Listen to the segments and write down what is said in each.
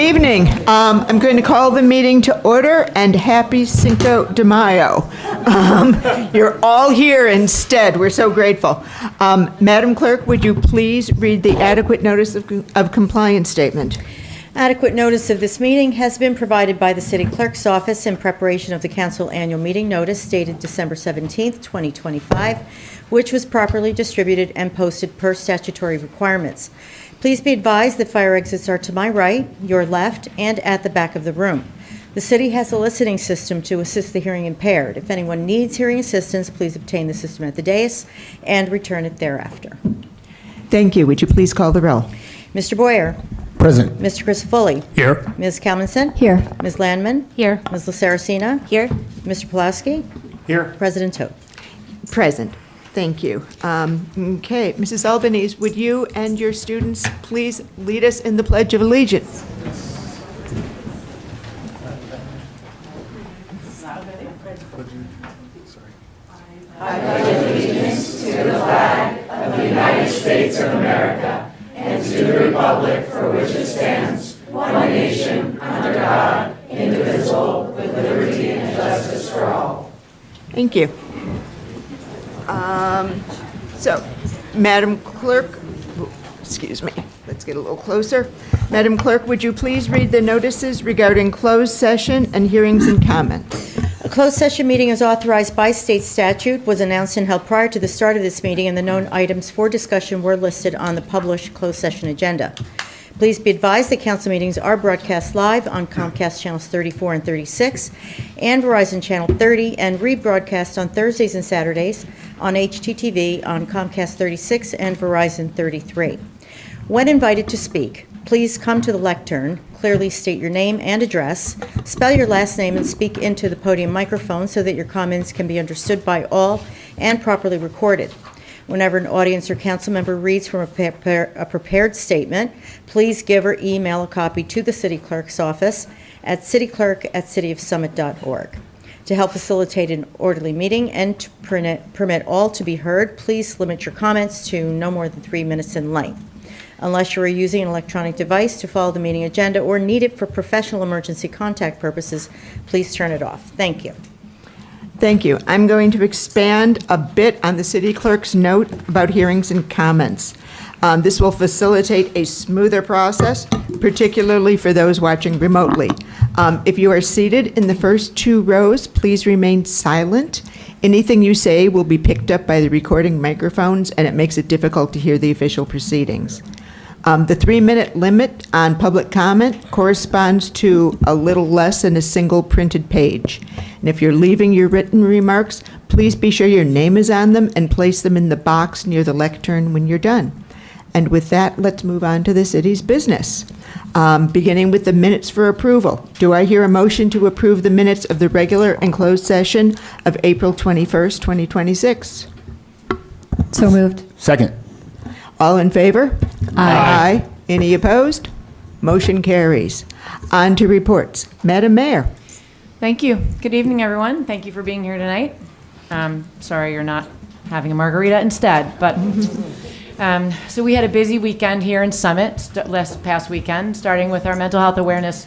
evening. I'm going to call the meeting to order, and happy Cinco de Mayo. You're all here instead. We're so grateful. Madam Clerk, would you please read the adequate notice of compliance statement? Adequate notice of this meeting has been provided by the City Clerk's office in preparation of the Council Annual Meeting Notice dated December 17th, 2025, which was properly distributed and posted per statutory requirements. Please be advised that fire exits are to my right, your left, and at the back of the room. The city has a listening system to assist the hearing impaired. If anyone needs hearing assistance, please obtain the system at the dais and return it thereafter. Thank you. Would you please call the roll? Mr. Boyer. Present. Mr. Crisafulli. Here. Ms. Kalmanson. Here. Ms. Landman. Here. Ms. Laceracina. Here. Mr. Pulaski. Here. President Todt. Present. Thank you. Okay, Mrs. Albanese, would you and your students please lead us in the Pledge of Allegiance? Thank you. So, Madam Clerk, excuse me, let's get a little closer. Madam Clerk, would you please read the notices regarding closed session and hearings and comments? A closed session meeting as authorized by state statute was announced and held prior to the start of this meeting, and the known items for discussion were listed on the published closed session agenda. Please be advised that council meetings are broadcast live on Comcast channels 34 and 36 and Verizon channel 30, and rebroadcast on Thursdays and Saturdays on HTTV on Comcast 36 and Verizon 33. When invited to speak, please come to the lectern, clearly state your name and address, spell your last name, and speak into the podium microphone so that your comments can be understood by all and properly recorded. Whenever an audience or council member reads from a prepared statement, please give or email a copy to the City Clerk's office at cityclerk@cityofsummit.org. To help facilitate an orderly meeting and to permit all to be heard, please limit your comments to no more than 3 minutes in length. Unless you are using an electronic device to follow the meeting agenda or need it for professional emergency contact purposes, please turn it off. Thank you. Thank you. I'm going to expand a bit on the city clerk's note about hearings and comments. This will facilitate a smoother process, particularly for those watching remotely. If you are seated in the first 2 rows, please remain silent. Anything you say will be picked up by the recording microphones, and it makes it difficult to hear the official proceedings. The 3-minute limit on public comment corresponds to a little less than a single printed page. And if you're leaving your written remarks, please be sure your name is on them and place them in the box near the lectern when you're done. And with that, let's move on to the city's business. Beginning with the minutes for approval. Do I hear a motion to approve the minutes of the regular and closed session of April 21st, 2026? So moved. Second. All in favor? Aye. Any opposed? Motion carries. On to reports. Madam Mayor. Thank you. Good evening, everyone. Thank you for being here tonight. Sorry you're not having a margarita instead, but so we had a busy weekend here in Summit last past weekend, starting with our Mental Health Awareness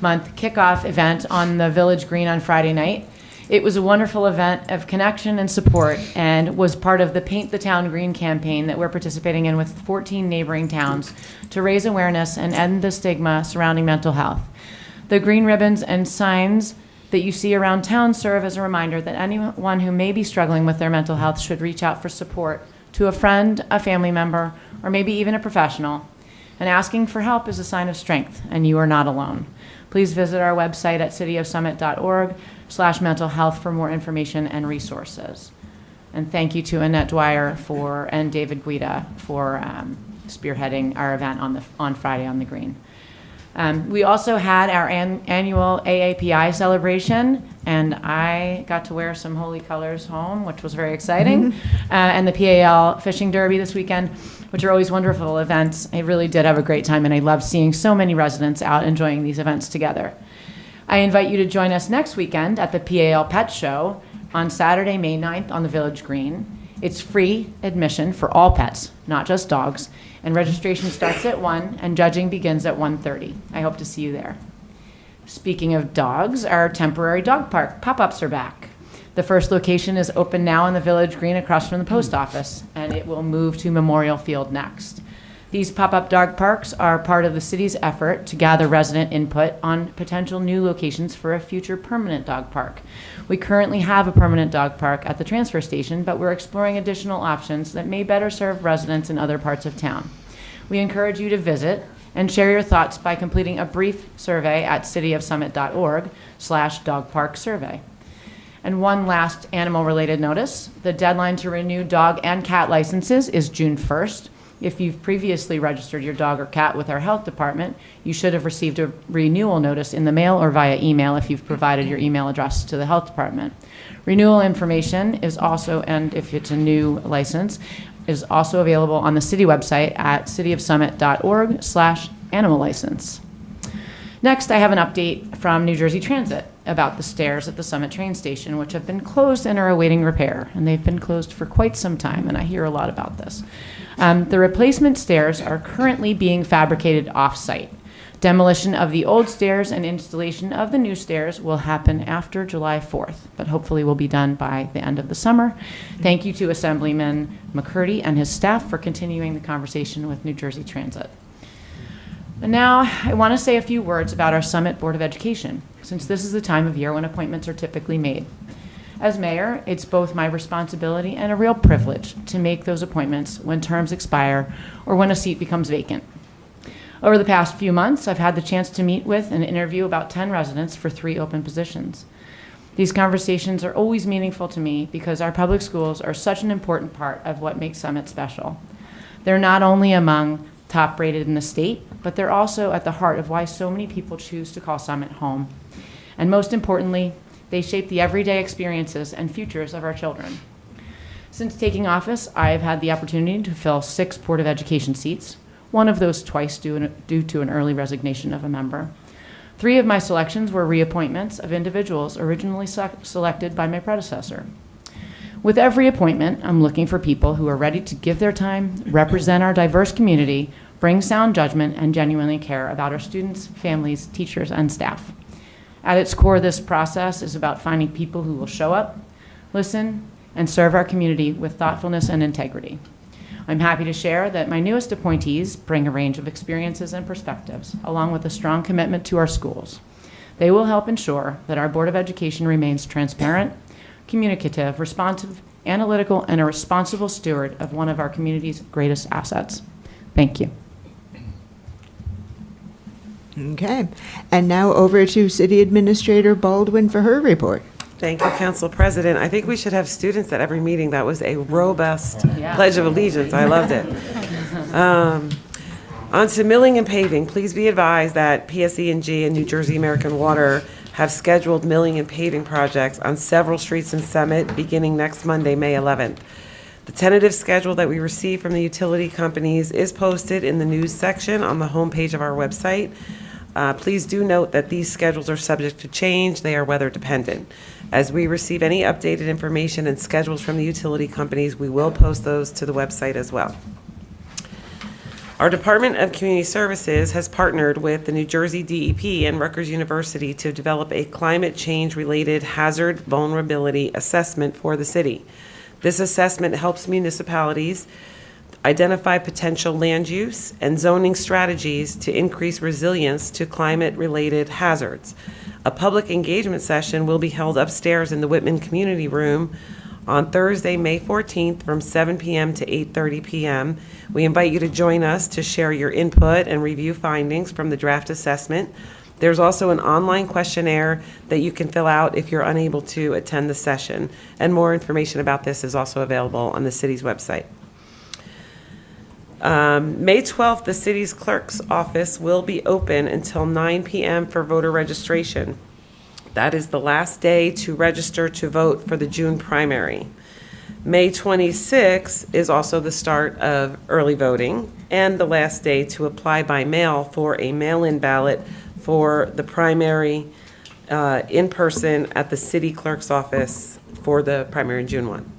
Month kickoff event on the Village Green on Friday night. It was a wonderful event of connection and support, and was part of the Paint the Town Green campaign that we're participating in with 14 neighboring towns to raise awareness and end the stigma surrounding mental health. The green ribbons and signs that you see around town serve as a reminder that anyone who may be struggling with their mental health should reach out for support to a friend, a family member, or maybe even a professional. And asking for help is a sign of strength, and you are not alone. Please visit our website at cityofsummit.org/mental health for more information and resources. And thank you to Annette Dwyer and David Guida for spearheading our event on Friday on the Green. We also had our annual AAPI celebration, and I got to wear some holy colors home, which was very exciting. And the PAL Fishing Derby this weekend, which are always wonderful events. I really did have a great time, and I loved seeing so many residents out enjoying these events together. I invite you to join us next weekend at the PAL Pet Show on Saturday, May 9th on the Village Green. It's free admission for all pets, not just dogs, And registration starts at 1 and judging begins at 1:30. I hope to see you there. Speaking of dogs, our temporary dog park pop-ups are back. The first location is open now in the Village Green across from the post office, and it will move to Memorial Field next. These pop-up dog parks are part of the city's effort to gather resident input on potential new locations for a future permanent dog park. We currently have a permanent dog park at the transfer station, but we're exploring additional options that may better serve residents in other parts of town. We encourage you to visit and share your thoughts by completing a brief survey at cityofsummit.org/dogparksurvey. And one last animal-related notice. The deadline to renew dog and cat licenses is June 1st. If you've previously registered your dog or cat with our health department, you should have received a renewal notice in the mail or via email if you've provided your email address to the health department. Renewal information is also, and if it's a new license, is also available on the city website at cityofsummit.org/animal license. Next, I have an update from New Jersey Transit about the stairs at the Summit train station, which have been closed and are awaiting repair. And they've been closed for quite some time, and I hear a lot about this. The replacement stairs are currently being fabricated off-site. Demolition of the old stairs and installation of the new stairs will happen after July 4th, but hopefully will be done by the end of the summer. Thank you to Assemblyman McCurdy and his staff for continuing the conversation with New Jersey Transit. And now I want to say a few words about our Summit Board of Education, since this is the time of year when appointments are typically made. As mayor, it's both my responsibility and a real privilege to make those appointments when terms expire or when a seat becomes vacant. Over the past few months, I've had the chance to meet with and interview about 10 residents for 3 open positions. These conversations are always meaningful to me because our public schools are such an important part of what makes Summit special. They're not only among top rated in the state, but they're also at the heart of why so many people choose to call Summit home. And most importantly, they shape the everyday experiences and futures of our children. Since taking office, I've had the opportunity to fill 6 Board of Education seats, one of those twice due to an early resignation of a member. 3 of my selections were reappointments of individuals originally selected by my predecessor. With every appointment, I'm looking for people who are ready to give their time, represent our diverse community, bring sound judgment, and genuinely care about our students, families, teachers, and staff. At its core, this process is about finding people who will show up, listen, and serve our community with thoughtfulness and integrity. I'm happy to share that my newest appointees bring a range of experiences and perspectives, along with a strong commitment to our schools. They will help ensure that our Board of Education remains transparent, communicative, responsive, analytical, and a responsible steward of one of our community's greatest assets. Thank you. Okay. And now over to City Administrator Baldwin for her report. Thank you, Council President. I think we should have students at every meeting. That was a robust Yeah. Pledge of Allegiance. I loved it. On to milling and paving. Please be advised that PSE&G and New Jersey American Water have scheduled milling and paving projects on several streets in Summit beginning next Monday, May 11th. The tentative schedule that we received from the utility companies is posted in the news section on the homepage of our website. Please do note that these schedules are subject to change. They are weather dependent. As we receive any updated information and schedules from the utility companies, we will post those to the website as well. Our Department of Community Services has partnered with the New Jersey DEP and Rutgers University to develop a climate change-related hazard vulnerability assessment for the city. This assessment helps municipalities identify potential land use and zoning strategies to increase resilience to climate-related hazards. A public engagement session will be held upstairs in the Whitman Community Room on Thursday, May 14th from 7 p.m. to 8:30 p.m. We invite you to join us to share your input and review findings from the draft assessment. There's also an online questionnaire that you can fill out if you're unable to attend the session. And more information about this is also available on the city's website. May 12th, the city's clerk's office will be open until 9 p.m. for voter registration. That is the last day to register to vote for the June primary. May 26th is also the start of early voting and the last day to apply by mail for a mail-in ballot for the primary in person at the city clerk's office for the primary in June 1.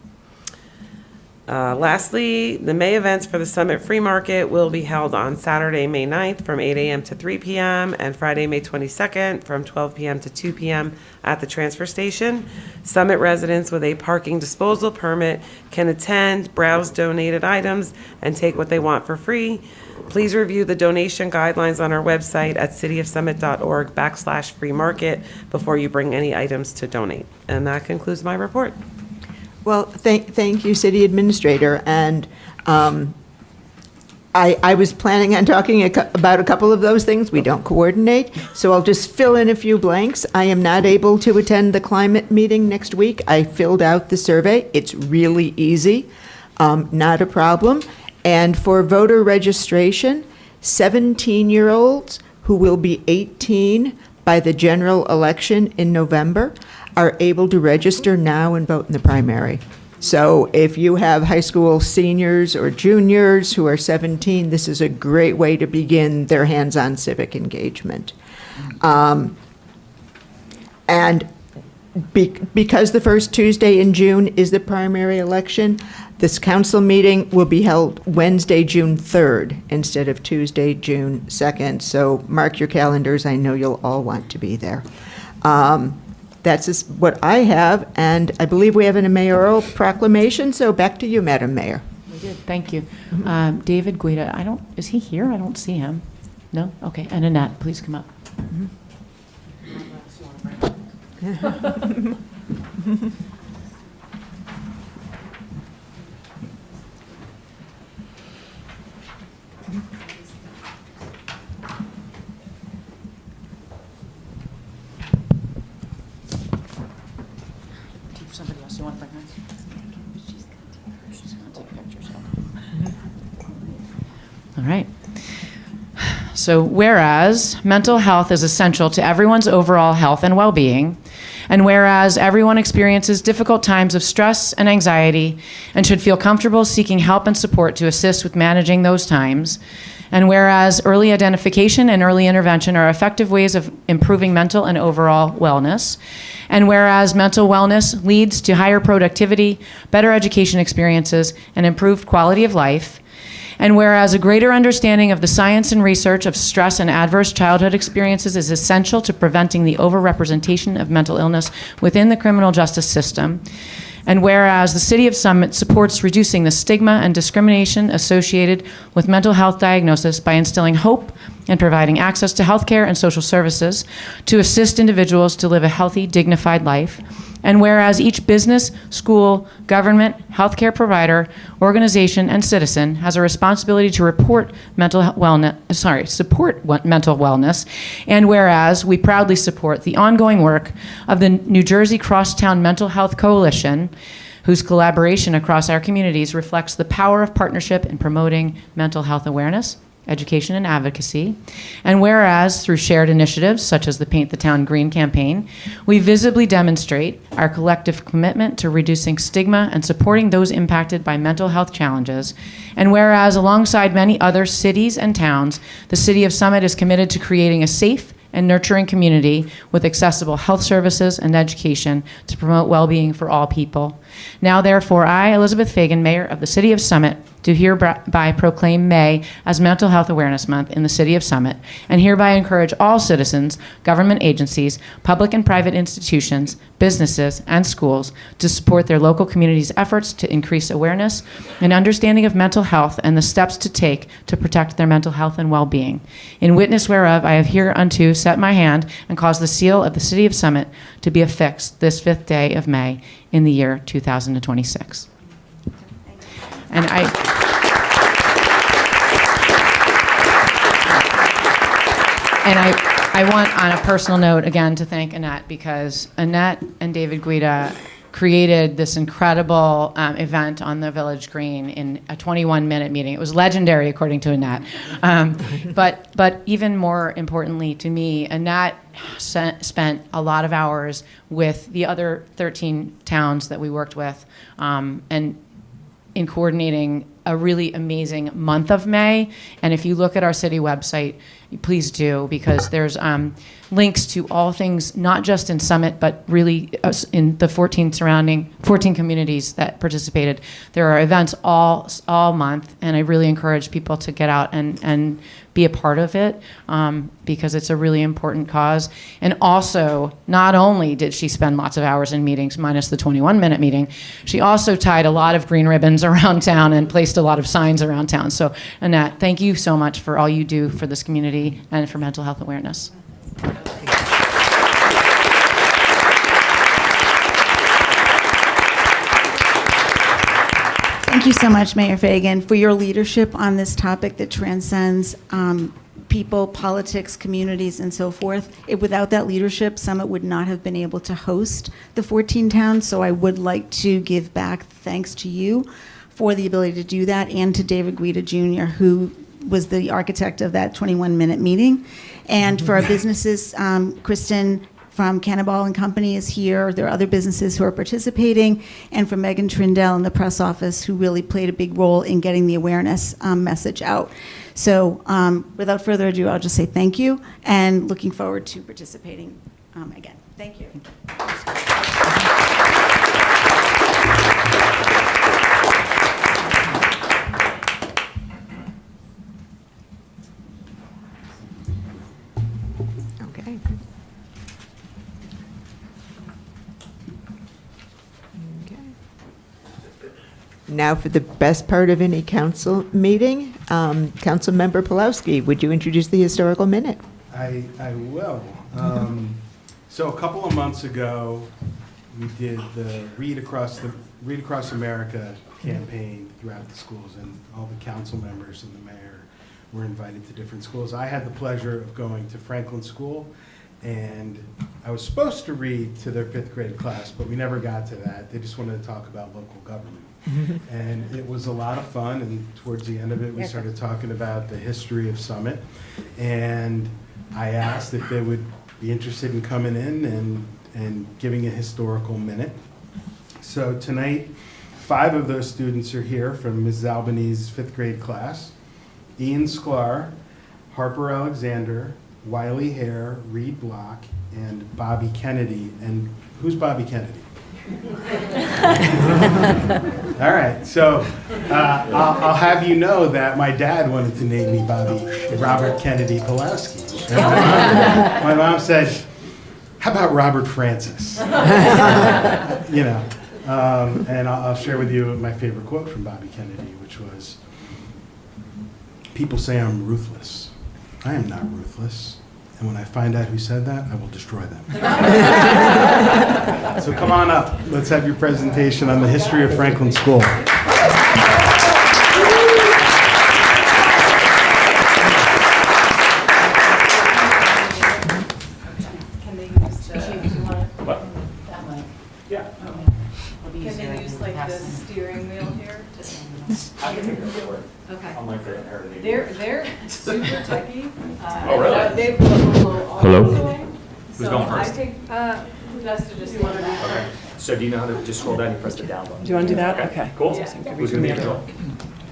Lastly, the May events for the Summit Free Market will be held on Saturday, May 9th from 8 a.m. to 3 p.m. and Friday, May 22nd from 12 p.m. to 2 p.m. at the transfer station. Summit residents with a parking disposal permit can attend, browse donated items, and take what they want for free. Please review the donation guidelines on our website at cityofsummit.org/free market before you bring any items to donate. And that concludes my report. Well, thank you, City Administrator, and I was planning on talking about a couple of those things. We don't coordinate, so I'll just fill in a few blanks. I am not able to attend the climate meeting next week. I filled out the survey. It's really easy, not a problem. And for voter registration, 17-year-olds who will be 18 by the general election in November are able to register now and vote in the primary. So if you have high school seniors or juniors who are 17, this is a great way to begin their hands-on civic engagement. And because the first Tuesday in June is the primary election, this council meeting will be held Wednesday, June 3rd, instead of Tuesday, June 2nd. So mark your calendars. I know you'll all want to be there. That's just what I have, and I believe we have a mayoral proclamation, so back to you, Madam Mayor. We did, thank you. David Guida, is he here? I don't see him. No? Okay, and Annette, please come up. Somebody else you want to bring her? She's going to take pictures. All right. So whereas mental health is essential to everyone's overall health and well-being, and whereas everyone experiences difficult times of stress and anxiety and should feel comfortable seeking help and support to assist with managing those times, and whereas early identification and early intervention are effective ways of improving mental and overall wellness, and whereas mental wellness leads to higher productivity, better education experiences, and improved quality of life, and whereas a greater understanding of the science and research of stress and adverse childhood experiences is essential to preventing the overrepresentation of mental illness within the criminal justice system, and whereas the City of Summit supports reducing the stigma and discrimination associated with mental health diagnosis by instilling hope and providing access to healthcare and social services to assist individuals to live a healthy, dignified life, and whereas each business, school, government, healthcare provider, organization, and citizen has a responsibility to support mental wellness, and whereas we proudly support the ongoing work of the New Jersey Crosstown Mental Health Coalition, whose collaboration across our communities reflects the power of partnership in promoting mental health awareness, education, and advocacy. And whereas through shared initiatives such as the Paint the Town Green campaign, we visibly demonstrate our collective commitment to reducing stigma and supporting those impacted by mental health challenges. And whereas alongside many other cities and towns, the City of Summit is committed to creating a safe and nurturing community with accessible health services and education to promote well-being for all people. Now, therefore, I, Elizabeth Fagan, Mayor of the City of Summit, do hereby proclaim May as Mental Health Awareness Month in the City of Summit, and hereby encourage all citizens, government agencies, public and private institutions, businesses, and schools to support their local communities' efforts to increase awareness and understanding of mental health and the steps to take to protect their mental health and well-being. In witness whereof, I have hereunto set my hand and caused the seal of the City of Summit to be affixed this 5th day of May in the year 2026. And I want, on a personal note, again, to thank Annette, because Annette and David Guida created this incredible event on the Village Green in a 21-minute meeting. It was legendary, according to Annette. But even more importantly to me, Annette spent a lot of hours with the other 13 towns that we worked with, and in coordinating a really amazing month of May. And if you look at our city website, please do, because there's links to all things, not just in Summit, but really in the 14 communities that participated. There are events all month, and I really encourage people to get out and be a part of it, because it's a really important cause. And also, not only did she spend lots of hours in meetings, minus the 21-minute meeting, she also tied a lot of green ribbons around town and placed a lot of signs around town. So, Annette, thank you so much for all you do for this community and for mental health awareness. Thank you so much, Mayor Fagan, for your leadership on this topic that transcends people, politics, communities, and so forth. Without that leadership, Summit would not have been able to host the 14 towns, so I would like to give back thanks to you for the ability to do that, and to David Guida Jr., who was the architect of that 21-minute meeting. And for our businesses, Kristen from Cannonball and Company is here. There are other businesses who are participating, and from Megan Trindell in the press office, who really played a big role in getting the awareness message out. So without further ado, I'll just say thank you, and looking forward to participating again. Thank you. Okay. Now for the best part of any council meeting, Councilmember Pulowski, would you introduce the historical minute? I will. So a couple of months ago, we did the Read Across America campaign throughout the schools, and all the council members and the mayor were invited to different schools. I had the pleasure of going to Franklin School, and I was supposed to read to their 5th grade class, but we never got to that. They just wanted to talk about local government. And it was a lot of fun, and towards the end of it, we started talking about the history of Summit. And I asked if they would be interested in coming in and giving a historical minute. So tonight, 5 of those students are here from Mrs. Albany's 5th grade class. Ian Sklar, Harper Alexander, Wiley Hare, Reed Block, and Bobby Kennedy. And who's Bobby Kennedy? All right, so I'll have you know that my dad wanted to name me Robert Kennedy Pulowski. My mom said, how about Robert Francis? You know, and I'll share with you my favorite quote from Bobby Kennedy, which was, people say I'm ruthless. I am not ruthless. And when I find out who said that, I will destroy them. So come on up. Let's have your presentation on the history of Franklin School. Can they use that mic? Yeah. Can they use like the steering wheel here? Okay. They're super techy. Oh, really? They put a little Hello? Who's going I first? think best to just. Okay. So do you know how to just scroll down? You press the down button. Do you want to do that? Okay. Cool. Yeah. Who's going to be in control?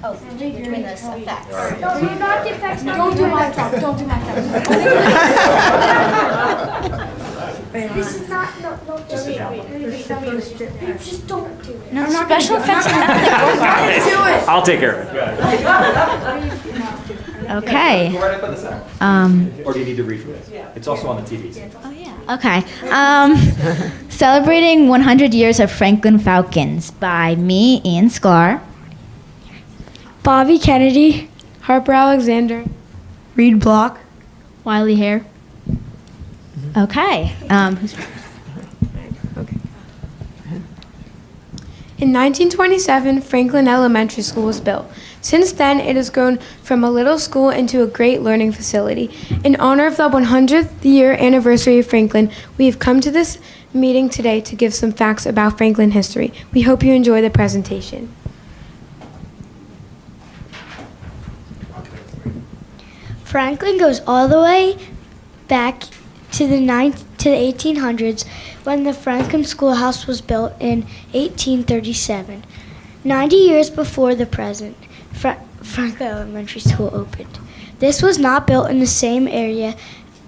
Oh, between the effects. No, you're not the effects. Don't do my job. Don't do my job. This is not, no, Just the down button. just don't do it. No, special effects. I'll take care of it. Okay. Go right up on the side. Or do you need to read from this? It's also on the TV. Okay. Celebrating 100 years of Franklin Falcons by me, Ian Sklar. Bobby Kennedy, Harper Alexander, Reed Block, Wiley Hare. Okay. In 1927, Franklin Elementary School was built. Since then, it has grown from a little school into a great learning facility. In honor of the 100th year anniversary of Franklin, we have come to this meeting today to give some facts about Franklin history. We hope you enjoy the presentation. Franklin goes all the way back to the 1800s when the Franklin Schoolhouse was built in 1837. 90 years before the present, Franklin Elementary School opened. This was not built in the same area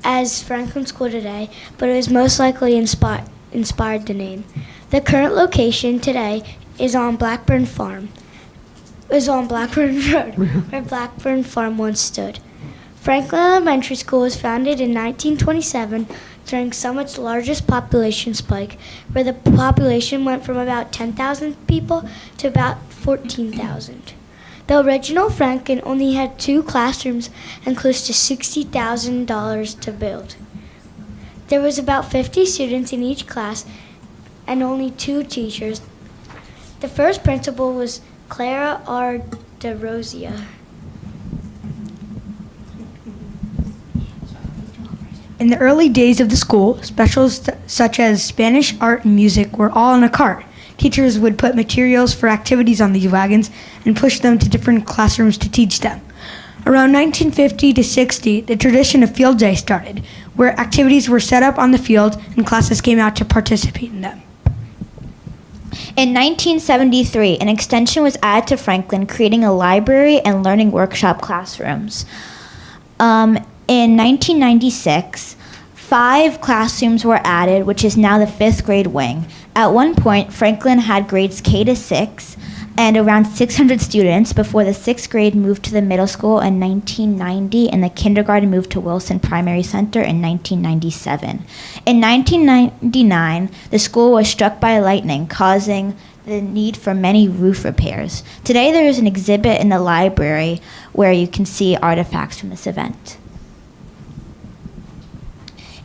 as Franklin School today, but it was most likely inspired the name. The current location today is on Blackburn Farm. Is on Blackburn Road, where Blackburn Farm once stood. Franklin Elementary School was founded in 1927 during Summit's largest population spike, where the population went from about 10,000 people to about 14,000. The original Franklin only had 2 classrooms and close to $60,000 to build. There was about 50 students in each class and only 2 teachers. The first principal was Clara R. DeRosia. In the early days of the school, specials such as Spanish, art, and music were all in a cart. Teachers would put materials for activities on these wagons and push them to different classrooms to teach them. Around 1950 to 60, the tradition of field day started, where activities were set up on the field and classes came out to participate in them. In 1973, an extension was added to Franklin, creating a library and learning workshop classrooms. In 1996, 5 classrooms were added, which is now the 5th grade wing. At one point, Franklin had grades K to 6 and around 600 students before the 6th grade moved to the middle school in 1990 and the kindergarten moved to Wilson Primary Center in 1997. In 1999, the school was struck by lightning, causing the need for many roof repairs. Today, there is an exhibit in the library where you can see artifacts from this event.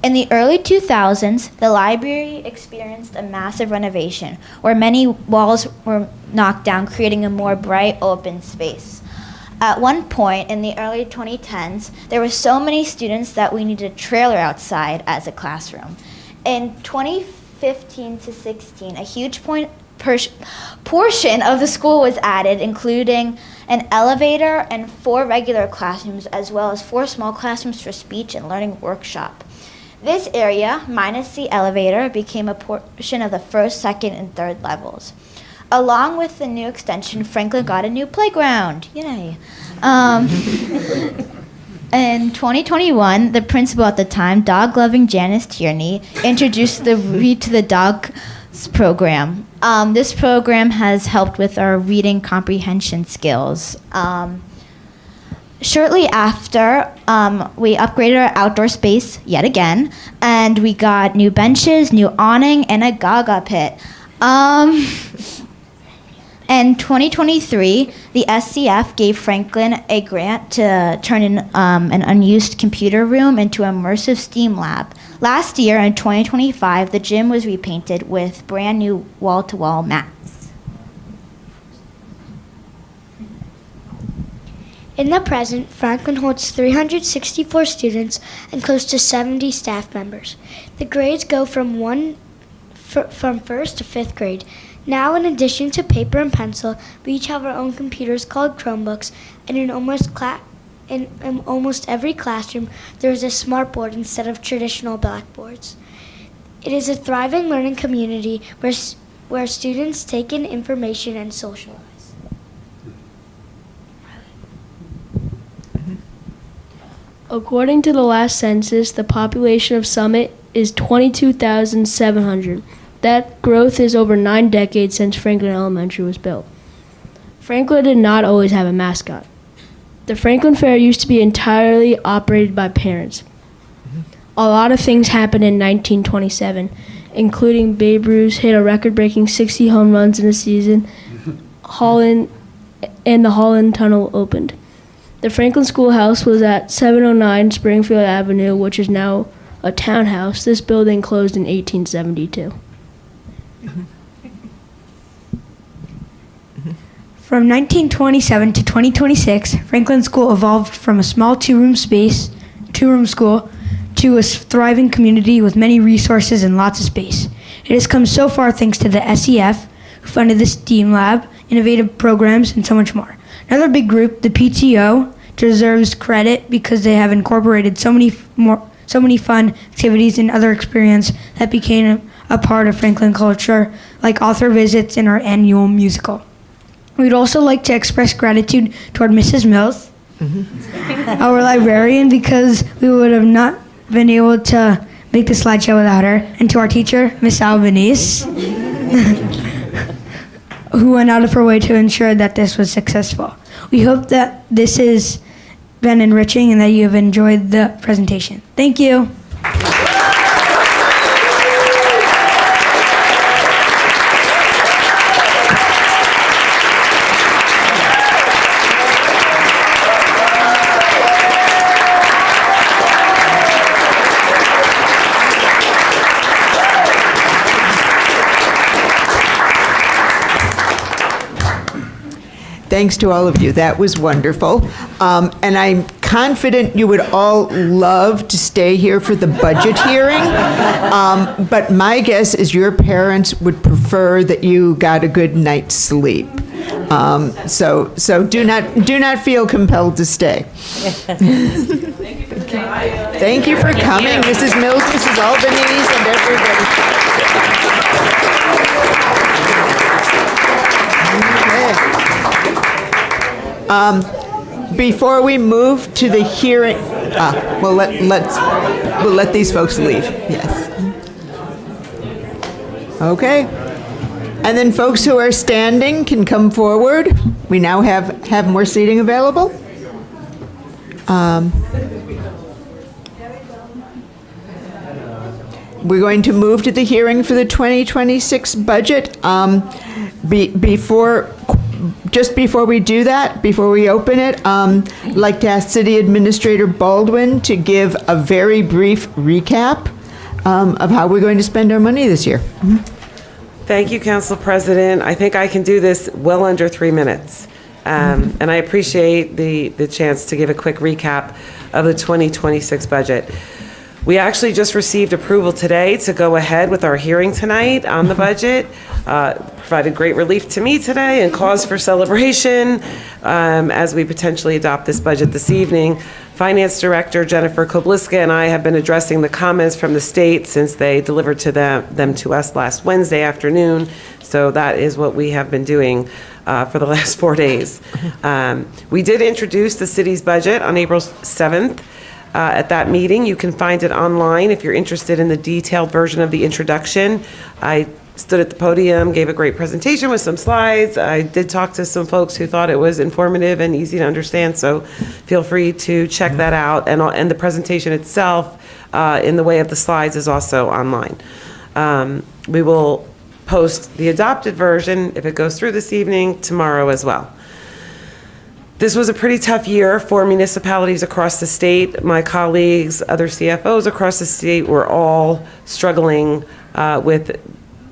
In the early 2000s, the library experienced a massive renovation where many walls were knocked down, creating a more bright, open space. At one point in the early 2010s, there were so many students that we needed a trailer outside as a classroom. In 2015 to 16, a huge portion of the school was added, including an elevator and 4 regular classrooms, as well as 4 small classrooms for speech and learning workshop. This area, minus the elevator, became a portion of the 1st, 2nd, and 3rd levels. Along with the new extension, Franklin got a new playground. Yay. In 2021, the principal at the time, dog-loving Janice Tierney, introduced the Read to the Dogs program. This program has helped with our reading comprehension skills. Shortly after, we upgraded our outdoor space yet again, and we got new benches, new awning, and a Gaga pit. In 2023, the SCF gave Franklin a grant to turn in an unused computer room into an immersive STEAM lab. Last year, in 2025, the gym was repainted with brand new wall-to-wall mats. In the present, Franklin holds 364 students and close to 70 staff members. The grades go from 1st to 5th grade. Now, in addition to paper and pencil, we each have our own computers called Chromebooks, and in almost every classroom, there is a smartboard instead of traditional blackboards. It is a thriving learning community where students take in information and socialize. According to the last census, the population of Summit is 22,700. That growth is over 9 decades since Franklin Elementary was built. Franklin did not always have a mascot. The Franklin Fair used to be entirely operated by parents. A lot of things happened in 1927, including Babe Ruth hit a record-breaking 60 home runs in a season, and the Holland Tunnel opened. The Franklin Schoolhouse was at 709 Springfield Avenue, which is now a townhouse. This building closed in 1872. From 1927 to 2026, Franklin School evolved from a small two-room school to a thriving community with many resources and lots of space. It has come so far thanks to the SEF, who funded the STEAM Lab, innovative programs, and so much more. Another big group, the PTO, deserves credit because they have incorporated so many fun activities and other experiences that became a part of Franklin culture, like author visits and our annual musical. We'd also like to express gratitude toward Mrs. Mills, our librarian, because we would have not been able to make the slideshow without her, and to our teacher, Miss Albanese, who went out of her way to ensure that this was successful. We hope that this has been enriching and that you have enjoyed the presentation. Thank you. Thanks to all of you. That was wonderful. And I'm confident you would all love to stay here for the budget hearing. But my guess is your parents would prefer that you got a good night's sleep. So do not feel compelled to stay. Thank you for coming, Mrs. Mills, Mrs. Albanese, and everybody. Before we move to the hearing, we'll let these folks leave. Yes. Okay. And then folks who are standing can come forward. We now have more seating available. We're going to move to the hearing for the 2026 budget. Just before we do that, before we open it, I'd like to ask City Administrator Baldwin to give a very brief recap of how we're going to spend our money this year. Thank you, Council President. I think I can do this well under 3 minutes. And I appreciate the chance to give a quick recap of the 2026 budget. We actually just received approval today to go ahead with our hearing tonight on the budget. Provided great relief to me today and cause for celebration as we potentially adopt this budget this evening. Finance Director Jennifer Kobliska and I have been addressing the comments from the state since they delivered to them to us last Wednesday afternoon. So that is what we have been doing for the last 4 days. We did introduce the city's budget on April 7th. At that meeting, you can find it online if you're interested in the detailed version of the introduction. I stood at the podium, gave a great presentation with some slides. I did talk to some folks who thought it was informative and easy to understand, so feel free to check that out. And the presentation itself, in the way of the slides, is also online. We will post the adopted version, if it goes through this evening, tomorrow as well. This was a pretty tough year for municipalities across the state. My colleagues, other CFOs across the state were all struggling with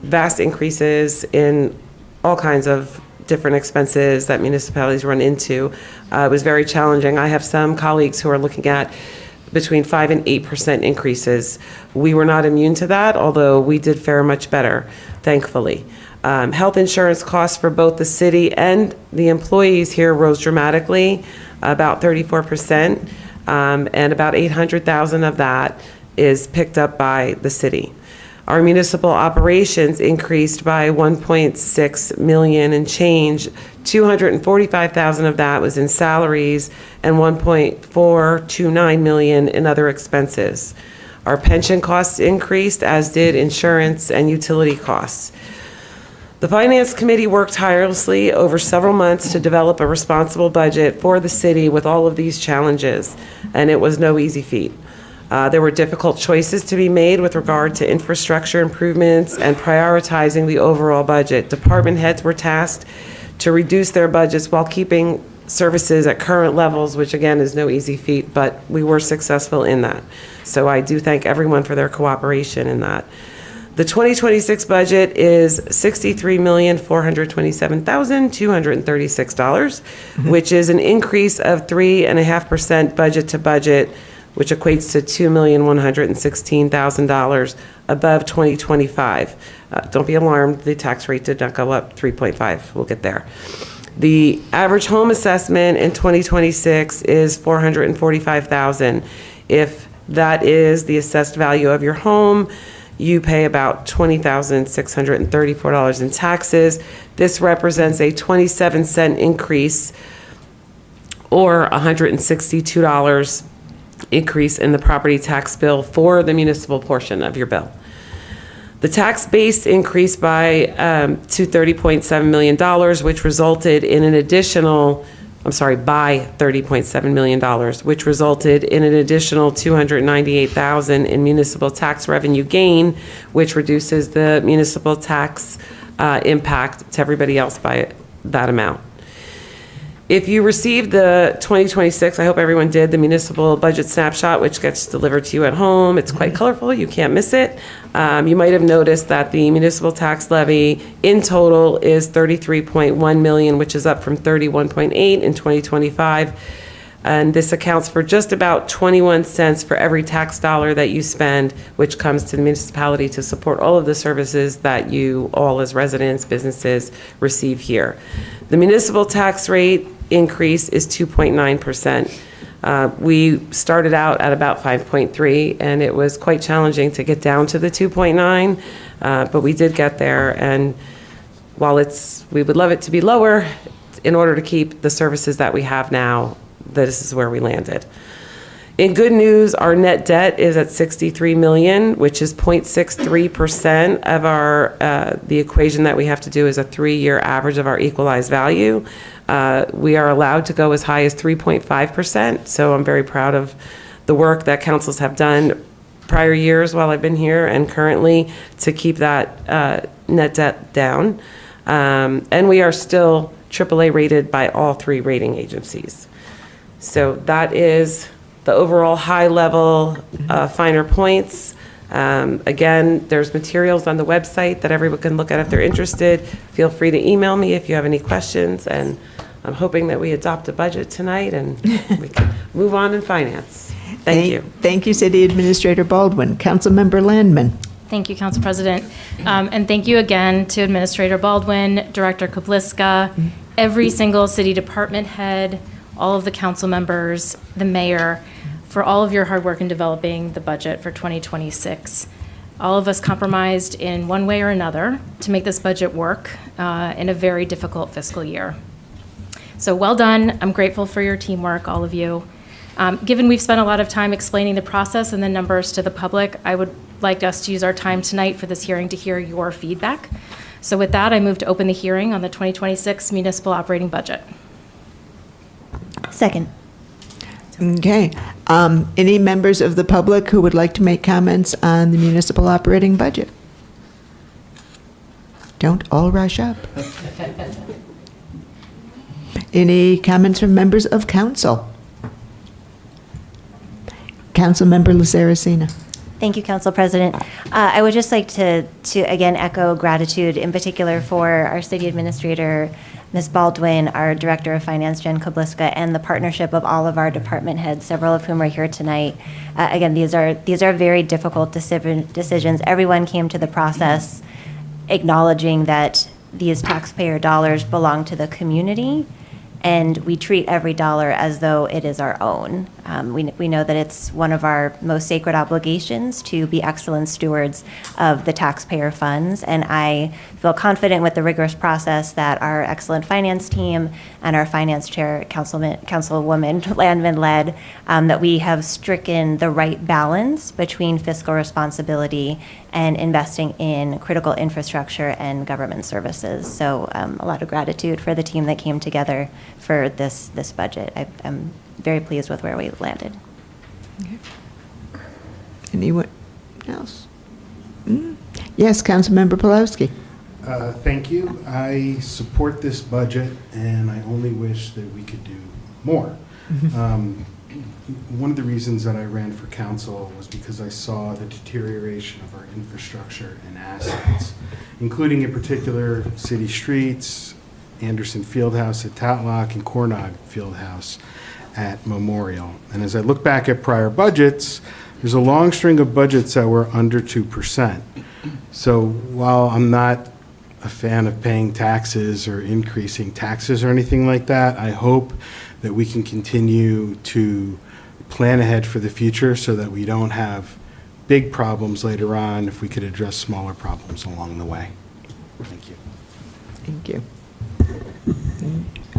vast increases in all kinds of different expenses that municipalities run into. It was very challenging. I have some colleagues who are looking at between 5% and 8% increases. We were not immune to that, although we did fare much better, thankfully. Health insurance costs for both the city and the employees here rose dramatically, about 34%, and about $800,000 of that is picked up by the city. Our municipal operations increased by $1.6 million and change. $245,000 of that was in salaries and $1.429 million in other expenses. Our pension costs increased, as did insurance and utility costs. The Finance Committee worked tirelessly over several months to develop a responsible budget for the city with all of these challenges, and it was no easy feat. There were difficult choices to be made with regard to infrastructure improvements and prioritizing the overall budget. Department heads were tasked to reduce their budgets while keeping services at current levels, which again is no easy feat, but we were successful in that. So I do thank everyone for their cooperation in that. The 2026 budget is $63,427,236, which is an increase of 3.5% budget to budget, which equates to $2,116,000 above 2025. Don't be alarmed, the tax rate did not go up 3.5. We'll get there. The average home assessment in 2026 is $445,000. If that is the assessed value of your home, You pay about $20,634 in taxes. This represents a 27-cent increase or $162 increase in the property tax bill for the municipal portion of your bill. The tax base increased by to $30.7 million, which resulted in an additional, by $30.7 million, which resulted in an additional $298,000 in municipal tax revenue gain, which reduces the municipal tax impact to everybody else by that amount. If you received the 2026, I hope everyone did, the municipal budget snapshot, which gets delivered to you at home. It's quite colorful. You can't miss it. You might have noticed that the municipal tax levy in total is $33.1 million, which is up from $31.8 in 2025. And this accounts for just about 21 cents for every tax dollar that you spend, which comes to the municipality to support all of the services that you all as residents, businesses receive here. The municipal tax rate increase is 2.9%. We started out at about 5.3, and it was quite challenging to get down to the 2.9, but we did get there. And while we would love it to be lower, in order to keep the services that we have now, this is where we landed. In good news, our net debt is at $63 million, which is 0.63% of our, the equation that we have to do is a 3-year average of our equalized value. We are allowed to go as high as 3.5%, so I'm very proud of the work that councils have done prior years while I've been here and currently to keep that net debt down. And we are still AAA rated by all 3 rating agencies. So that is the overall high-level finer points. Again, there's materials on the website that everyone can look at if they're interested. Feel free to email me if you have any questions, and I'm hoping that we adopt a budget tonight and we can move on in finance. Thank you. Thank you, City Administrator Baldwin. Councilmember Landman. Thank you, Council President. And thank you again to Administrator Baldwin, Director Kapliska, every single city department head, all of the council members, the mayor, for all of your hard work in developing the budget for 2026. All of us compromised in one way or another to make this budget work in a very difficult fiscal year. So well done. I'm grateful for your teamwork, all of you. Given we've spent a lot of time explaining the process and the numbers to the public, I would like us to use our time tonight for this hearing to hear your feedback. So with that, I move to open the hearing on the 2026 municipal operating budget. Second. Okay. Any members of the public who would like to make comments on the municipal operating budget? Don't all rush up. Any comments from members of council? Councilmember Saracena. Thank you, Council President. I would just like to again echo gratitude in particular for our City Administrator, Ms. Baldwin, our Director of Finance, Jen Kabliska, and the partnership of all of our department heads, several of whom are here tonight. Again, these are very difficult decisions. Everyone came to the process acknowledging that these taxpayer dollars belong to the community, and we treat every dollar as though it is our own. We know that it's one of our most sacred obligations to be excellent stewards of the taxpayer funds, and I feel confident with the rigorous process that our excellent finance team and our finance chair, Councilwoman Landman led, that we have stricken the right balance between fiscal responsibility and investing in critical infrastructure and government services. So a lot of gratitude for the team that came together for this budget. I'm very pleased with where we landed. Okay. Anyone else? Yes, Councilmember Pulowski. Thank you. I support this budget, and I only wish that we could do more. One of the reasons that I ran for council was because I saw the deterioration of our infrastructure and assets, including in particular city streets, Anderson Fieldhouse at Tatlock, and Cornog Fieldhouse at Memorial. And as I look back at prior budgets, there's a long string of budgets that were under 2%. So while I'm not a fan of paying taxes or increasing taxes or anything like that, I hope that we can continue to plan ahead for the future so that we don't have big problems later on if we could address smaller problems along the way. Thank you. Thank you.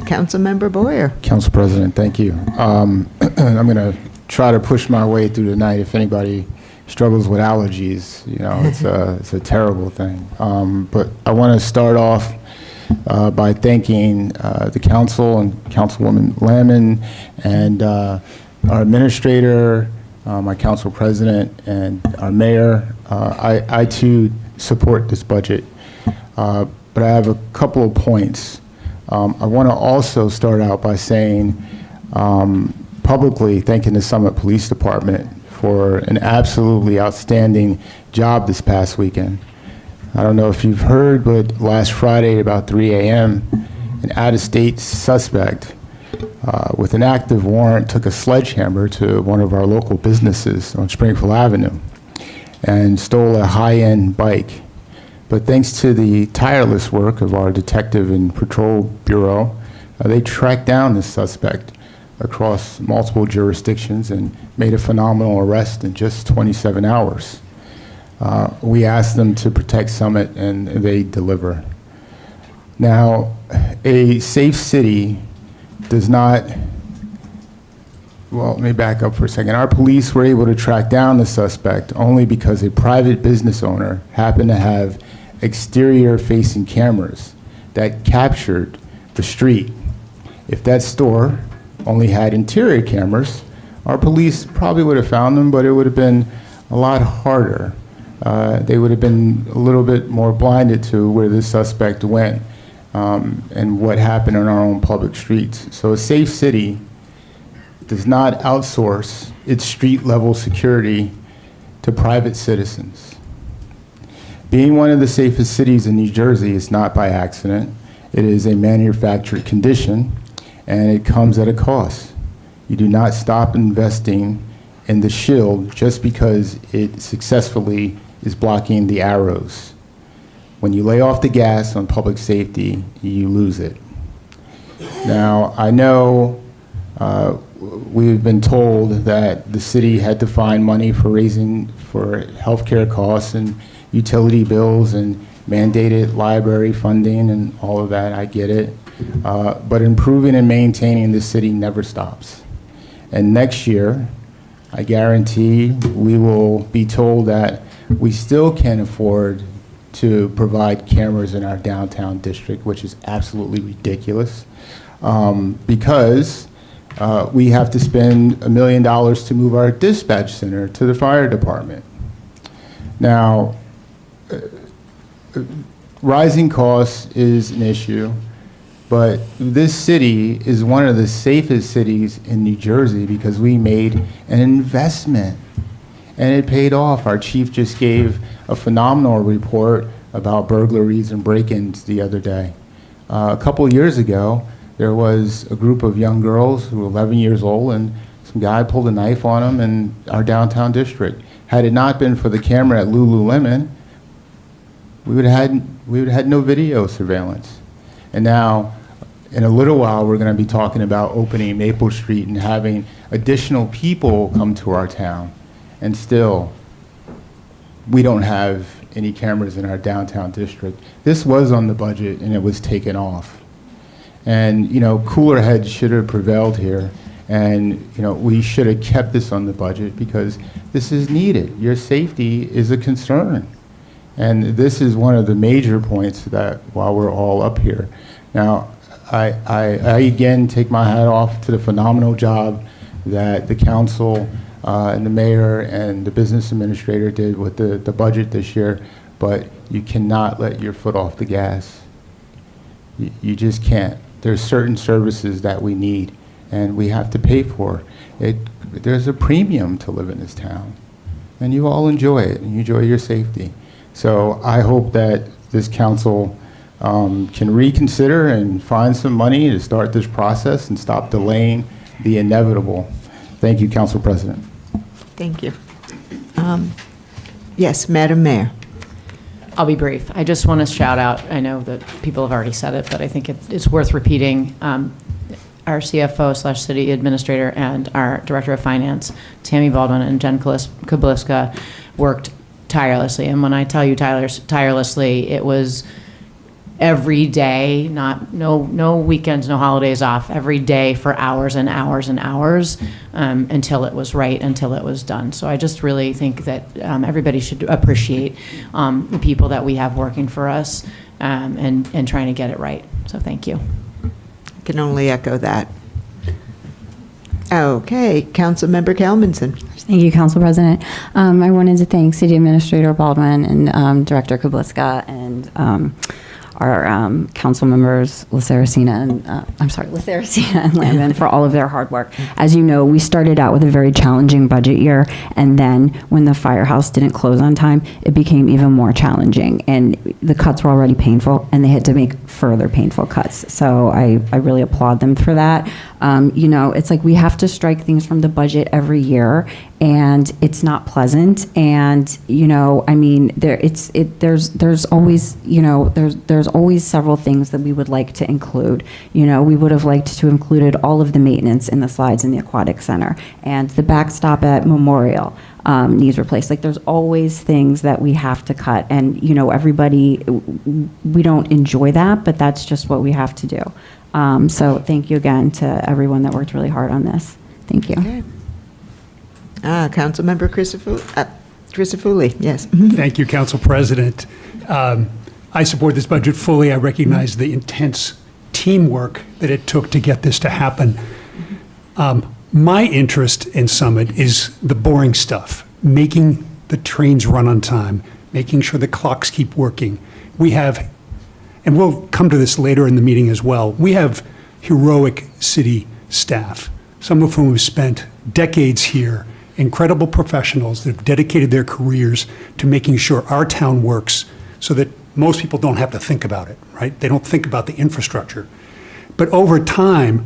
Councilmember Boyer. Council President, thank you. I'm going to try to push my way through the night. If anybody struggles with allergies, you know, it's a terrible thing. But I want to start off by thanking the council and Councilwoman Lamon and our administrator, my council president, and our mayor. I too support this budget, but I have a couple of points. I want to also start out by saying publicly thanking the Summit Police Department for an absolutely outstanding job this past weekend. I don't know if you've heard, but last Friday at about 3 a.m., an out-of-state suspect with an active warrant took a sledgehammer to one of our local businesses on Springfield Avenue and stole a high-end bike. But thanks to the tireless work of our Detective and Patrol Bureau, they tracked down the suspect across multiple jurisdictions and made a phenomenal arrest in just 27 hours. We asked them to protect Summit, and they deliver. Now, a safe city does not, well, let me back up for a second. Our police were able to track down the suspect only because a private business owner happened to have exterior-facing cameras that captured the street. If that store only had interior cameras, our police probably would have found them, but it would have been a lot harder. They would have been a little bit more blinded to where the suspect went and what happened on our own public streets. So a safe city does not outsource its street-level security to private citizens. Being one of the safest cities in New Jersey is not by accident. It is a manufactured condition, and it comes at a cost. You do not stop investing in the shield just because it successfully is blocking the arrows. When you lay off the gas on public safety, you lose it. Now, I know we've been told that the city had to find money for healthcare costs and utility bills and mandated library funding and all of that. I get it. But improving and maintaining the city never stops. And next year, I guarantee we will be told that we still can't afford to provide cameras in our downtown district, which is absolutely ridiculous, because we have to spend $1 million to move our dispatch center to the fire department. Now, rising costs is an issue, but this city is one of the safest cities in New Jersey because we made an investment and it paid off. Our chief just gave a phenomenal report about burglaries and break-ins the other day. A couple of years ago, there was a group of young girls who were 11 years old, and some guy pulled a knife on them in our downtown district. Had it not been for the camera at Lululemon, we would have had no video surveillance. And now, in a little while, we're going to be talking about opening Maple Street and having additional people come to our town. And still, we don't have any cameras in our downtown district. This was on the budget, and it was taken off. And, you know, cooler heads should have prevailed here. And, you know, we should have kept this on the budget because this is needed. Your safety is a concern. And this is one of the major points that while we're all up here. Now, I again take my hat off to the phenomenal job that the council and the mayor and the business administrator did with the budget this year, but you cannot let your foot off the gas. You just can't. There's certain services that we need and we have to pay for. There's a premium to live in this town, and you all enjoy it, and you enjoy your safety. So I hope that this council can reconsider and find some money to start this process and stop delaying the inevitable. Thank you, Council President. Thank you. Yes, Madam Mayor. I'll be brief. I just want to shout out, I know that people have already said it, but I think it's worth repeating. Our CFO/city administrator and our director of finance, Tammy Baldwin and Jen Kabliska, worked tirelessly. And when I tell you tirelessly, it was every day, no weekends, no holidays off, every day for hours and hours and hours until it was right, until it was done. So I just really think that everybody should appreciate the people that we have working for us and trying to get it right. So thank you. I can only echo that. Okay, Councilmember Kalmanson. Thank you, Council President. I wanted to thank City Administrator Baldwin and Director Kubliska and our council members, Laceracina and Lamb, for all of their hard work. As you know, we started out with a very challenging budget year, and then when the firehouse didn't close on time, it became even more challenging. And the cuts were already painful, and they had to make further painful cuts. So I really applaud them for that. It's like we have to strike things from the budget every year, and it's not pleasant. And there's always there's always several things that we would like to include. We would have liked to included all of the maintenance in the slides in the aquatic center, and the backstop at Memorial needs replaced. Like, there's always things that we have to cut, and everybody, we don't enjoy that, but that's just what we have to do. So thank you again to everyone that worked really hard on this. Thank you. Okay. Councilmember Crisafulli, yes. Thank you, Council President. I support this budget fully. I recognize the intense teamwork that it took to get this to happen. My interest in Summit is the boring stuff, making the trains run on time, making sure the clocks keep working. We have, and we'll come to this later in the meeting as well, we have heroic city staff, some of whom have spent decades here, incredible professionals that have dedicated their careers to making sure our town works so that most people don't have to think about it, right? They don't think about the infrastructure. But over time,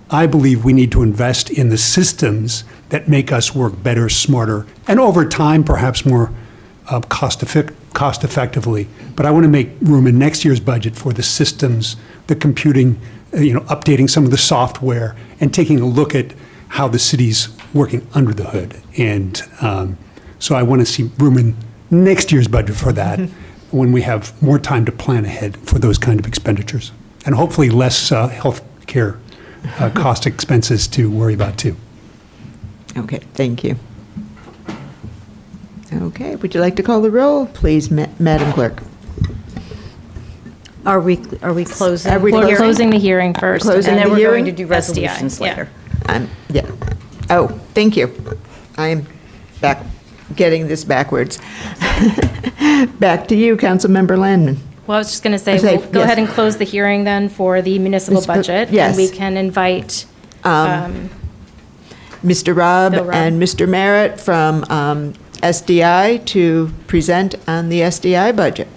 I believe we need to invest in the systems that make us work better, smarter, and over time, perhaps more cost effectively. But I want to make room in next year's budget for the systems, the computing, updating some of the software, and taking a look at how the city's working under the hood. And so I want to see room in next year's budget for that when we have more time to plan ahead for those kind of expenditures. And hopefully less health care cost expenses to worry about too. Okay, thank you. Okay, would you like to call the roll, please, Madam Clerk? Are we closing? We're closing the hearing first. Closing And then the we're hearing? going to do resolutions later. Yeah. Oh, thank you. I am back, getting this backwards. Back to you, Councilmember Landman. Well, I was just going to say, Okay, we'll go yes. ahead and close the hearing then for the municipal budget. yes. And we can invite Mr. Robb Bill Robb. and Mr. Merritt from SDI to present on the SDI budget.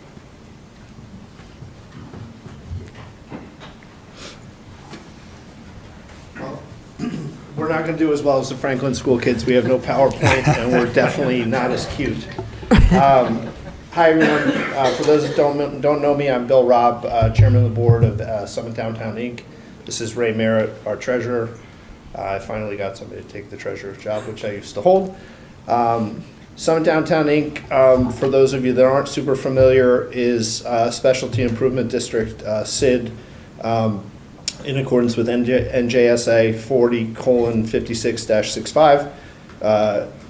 We're not going to do as well as the Franklin School kids. We have no PowerPoint, and we're definitely not as cute. Hi, everyone. For those that don't know me, I'm Bill Robb, Chairman of the Board of Summit Downtown, Inc. This is Ray Merritt, our treasurer. I finally got somebody to take the treasurer's job, which I used to hold. Summit Downtown, Inc., for those of you that aren't super familiar, is a Specialty Improvement District, SID, in accordance with NJSA 40:56-65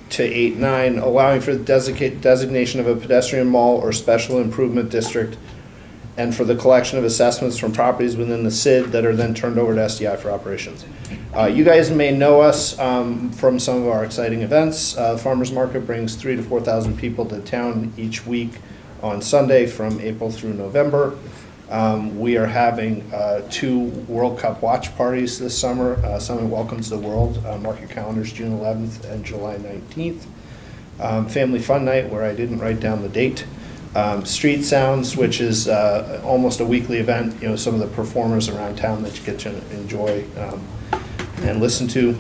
to 89, allowing for the designation of a pedestrian mall or special improvement district, and for the collection of assessments from properties within the SID that are then turned over to SDI for operations. You guys may know us from some of our exciting events. Farmers Market brings 3,000 to 4,000 people to town each week on Sunday from April through November. We are having 2 World Cup watch parties this summer. Summit Welcomes the World. Mark your calendars, June 11th and July 19th. Family Fun Night, where I didn't write down the date. Street Sounds, which is almost a weekly event. Some of the performers around town that you get to enjoy and listen to.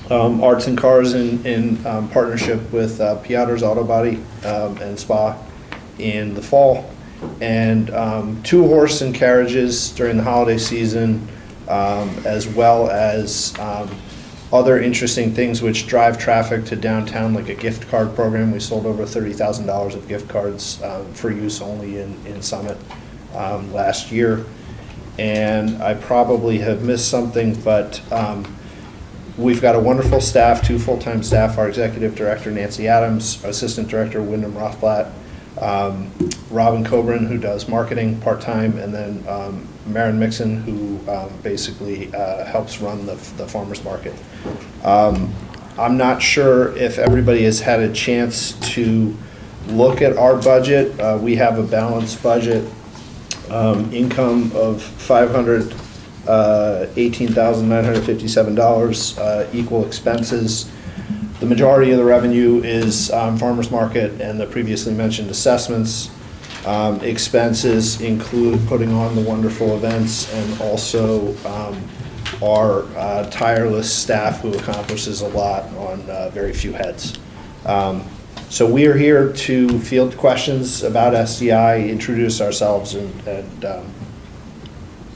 Arts and Cars in partnership with Piotr's Auto Body and Spa in the fall. And 2 horse and carriages during the holiday season, as well as other interesting things which drive traffic to downtown, like a gift card program. We sold over $30,000 of gift cards for use only in Summit last year. And I probably have missed something, but we've got a wonderful staff, 2 full-time staff, our executive director, Nancy Adams, our assistant director, Wyndham Rothblatt, Robin Coburn, who does marketing part-time, and then Maren Mixon, who basically helps run the farmer's market. I'm not sure if everybody has had a chance to look at our budget. We have a balanced budget, income of $518,957, equal expenses. The majority of the revenue is farmer's market and the previously mentioned assessments. Expenses include putting on the wonderful events and also our tireless staff who accomplishes a lot on very few heads. So we are here to field questions about SDI, introduce ourselves, and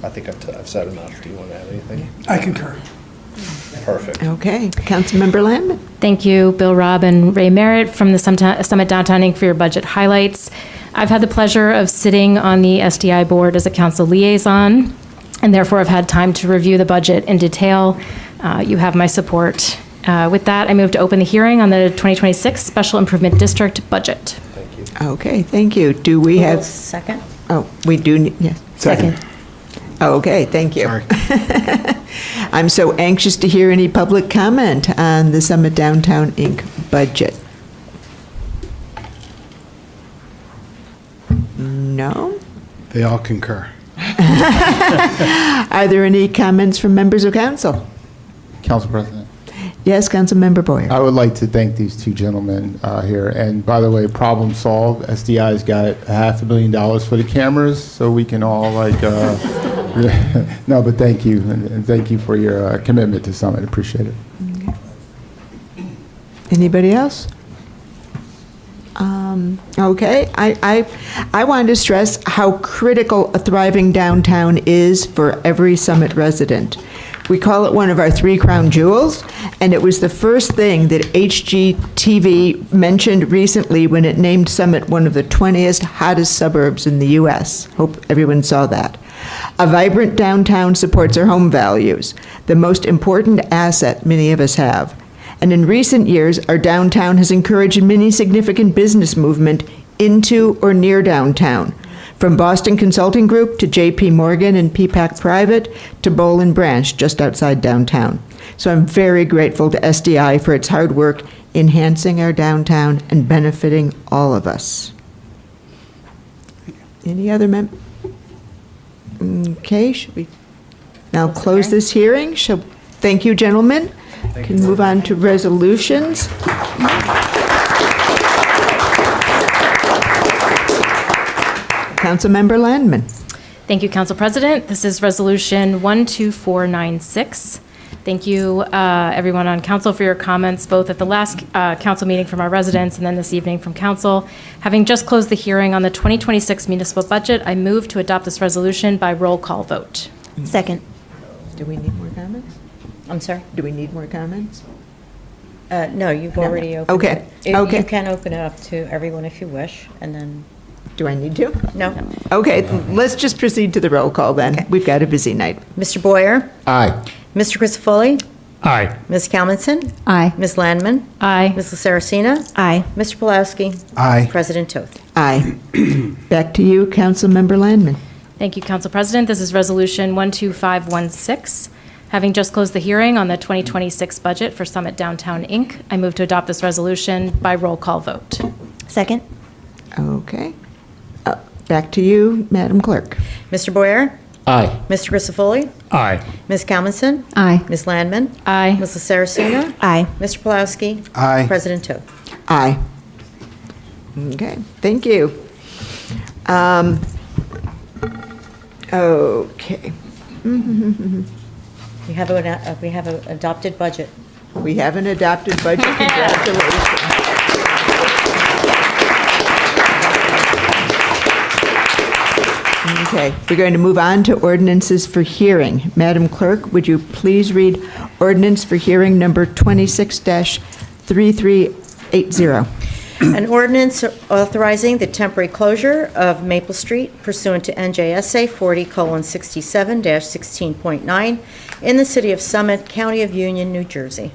I think I've said enough. Do you want to add anything? I concur. Perfect. Okay. Councilmember Landman? Thank you, Bill Robb and Ray Merritt from the Summit Downtown Inc. for your budget highlights. I've had the pleasure of sitting on the SDI board as a council liaison, and therefore have had time to review the budget in detail. You have my support. With that, I move to open the hearing on the 2026 Special Improvement District budget. Thank you. Okay, thank you. Do we have? Second? Oh, we do, yes. Second. Oh, okay, thank you. Sorry. I'm so anxious to hear any public comment on the Summit Downtown Inc. budget. No? They all concur. Are there any comments from members of council? Council President. Yes, Councilmember Boyer. I would like to thank these two gentlemen here. And by the way, problem solved. SDI's got $500 million for the cameras, so we can all no, but thank you. And thank you for your commitment to Summit. Appreciate it. Anybody else? Okay, I wanted to stress how critical a thriving downtown is for every Summit resident. We call it one of our 3 crown jewels, and it was the first thing that HGTV mentioned recently when it named Summit one of the 20th hottest suburbs in the U.S. Hope everyone saw that. A vibrant downtown supports our home values, the most important asset many of us have. And in recent years, our downtown has encouraged many significant business movement into or near downtown, from Boston Consulting Group to J.P. Morgan and PPAC Private to Boll & Branch just outside downtown. So I'm very grateful to SDI for its hard work enhancing our downtown and benefiting all of us. Any other Okay, should we now close this hearing? Thank you, gentlemen. Can move on to resolutions. Councilmember Landman. Thank you, Council President. This is Resolution 12496. Thank you, everyone on council, for your comments, both at the last council meeting from our residents and then this evening from council. Having just closed the hearing on the 2026 municipal budget, I move to adopt this resolution by roll call vote. Second. Do we need more comments? I'm sorry? Do we need more comments? No, you've already opened Okay. it. Okay. You can open it up to everyone if you wish, and then... Do I need to? No. Okay, let's just proceed to the roll call then. Okay. We've got a busy night. Mr. Boyer? Aye. Mr. Christofoli? Aye. Ms. Kalmanson? Aye. Ms. Landman? Aye. Ms. Saracena? Aye. Mr. Pulowski? Aye. President Toth? Aye. Back to you, Councilmember Landman. Thank you, Council President. This is Resolution 12516. Having just closed the hearing on the 2026 budget for Summit Downtown Inc., I move to adopt this resolution by roll call vote. Second. Okay. Back to you, Madam Clerk. Mr. Boyer? Aye. Mr. Christofoli? Aye. Ms. Kalmanson? Aye. Ms. Landman? Aye. Ms. Saracena? Aye. Mr. Pulowski? Aye. President Toth? Aye. Okay, thank you. Okay. We have an adopted budget. We have an adopted budget. Congratulations. Okay, we're going to move on to ordinances for hearing. Madam Clerk, would you please read ordinance for hearing number 26-3380. An ordinance authorizing the temporary closure of Maple Street pursuant to NJSA 40:67-16.9 in the city of Summit, County of Union, New Jersey.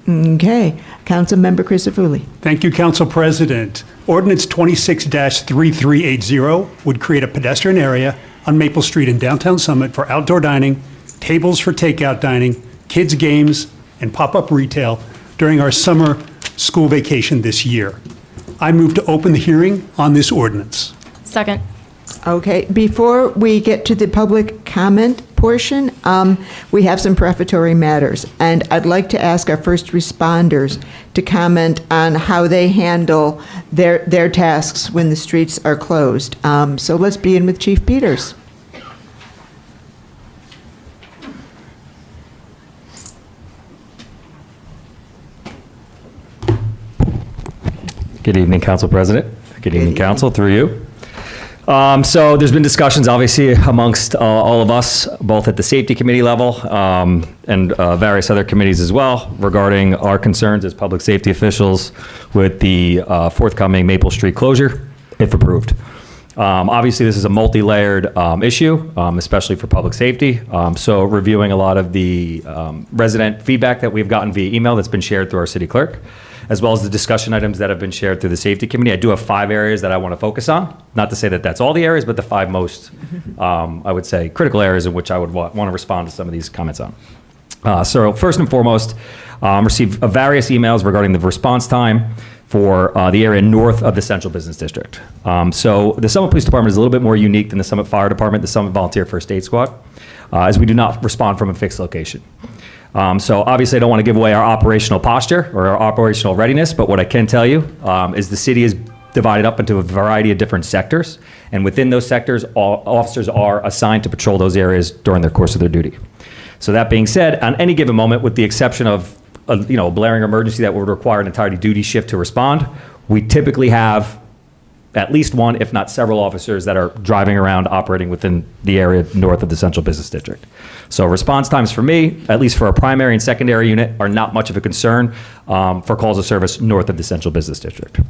Okay. Councilmember Crisafulli. Thank you, Council President. Ordinance 26-3380 would create a pedestrian area on Maple Street in downtown Summit for outdoor dining, tables for takeout dining, kids' games, and pop-up retail during our summer school vacation this year. I move to open the hearing on this ordinance. Second. Okay, before we get to the public comment portion, we have some prefatory matters, and I'd like to ask our first responders to comment on how they handle their tasks when the streets are closed. So let's begin with Chief Peters. Good evening, Council President. Good evening, Council, through you. So there's been discussions, obviously, amongst all of us, both at the Safety Committee level and various other committees as well, regarding our concerns as public safety officials with the forthcoming Maple Street closure, if approved. Obviously, this is a multi-layered issue, especially for public safety. So reviewing a lot of the resident feedback that we've gotten via email that's been shared through our city clerk, as well as the discussion items that have been shared through the Safety Committee. I do have 5 areas that I want to focus on. Not to say that that's all the areas, but the 5 most, I would say, critical areas in which I would want to respond to some of these comments on. So first and foremost, received various emails regarding the response time for the area north of the Central Business District. So the Summit Police Department is a little bit more unique than the Summit Fire Department, the Summit Volunteer First Aid Squad, as we do not respond from a fixed location. So obviously, I don't want to give away our operational posture or our operational readiness, but what I can tell you is the city is divided up into a variety of different sectors, and within those sectors, all officers are assigned to patrol those areas during the course of their duty. So that being said, on any given moment, with the exception of a blaring emergency that would require an entirety duty shift to respond, we typically have at least one, if not several officers that are driving around operating within the area north of the Central Business District. So response times for me, at least for a primary and secondary unit, are not much of a concern for calls of service north of the Central Business District.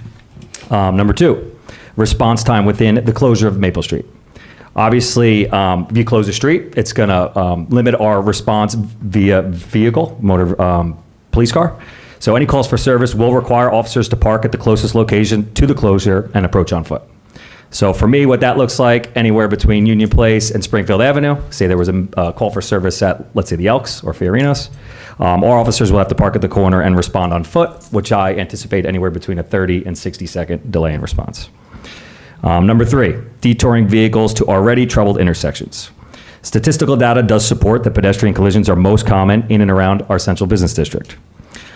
Number 2, response time within the closure of Maple Street. Obviously, if you close a street, it's going to limit our response via vehicle, motor police car. So any calls for service will require officers to park at the closest location to the closure and approach on foot. So for me, what that looks like, anywhere between Union Place and Springfield Avenue, say there was a call for service at, let's say, the Elks or Fiorinos, our officers will have to park at the corner and respond on foot, which I anticipate anywhere between a 30 and 60-second delay in response. Number 3, detouring vehicles to already troubled intersections. Statistical data does support that pedestrian collisions are most common in and around our Central Business District.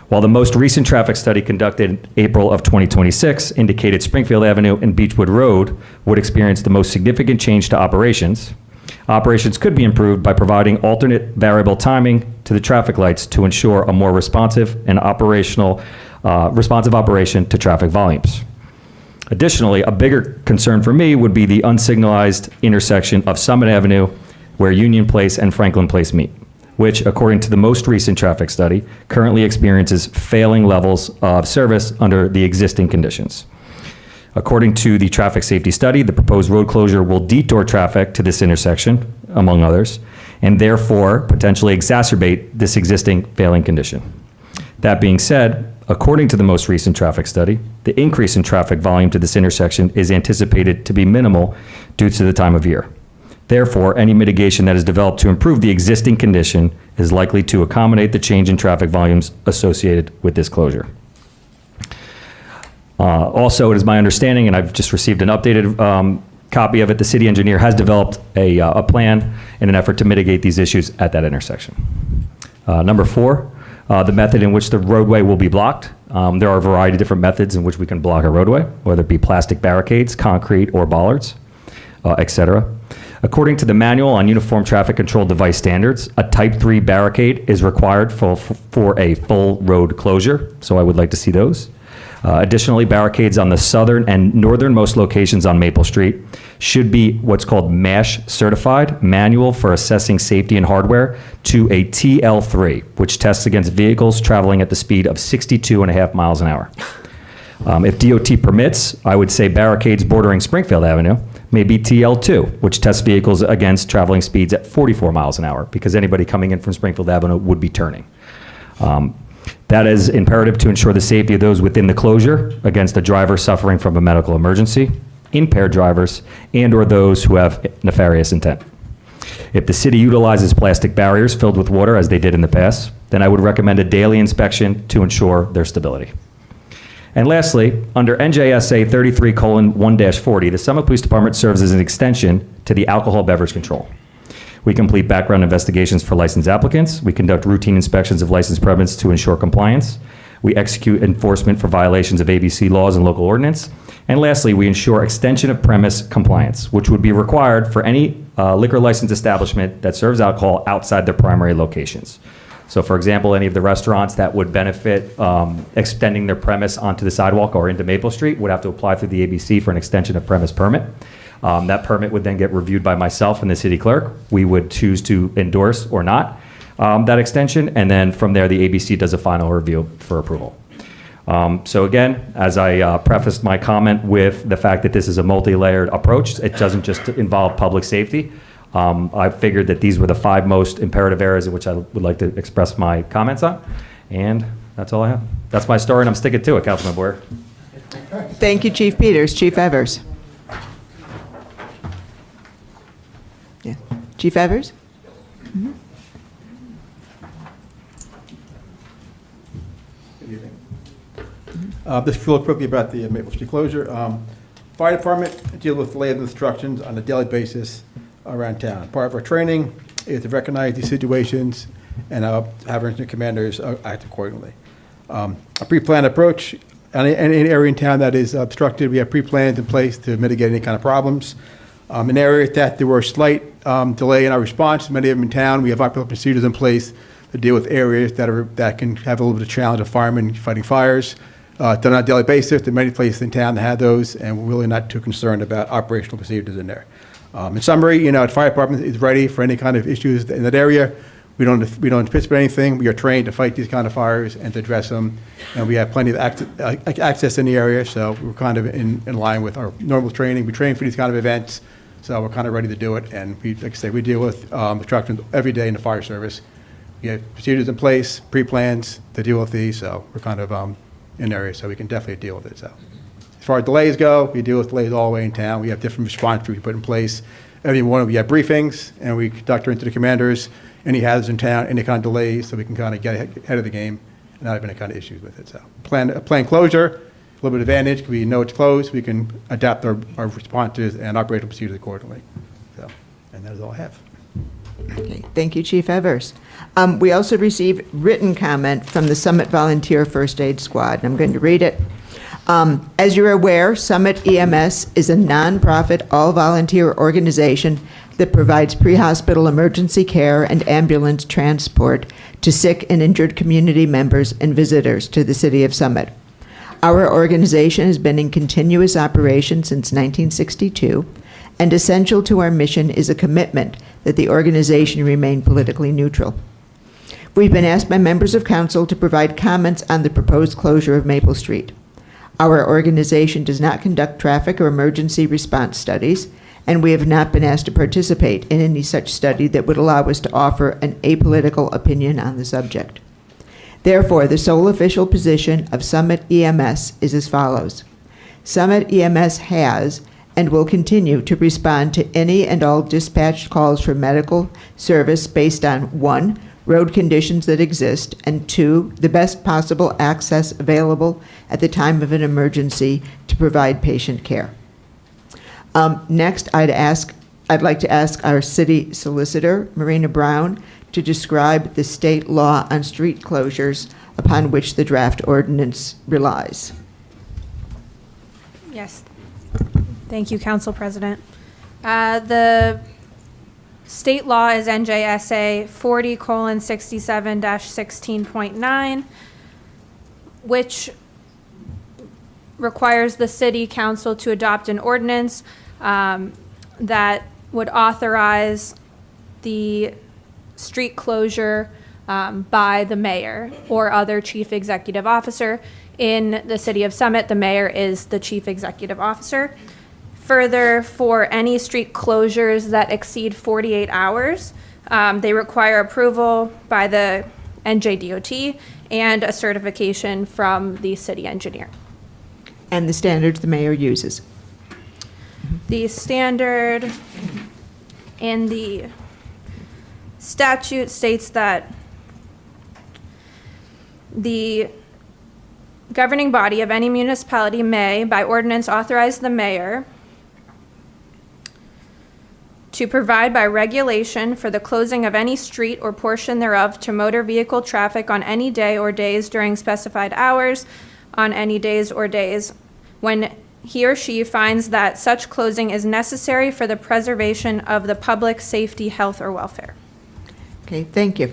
While the most recent traffic study conducted in April of 2026 indicated Springfield Avenue and Beechwood Road would experience the most significant change to operations, operations could be improved by providing alternate variable timing to the traffic lights to ensure a more responsive and responsive operation to traffic volumes. Additionally, a bigger concern for me would be the unsignalized intersection of Summit Avenue where Union Place and Franklin Place meet, which, according to the most recent traffic study, currently experiences failing levels of service under the existing conditions. According to the traffic safety study, the proposed road closure will detour traffic to this intersection, among others, and therefore potentially exacerbate this existing failing condition. That being said, according to the most recent traffic study, the increase in traffic volume to this intersection is anticipated to be minimal due to the time of year. Therefore, any mitigation that is developed to improve the existing condition is likely to accommodate the change in traffic volumes associated with this closure. Also, it is my understanding, and I've just received an updated copy of it, the city engineer has developed a plan in an effort to mitigate these issues at that intersection. Number 4, the method in which the roadway will be blocked. There are a variety of different methods in which we can block a roadway, whether it be plastic barricades, concrete, or bollards, etc. According to the Manual on Uniform Traffic Control Device Standards, a Type 3 barricade is required for a full road closure, so I would like to see those. Additionally, barricades on the southern and northernmost locations on Maple Street should be what's called MASH certified, Manual for Assessing Safety and Hardware, to a TL3, which tests against vehicles traveling at the speed of 62.5 miles an hour. If DOT permits, I would say barricades bordering Springfield Avenue may be TL2, which tests vehicles against traveling speeds at 44 miles an hour, because anybody coming in from Springfield Avenue would be turning. That is imperative to ensure the safety of those within the closure against a driver suffering from a medical emergency, impaired drivers, and/or those who have nefarious intent. If the city utilizes plastic barriers filled with water, as they did in the past, then I would recommend a daily inspection to ensure their stability. And lastly, under NJSA 33:1-40, the Summit Police Department serves as an extension to the alcohol beverage control. We complete background investigations for licensed applicants. We conduct routine inspections of licensed premises to ensure compliance. We execute enforcement for violations of ABC laws and local ordinance. And lastly, we ensure extension of premise compliance, which would be required for any liquor license establishment that serves alcohol outside their primary locations. So for example, any of the restaurants that would benefit extending their premise onto the sidewalk or into Maple Street would have to apply through the ABC for an extension of premise permit. That permit would then get reviewed by myself and the city clerk. We would choose to endorse or not that extension, and then from there, the ABC does a final review for approval. So again, as I prefaced my comment with the fact that this is a multi-layered approach, it doesn't just involve public safety. I figured that these were the 5 most imperative areas in which I would like to express my comments on, and that's all I have. That's my story, and I'm sticking to it, Councilman Boyer. Thank you, Chief Peters. Chief Evers. Yeah. Chief Evers? Mm-hmm. Good evening. This is real quickly about the Maple Street closure. Fire department deal with layout instructions on a daily basis around town. Part of our training is to recognize these situations and have our incident commanders act accordingly. A pre-planned approach, any area in town that is obstructed, we have pre-plans in place to mitigate any kind of problems. In areas that there were slight delay in our response, many of them in town, we have operational procedures in place to deal with areas that can have a little bit of challenge of firemen fighting fires. Done on a daily basis. There are many places in town that have those, and we're really not too concerned about operational procedures in there. In summary, the fire department is ready for any kind of issues in that area. We don't anticipate anything. We are trained to fight these kind of fires and to address them, and we have plenty of access in the area, so we're kind of in line with our normal training. We train for these kind of events, so we're kind of ready to do it. And we, like I say, we deal with obstructions every day in the fire service. We have procedures in place, pre-plans to deal with these, so we're kind of in the area, so we can definitely deal with it. So, as far as delays go, we deal with delays all the way in town. We have different response groups we put in place. Every morning we have briefings, and we conduct into the commanders any hazards in town, any kind of delays, so we can kind of get ahead of the game and not have any kind of issues with it. So, planned closure, a little bit of advantage. We know it's closed. We can adapt our responses and operational procedures accordingly. So, and that is all I have. Okay, thank you, Chief Evers. We also received written comment from the Summit Volunteer First Aid Squad, and I'm going to read it. As you're aware, Summit EMS is a nonprofit, all-volunteer organization that provides pre-hospital emergency care and ambulance transport to sick and injured community members and visitors to the city of Summit. Our organization has been in continuous operation since 1962, and essential to our mission is a commitment that the organization remain politically neutral. We've been asked by members of council to provide comments on the proposed closure of Maple Street. Our organization does not conduct traffic or emergency response studies, and we have not been asked to participate in any such study that would allow us to offer an apolitical opinion on the subject. Therefore, the sole official position of Summit EMS is as follows. Summit EMS has and will continue to respond to any and all dispatched calls for medical service based on 1, road conditions that exist, and 2, the best possible access available at the time of an emergency to provide patient care. Next, I'd like to ask our city solicitor, Marina Brown, to describe the state law on street closures upon which the draft ordinance relies. Yes. Thank you, Council President. The state law is NJSA 40:67-16.9, which requires the city council to adopt an ordinance that would authorize the street closure by the mayor or other chief executive officer. In the city of Summit, the mayor is the chief executive officer. Further, for any street closures that exceed 48 hours, they require approval by the NJDOT and a certification from the city engineer. And the standards the mayor uses. The standard in the statute states that the governing body of any municipality may, by ordinance, authorize the mayor to provide by regulation for the closing of any street or portion thereof to motor vehicle traffic on any day or days during specified hours, on any days or days when he or she finds that such closing is necessary for the preservation of the public safety, health, or welfare. Okay, thank you.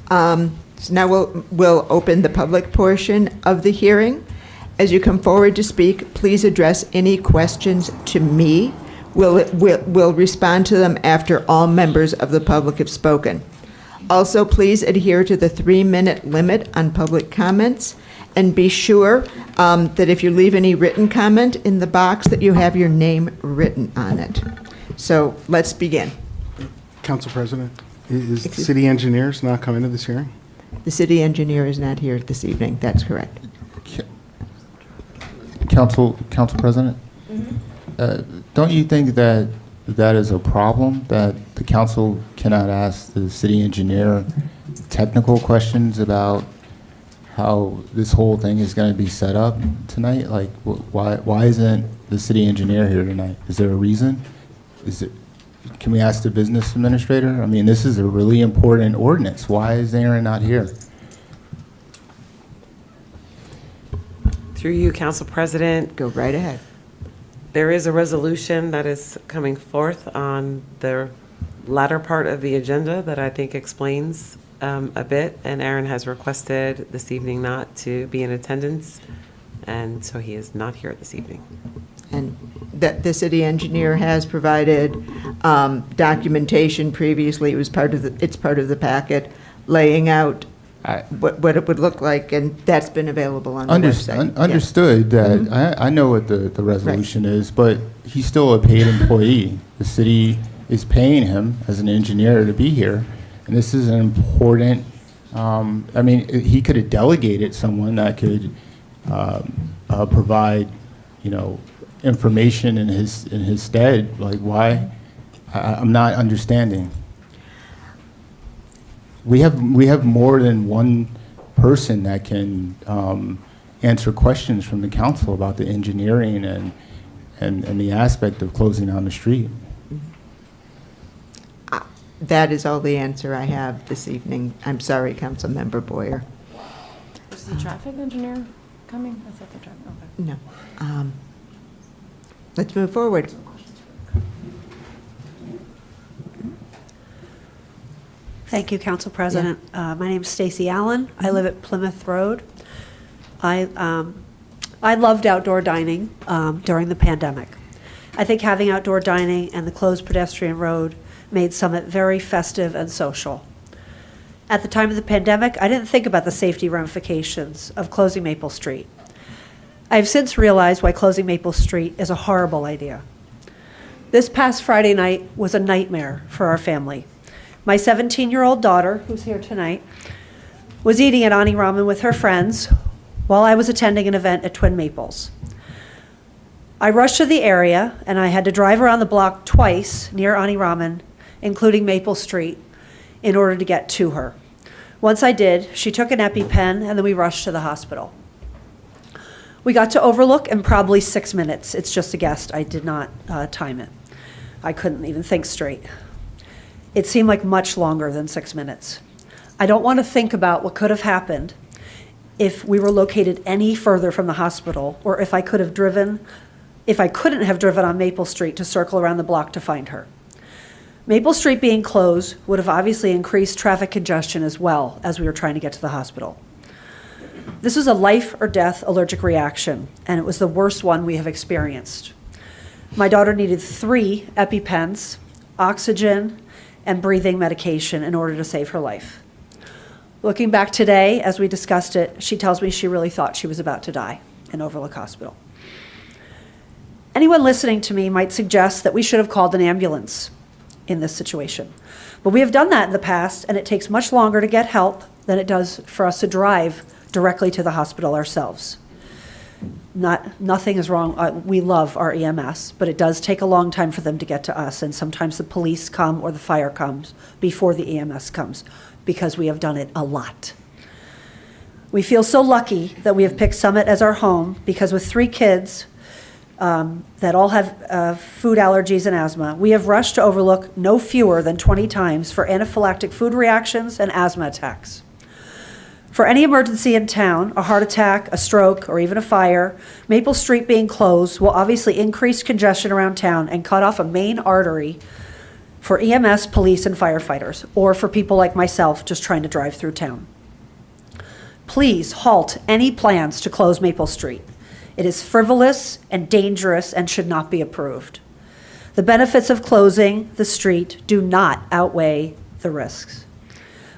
So now we'll open the public portion of the hearing. As you come forward to speak, please address any questions to me. We'll respond to them after all members of the public have spoken. Also, please adhere to the 3-minute limit on public comments, and be sure that if you leave any written comment in the box, that you have your name written on it. So let's begin. Council President, is the city engineers not coming to this hearing? The city engineer is not here this evening. That's correct. Council President? Don't you think that that is a problem, that the council cannot ask the city engineer technical questions about how this whole thing is going to be set up tonight? Like, why isn't the city engineer here tonight? Is there a reason? Can we ask the business administrator? I mean, this is a really important ordinance. Why is Aaron not here? Through you, Council President. Go right ahead. There is a resolution that is coming forth on the latter part of the agenda that I think explains a bit, and Aaron has requested this evening not to be in attendance, and so he is not here this evening. And that the city engineer has provided documentation previously. It's part of the packet, laying out what it would look like, and that's been available on the website. Understood that. I know what the resolution is, but he's still a paid employee. The city is paying him as an engineer to be here, and this is an important. I mean, he could have delegated someone that could provide, information in his stead. Like, why? I'm not understanding. We have more than one person that can answer questions from the council about the engineering and the aspect of closing down the street. That is all the answer I have this evening. I'm sorry, Councilmember Boyer. Is the traffic engineer coming? I thought the traffic, okay. No. Let's move forward. Thank you, Council President. My name is Stacy Allen. I live at Plymouth Road. I loved outdoor dining during the pandemic. I think having outdoor dining and the closed pedestrian road made Summit very festive and social. At the time of the pandemic, I didn't think about the safety ramifications of closing Maple Street. I have since realized why closing Maple Street is a horrible idea. This past Friday night was a nightmare for our family. My 17-year-old daughter, who's here tonight, was eating at Ani Ramen with her friends while I was attending an event at Twin Maples. I rushed to the area, and I had to drive around the block twice near Ani Ramen, including Maple Street, in order to get to her. Once I did, she took an EpiPen, and then we rushed to the hospital. We got to Overlook in probably 6 minutes. It's just a guess. I did not time it. I couldn't even think straight. It seemed like much longer than 6 minutes. I don't want to think about what could have happened if we were located any further from the hospital, or if I couldn't have driven on Maple Street to circle around the block to find her. Maple Street being closed would have obviously increased traffic congestion as well as we were trying to get to the hospital. This was a life or death allergic reaction, and it was the worst one we have experienced. My daughter needed 3 EpiPens, oxygen, and breathing medication in order to save her life. Looking back today, as we discussed it, she tells me she really thought she was about to die in Overlook Hospital. Anyone listening to me might suggest that we should have called an ambulance in this situation. But we have done that in the past, and it takes much longer to get help than it does for us to drive directly to the hospital ourselves. Nothing is wrong. We love our EMS, but it does take a long time for them to get to us, and sometimes the police come or the fire comes before the EMS comes, because we have done it a lot. We feel so lucky that we have picked Summit as our home, because with 3 kids that all have food allergies and asthma, we have rushed to Overlook no fewer than 20 times for anaphylactic food reactions and asthma attacks. For any emergency in town, a heart attack, a stroke, or even a fire, Maple Street being closed will obviously increase congestion around town and cut off a main artery for EMS, police, and firefighters, or for people like myself just trying to drive through town. Please halt any plans to close Maple Street. It is frivolous and dangerous and should not be approved. The benefits of closing the street do not outweigh the risks.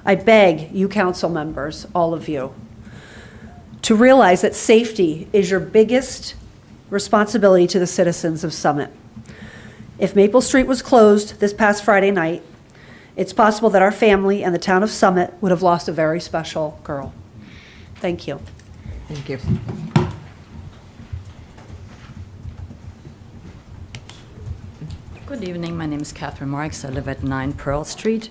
I beg you council members, all of you, to realize that safety is your biggest responsibility to the citizens of Summit. If Maple Street was closed this past Friday night, it's possible that our family and the town of Summit would have lost a very special girl. Thank you. Thank you. Good evening. My name is Catherine Marks. I live at 9 Pearl Street.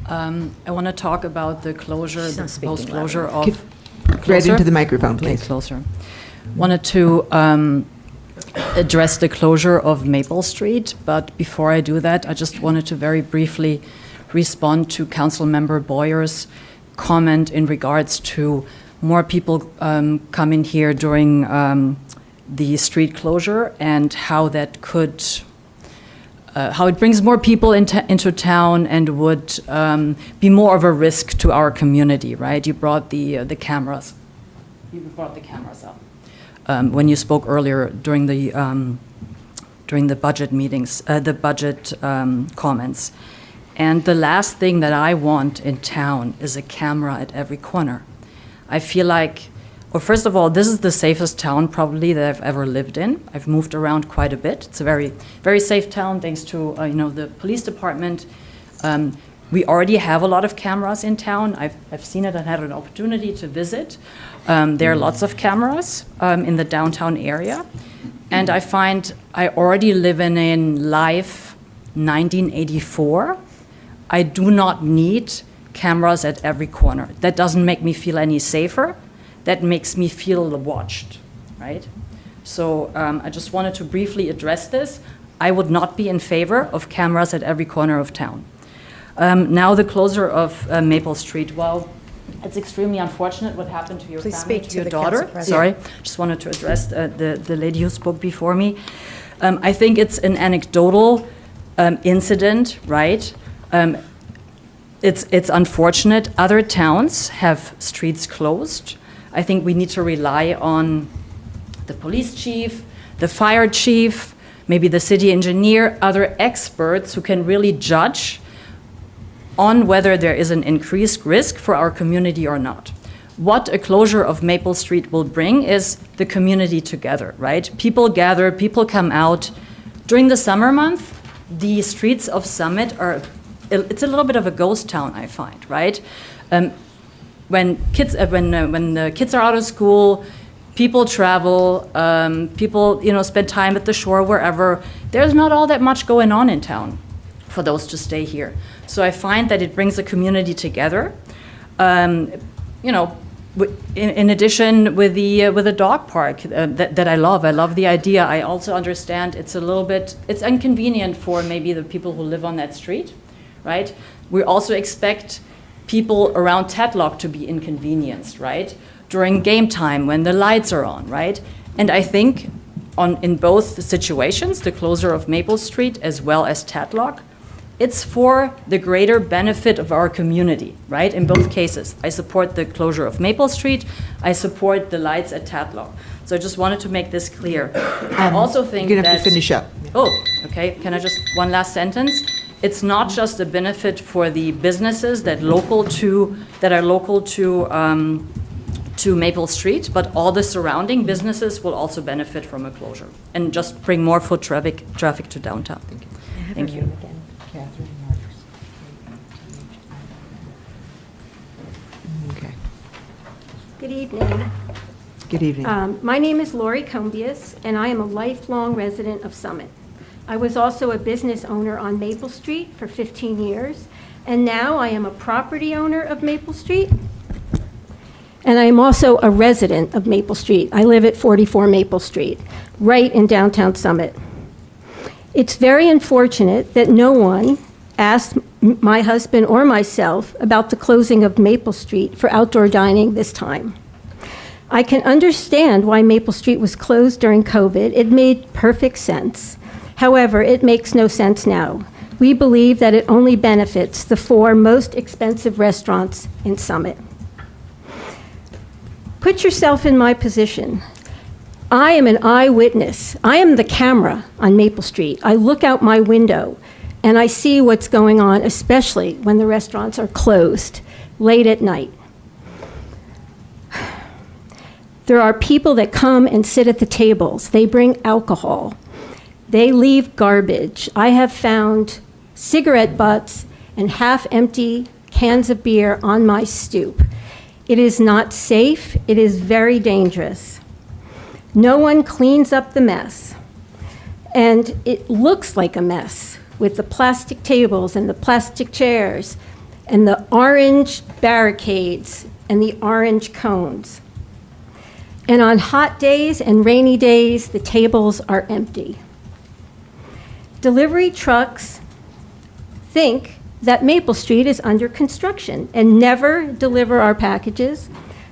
I want to talk about the closure, the proposed closure of... Right into the microphone, please. Okay, closer. Wanted to address the closure of Maple Street, but before I do that, I just wanted to very briefly respond to Councilmember Boyer's comment in regards to more people coming here during the street closure and how that could... how it brings more people into town and would be more of a risk to our community, right? You brought the cameras. You brought the cameras up when you spoke earlier during the budget meetings, the budget comments. And the last thing that I want in town is a camera at every corner. I feel like, well, first of all, this is the safest town probably that I've ever lived in. I've moved around quite a bit. It's a very, very safe town thanks to the police department. We already have a lot of cameras in town. I've seen it and had an opportunity to visit. There are lots of cameras in the downtown area. And I find I already live in a life 1984. I do not need cameras at every corner. That doesn't make me feel any safer. That makes me feel watched, right? So I just wanted to briefly address this. I would not be in favor of cameras at every corner of town. Now the closure of Maple Street. Well, it's extremely unfortunate what happened to your Please family, speak to to your the daughter. council president. Sorry, just wanted to address the lady who spoke before me. I think it's an anecdotal incident, right? It's unfortunate. Other towns have streets closed. I think we need to rely on the police chief, the fire chief, maybe the city engineer, other experts who can really judge on whether there is an increased risk for our community or not. What a closure of Maple Street will bring is the community together, right? People gather, people come out. During the summer month, the streets of Summit it's a little bit of a ghost town, I find, right? When the kids are out of school, people travel, people spend time at the shore, wherever. There's not all that much going on in town for those to stay here. So I find that it brings the community together. In addition with the dog park that I love the idea. I also understand it's inconvenient for maybe the people who live on that street, right? We also expect people around Tadlock to be inconvenienced, right? During game time when the lights are on, right? And I think in both the situations, the closure of Maple Street as well as Tadlock, It's for the greater benefit of our community, right? In both cases. I support the closure of Maple Street. I support the lights at Tatlow. So I just wanted to make this clear. I also think You're going to have that- to finish up. Oh, okay. Can I just, one last sentence? It's not just a benefit for the businesses that are local to Maple Street, but all the surrounding businesses will also benefit from a closure and just bring more foot traffic to downtown. Thank you. Okay. Good evening. Good evening. My name is Lori Combius, and I am a lifelong resident of Summit. I was also a business owner on Maple Street for 15 years, and now I am a property owner of Maple Street. And I am also a resident of Maple Street. I live at 44 Maple Street, right in downtown Summit. It's very unfortunate that no one asked my husband or myself about the closing of Maple Street for outdoor dining this time. I can understand why Maple Street was closed during COVID. It made perfect sense. However, it makes no sense now. We believe that it only benefits the 4 most expensive restaurants in Summit. Put yourself in my position. I am an eyewitness. I am the camera on Maple Street. I look out my window and I see what's going on, especially when the restaurants are closed late at night. There are people that come and sit at the tables. They bring alcohol. They leave garbage. I have found cigarette butts and half-empty cans of beer on my stoop. It is not safe. It is very dangerous. No one cleans up the mess. And it looks like a mess with the plastic tables and the plastic chairs and the orange barricades and the orange cones. And on hot days and rainy days, the tables are empty. Delivery trucks think that Maple Street is under construction and never deliver our packages.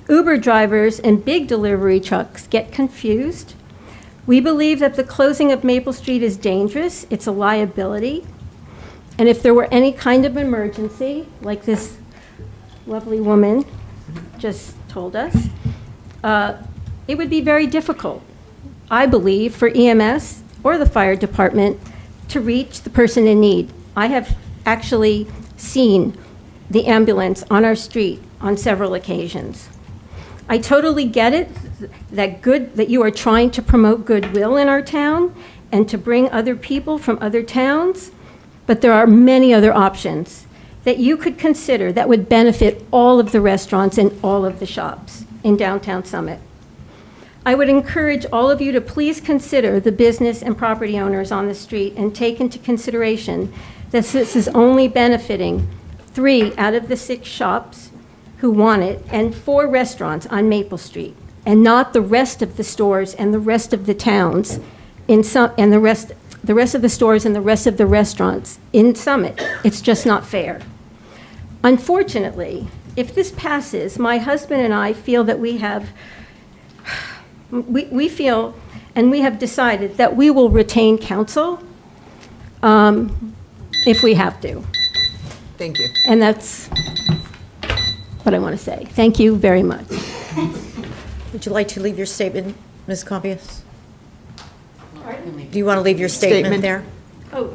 Uber drivers and big delivery trucks get confused. We believe that the closing of Maple Street is dangerous. It's a liability. And if there were any kind of emergency, like this lovely woman just told us, it would be very difficult, I believe, for EMS or the fire department to reach the person in need. I have actually seen the ambulance on our street on several occasions. I totally get it that you are trying to promote goodwill in our town and to bring other people from other towns, but there are many other options that you could consider that would benefit all of the restaurants and all of the shops in downtown Summit. I would encourage all of you to please consider the business and property owners on the street and take into consideration that this is only benefiting 3 out of the 6 shops who want it and 4 restaurants on Maple Street, and not the rest of the stores and the rest of the towns and the rest of the stores and the rest of the restaurants in Summit. It's just not fair. Unfortunately, if this passes, my husband and I feel that we feel and we have decided that we will retain counsel if we have to. Thank you. And that's what I want to say. Thank you very much. Would you like to leave your statement, Ms. Combius? Do you want to leave your statement there? Oh,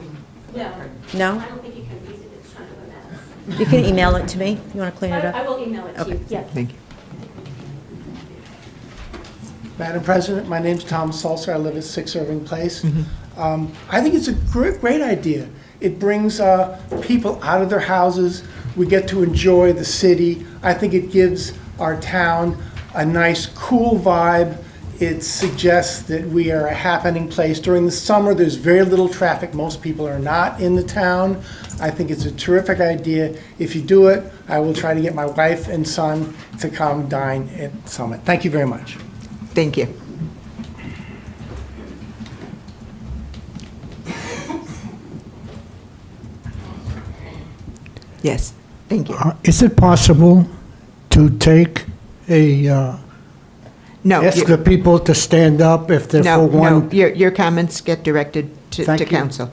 no. No? I don't think you can use it. It's kind of a mess. You can email it to me. You want to clean it up? I will email it to you. Yeah. Thank you. Madam President, my name's Tom Salzer. I live at 6 Irving Place. I think it's a great idea. It brings people out of their houses. We get to enjoy the city. I think it gives our town a nice, cool vibe. It suggests that we are a happening place. During the summer, there's very little traffic. Most people are not in the town. I think it's a terrific idea. If you do it, I will try to get my wife and son to come dine at Summit. Thank you very much. Thank you. Yes, thank you. Is it possible to take a, No, ask you- the people to stand up if they're No, for one? no, your comments get directed to Thank you. council.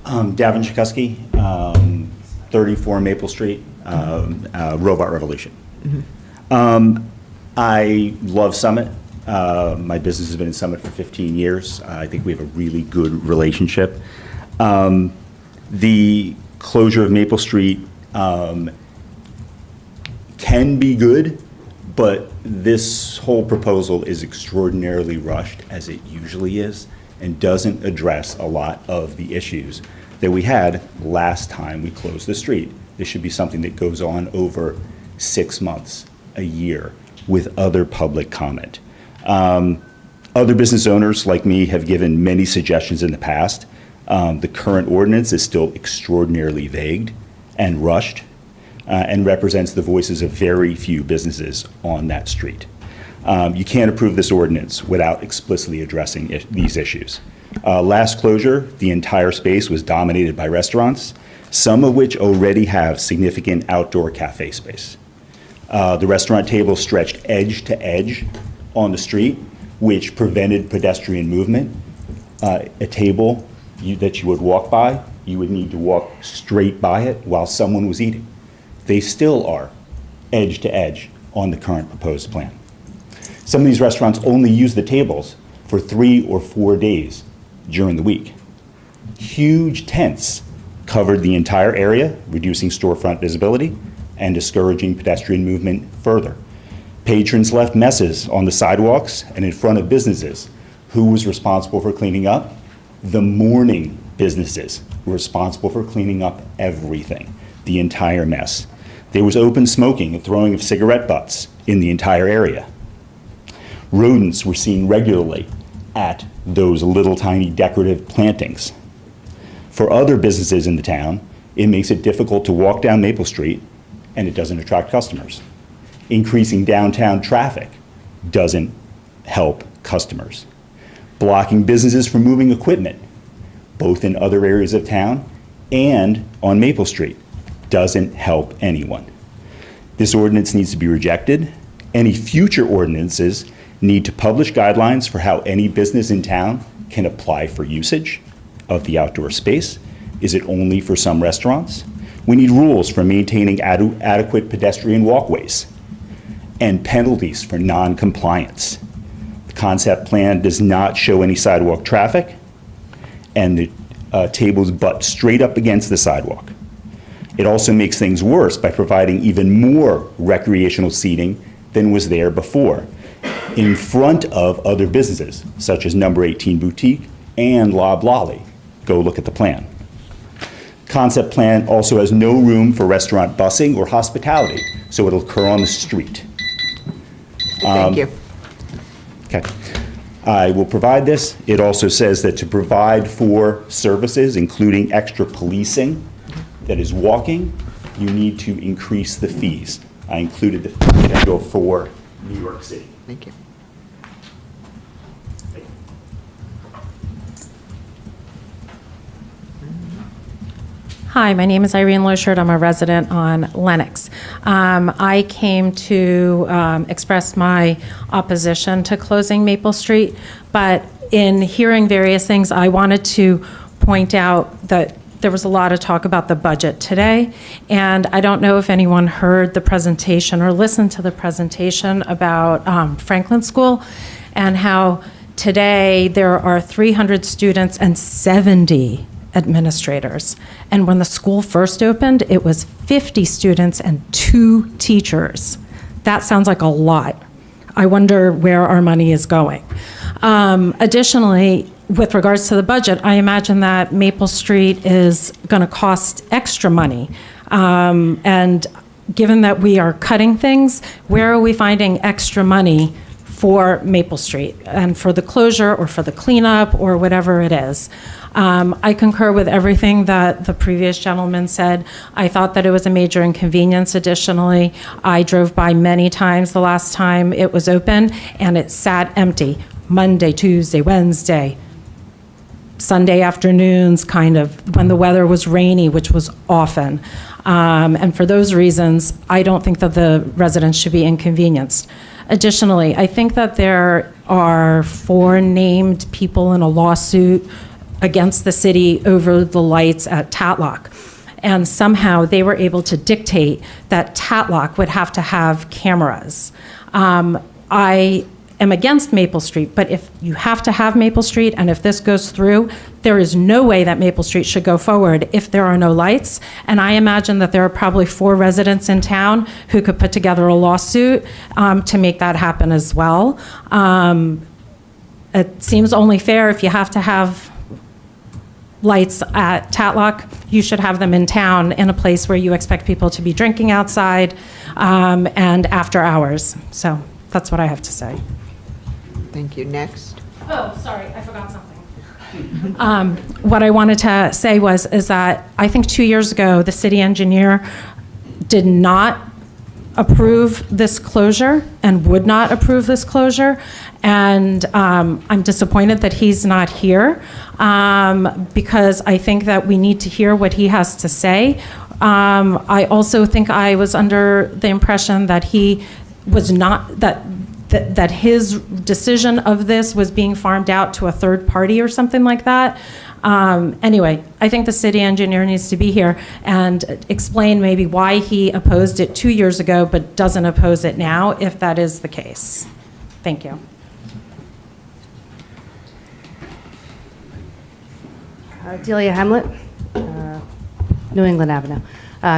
Davin Chikuski, 34 Maple Street, Robot Revolution. I love Summit. My business has been in Summit for 15 years. I think we have a really good relationship. The closure of Maple Street can be good, but this whole proposal is extraordinarily rushed, as it usually is, and doesn't address a lot of the issues that we had last time we closed the street. This should be something that goes on over 6 months, a year, with other public comment. Other business owners like me have given many suggestions in the past. The current ordinance is still extraordinarily vague and rushed, and represents the voices of very few businesses on that street. You can't approve this ordinance without explicitly addressing these issues. Last closure, the entire space was dominated by restaurants, some of which already have significant outdoor cafe space. The restaurant tables stretched edge to edge on the street, which prevented pedestrian movement. A table that you would walk by, you would need to walk straight by it while someone was eating. They still are edge to edge on the current proposed plan. Some of these restaurants only use the tables for 3 or 4 days during the week. Huge tents covered the entire area, reducing storefront visibility and discouraging pedestrian movement further. Patrons left messes on the sidewalks and in front of businesses. Who was responsible for cleaning up? The morning businesses were responsible for cleaning up everything, the entire mess. There was open smoking and throwing of cigarette butts in the entire area. Rodents were seen regularly at those little tiny decorative plantings. For other businesses in the town, it makes it difficult to walk down Maple Street, and it doesn't attract customers. Increasing downtown traffic doesn't help customers. Blocking businesses from moving equipment, both in other areas of town and on Maple Street, doesn't help anyone. This ordinance needs to be rejected. Any future ordinances need to publish guidelines for how any business in town can apply for usage of the outdoor space. Is it only for some restaurants? We need rules for maintaining adequate pedestrian walkways and penalties for non-compliance. The concept plan does not show any sidewalk traffic, and the tables butt straight up against the sidewalk. It also makes things worse by providing even more recreational seating than was there before, in front of other businesses, such as Number 18 Boutique and Lob Lolly. Go look at the plan. Concept plan also has no room for restaurant busing or hospitality, so it'll occur on the street. Thank you. Okay. I will provide this. It also says that to provide for services, including extra policing that is walking, you need to increase the fees. I included the fee schedule for New York City. Thank you. Hi, my name is Irene Loschert. I'm a resident on Lenox. I came to express my opposition to closing Maple Street, but in hearing various things, I wanted to point out that there was a lot of talk about the budget today, and I don't know if anyone heard the presentation or listened to the presentation about Franklin School and how today there are 300 students and 70 administrators. And when the school first opened, it was 50 students and 2 teachers. That sounds like a lot. I wonder where our money is going. Additionally, with regards to the budget, I imagine that Maple Street is going to cost extra money. And given that we are cutting things, where are we finding extra money for Maple Street and for the closure or for the cleanup or whatever it is? I concur with everything that the previous gentleman said. I thought that it was a major inconvenience. Additionally, I drove by many times the last time it was open, and it sat empty Monday, Tuesday, Wednesday, Sunday afternoons, kind of, when the weather was rainy, which was often. And for those reasons, I don't think that the residents should be inconvenienced. Additionally, I think that there are 4 named people in a lawsuit against the city over the lights at Tatlock. And somehow they were able to dictate that Tatlock would have to have cameras. I am against Maple Street, but if you have to have Maple Street, and if this goes through, there is no way that Maple Street should go forward if there are no lights. And I imagine that there are probably 4 residents in town who could put together a lawsuit to make that happen as well. It seems only fair if you have to have lights at Tatlock, you should have them in town in a place where you expect people to be drinking outside and after hours. So that's what I have to say. Thank you. Next. Oh, sorry, I forgot something. What I wanted to say is that I think 2 years ago, the city engineer did not approve this closure and would not approve this closure. And I'm disappointed that he's not here because I think that we need to hear what he has to say. I also think I was under the impression that he was not, that his decision of this was being farmed out to a third party or something like that. Anyway, I think the city engineer needs to be here and explain maybe why he opposed it 2 years ago but doesn't oppose it now, if that is the case. Thank you. Delia Hamlet, New England Avenue.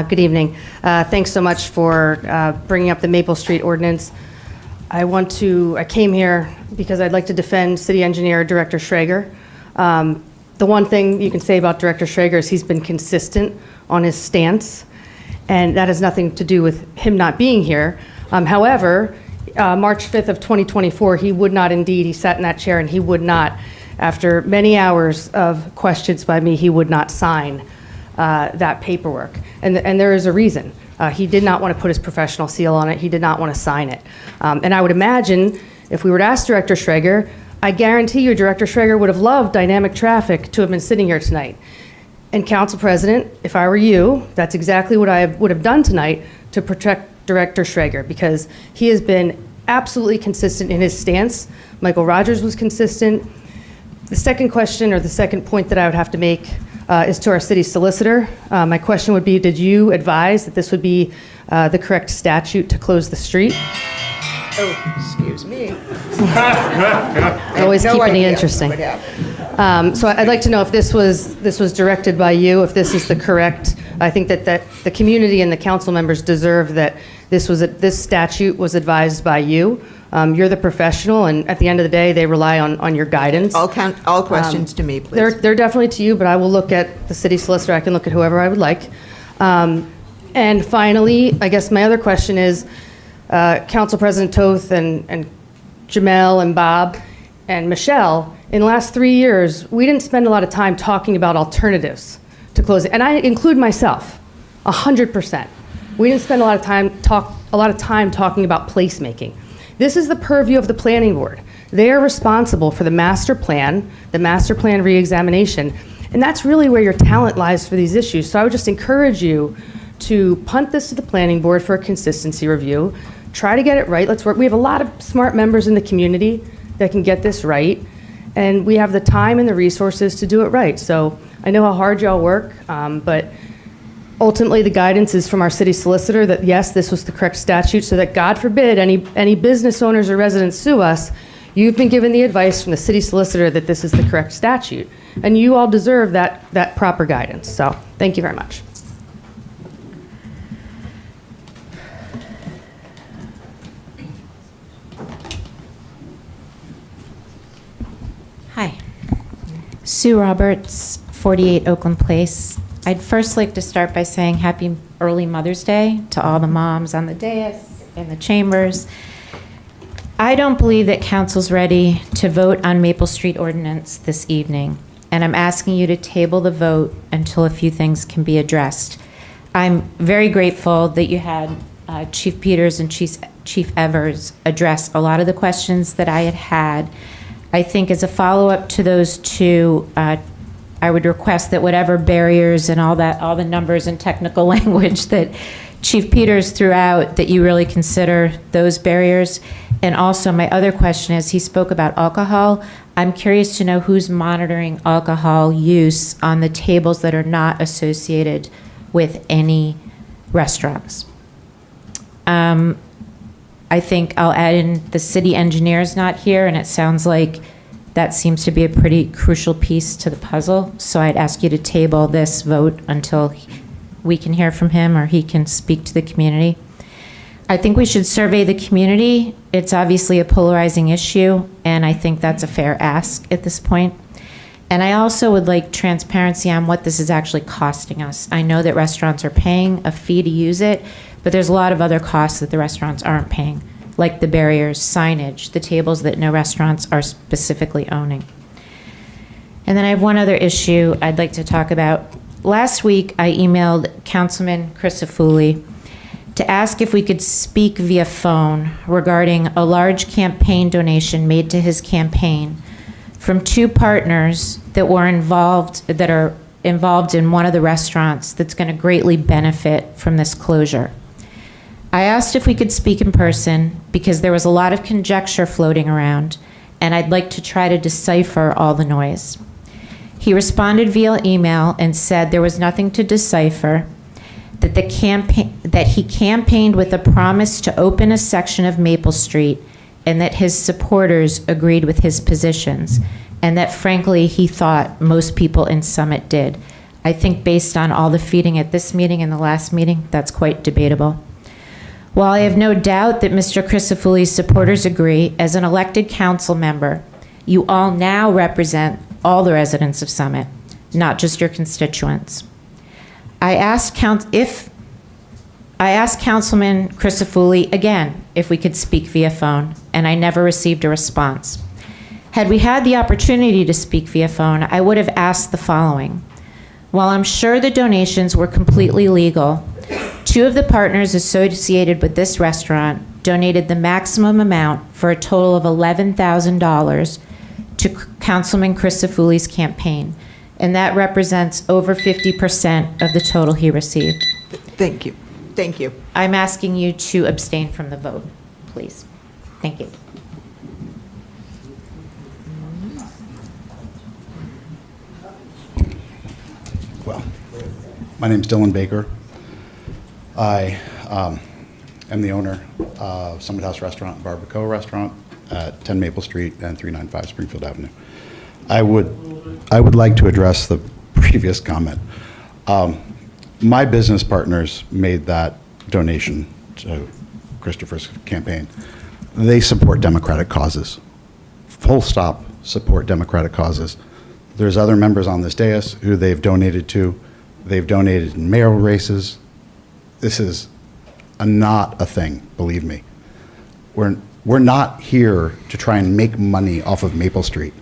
Good evening. Thanks so much for bringing up the Maple Street ordinance. I came here because I'd like to defend City Engineer Director Schrager. The one thing you can say about Director Schrager is he's been consistent on his stance, and that has nothing to do with him not being here. However, March 5th of 2024, he sat in that chair and he would not, after many hours of questions by me, he would not sign that paperwork. And there is a reason. He did not want to put his professional seal on it. He did not want to sign it. And I would imagine if we were to ask Director Schrager, I guarantee you Director Schrager would have loved dynamic traffic to have been sitting here tonight. And Council President, if I were you, that's exactly what I would have done tonight to protect Director Schrager, because he has been absolutely consistent in his stance. Michael Rogers was consistent. The second question, or the second point that I would have to make is to our city solicitor. My question would be, did you advise that this would be the correct statute to close the street? Oh, excuse me. Always keeping it interesting. So I'd like to know if this was directed by you, if this is the correct. I think that the community and the council members deserve that this statute was advised by you. You're the professional, and at the end of the day, they rely on your guidance. All questions to me, please. They're definitely to you, but I will look at the city solicitor. I can look at whoever I would like. And finally, I guess my other question is, Council President Toth and Jamel and Bob and Michelle, in the last 3 years, we didn't spend a lot of time talking about alternatives to closing, and I include myself, 100%. We didn't spend a lot of time talking about placemaking. This is the purview of the planning board. They are responsible for the master plan reexamination, and that's really where your talent lies for these issues. So I would just encourage you to punt this to the planning board for a consistency review. Try to get it right. Let's work. We have a lot of smart members in the community that can get this right, and we have the time and the resources to do it right. So I know how hard y'all work, but ultimately the guidance is from our city solicitor that yes, this was the correct statute, so that God forbid any business owners or residents sue us, you've been given the advice from the city solicitor that this is the correct statute, and you all deserve that proper guidance. So thank you very much. Hi. Sue Roberts, 48 Oakland Place. I'd first like to start by saying happy early Mother's Day to all the moms on the dais and the chambers. I don't believe that council's ready to vote on Maple Street ordinance this evening, and I'm asking you to table the vote until a few things can be addressed. I'm very grateful that you had Chief Peters and Chief Evers address a lot of the questions that I had. I think as a follow-up to those two, I would request that whatever barriers and all the numbers and technical language that Chief Peters threw out, that you really consider those barriers. And also, my other question is, he spoke about alcohol. I'm curious to know who's monitoring alcohol use on the tables that are not associated with any restaurants. I think I'll add in the city engineer's not here, and it sounds like that seems to be a pretty crucial piece to the puzzle. So I'd ask you to table this vote until we can hear from him or he can speak to the community. I think we should survey the community. It's obviously a polarizing issue, and I think that's a fair ask at this point. And I also would like transparency on what this is actually costing us. I know that restaurants are paying a fee to use it, but there's a lot of other costs that the restaurants aren't paying, like the barriers, signage, the tables that no restaurants are specifically owning. And then I have one other issue I'd like to talk about. Last week, I emailed Councilman Crisafulli to ask if we could speak via phone regarding a large campaign donation made to his campaign from two partners that are involved in one of the restaurants that's going to greatly benefit from this closure. I asked if we could speak in person because there was a lot of conjecture floating around, and I'd like to try to decipher all the noise. He responded via email and said there was nothing to decipher, that he campaigned with a promise to open a section of Maple Street, and that his supporters agreed with his positions, and that frankly he thought most people in Summit did. I think based on all the feeding at this meeting and the last meeting, that's quite debatable. While I have no doubt that Mr. Crisafulli's supporters agree, as an elected council member, you all now represent all the residents of Summit, not just your constituents. I asked Councilman Crisafulli again if we could speak via phone, and I never received a response. Had we had the opportunity to speak via phone, I would have asked the following. While I'm sure the donations were completely legal, two of the partners associated with this restaurant donated the maximum amount for a total of $11,000 to Councilman Crisafulli's campaign, and that represents over 50% of the total he received. Thank you. Thank you. I'm asking you to abstain from the vote, please. Thank you. Well, my name's Dylan Baker. I am the owner of Summit House Restaurant and Barbacoa Restaurant at 10 Maple Street and 395 Springfield Avenue. I would like to address the previous comment. My business partners made that donation to Christopher's campaign. They support democratic causes. Full stop, support democratic causes. There's other members on this dais who they've donated to. They've donated in mayoral races. This is not a thing, believe me. We're not here to try and make money off of Maple Street.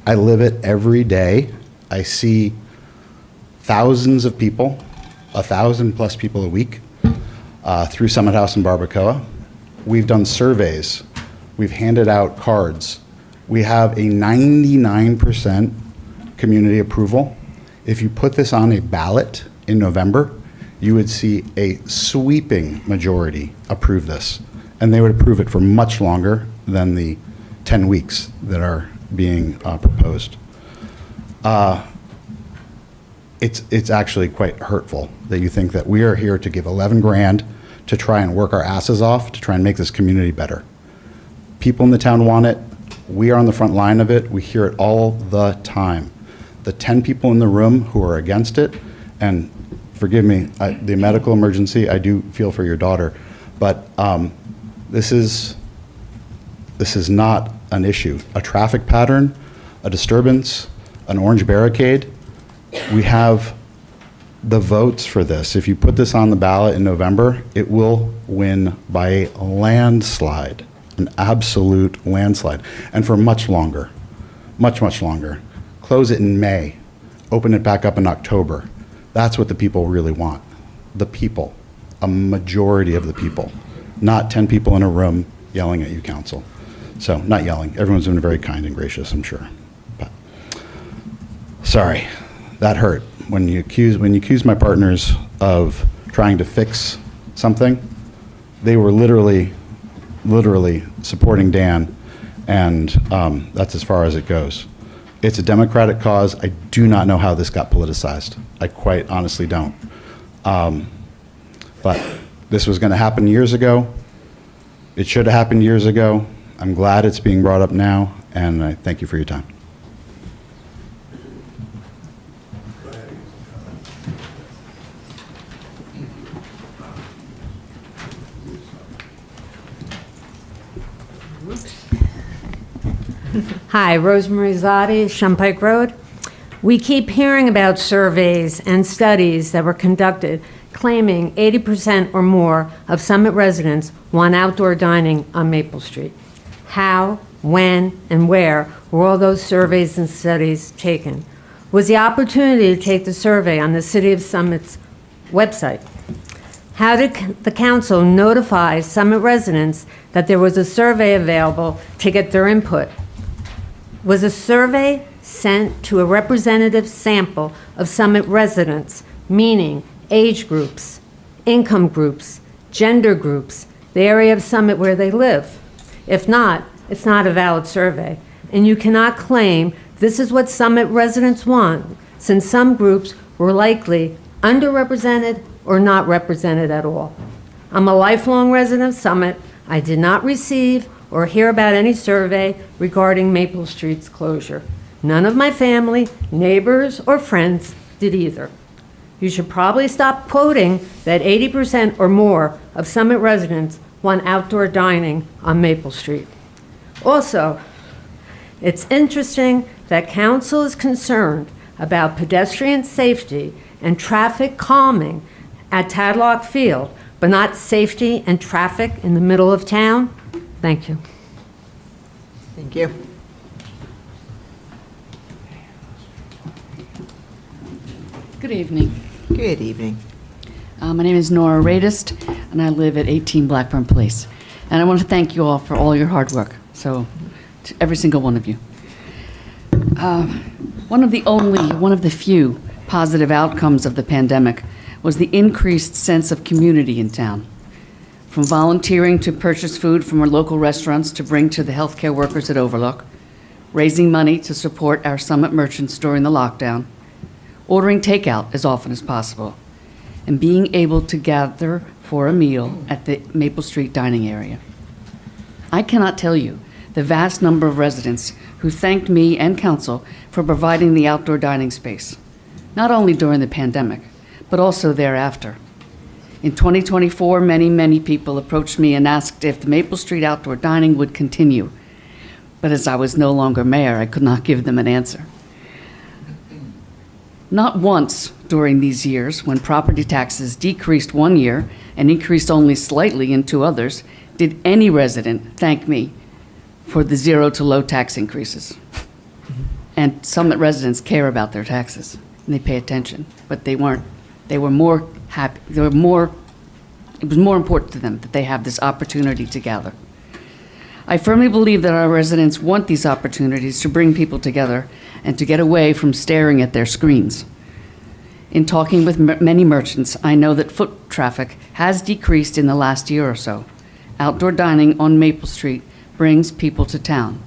I live it every day. I see thousands of people, 1,000+ people a week through Summit House and Barbacoa. We've done surveys. We've handed out cards. We have a 99% community approval. If you put this on a ballot in November, you would see a sweeping majority approve this. And they would approve it for much longer than the 10 weeks that are being proposed. It's actually quite hurtful that you think that we are here to give 11 grand to try and work our asses off to try and make this community better. People in the town want it. We are on the front line of it. We hear it all the time. The 10 people in the room who are against it, and forgive me, the medical emergency, I do feel for your daughter, but this is not an issue. A traffic pattern, a disturbance, an orange barricade, we have the votes for this. If you put this on the ballot in November, it will win by a landslide, an absolute landslide, and for much longer, much, much longer. Close it in May, open it back up in October. That's what the people really want. The people, a majority of the people, not 10 people in a room yelling at you, council. So, not yelling. Everyone's been very kind and gracious, I'm sure. But, sorry, that hurt. When you accuse my partners of trying to fix something, they were literally literally supporting Dan, and that's as far as it goes. It's a Democratic cause. I do not know how this got politicized. I quite honestly don't. But this was going to happen years ago. It should have happened years ago. I'm glad it's being brought up now, and I thank you for your time. Hi, Rosemary Zotti, Shumpike Road. We keep hearing about surveys and studies that were conducted claiming 80% or more of Summit residents want outdoor dining on Maple Street. How, when, and where were all those surveys and studies taken? Was the opportunity to take the survey on the City of Summit's website? How did the council notify Summit residents that there was a survey available to get their input? Was a survey sent to a representative sample of Summit residents, meaning age groups, income groups, gender groups, the area of Summit where they live? If not, it's not a valid survey, and you cannot claim this is what Summit residents want, since some groups were likely underrepresented or not represented at all. I'm a lifelong resident of Summit. I did not receive or hear about any survey regarding Maple Street's closure. None of my family, neighbors, or friends did either. You should probably stop quoting that 80% or more of Summit residents want outdoor dining on Maple Street. Also, it's interesting that council is concerned about pedestrian safety and traffic calming at Tadlock Field, but not safety and traffic in the middle of town. Thank you. Thank you. Good evening. Good evening. My name is Nora Radist, and I live at 18 Blackburn Place. And I want to thank you all for all your hard work, so to every single one of you. One of the few positive outcomes of the pandemic was the increased sense of community in town. From volunteering to purchase food from our local restaurants to bring to the healthcare workers at Overlook, raising money to support our Summit merchants during the lockdown, ordering takeout as often as possible, and being able to gather for a meal at the Maple Street dining area. I cannot tell you the vast number of residents who thanked me and council for providing the outdoor dining space, not only during the pandemic, but also thereafter. In 2024, many people approached me and asked if the Maple Street outdoor dining would continue. But as I was no longer mayor, I could not give them an answer. Not once during these years, when property taxes decreased one year and increased only slightly in two others, did any resident thank me for the zero to low tax increases. And Summit residents care about their taxes, and they pay attention, but they weren't. They were more happy, it was more important to them that they have this opportunity to gather. I firmly believe that our residents want these opportunities to bring people together and to get away from staring at their screens. In talking with many merchants, I know that foot traffic has decreased in the last year or so. Outdoor dining on Maple Street brings people to town.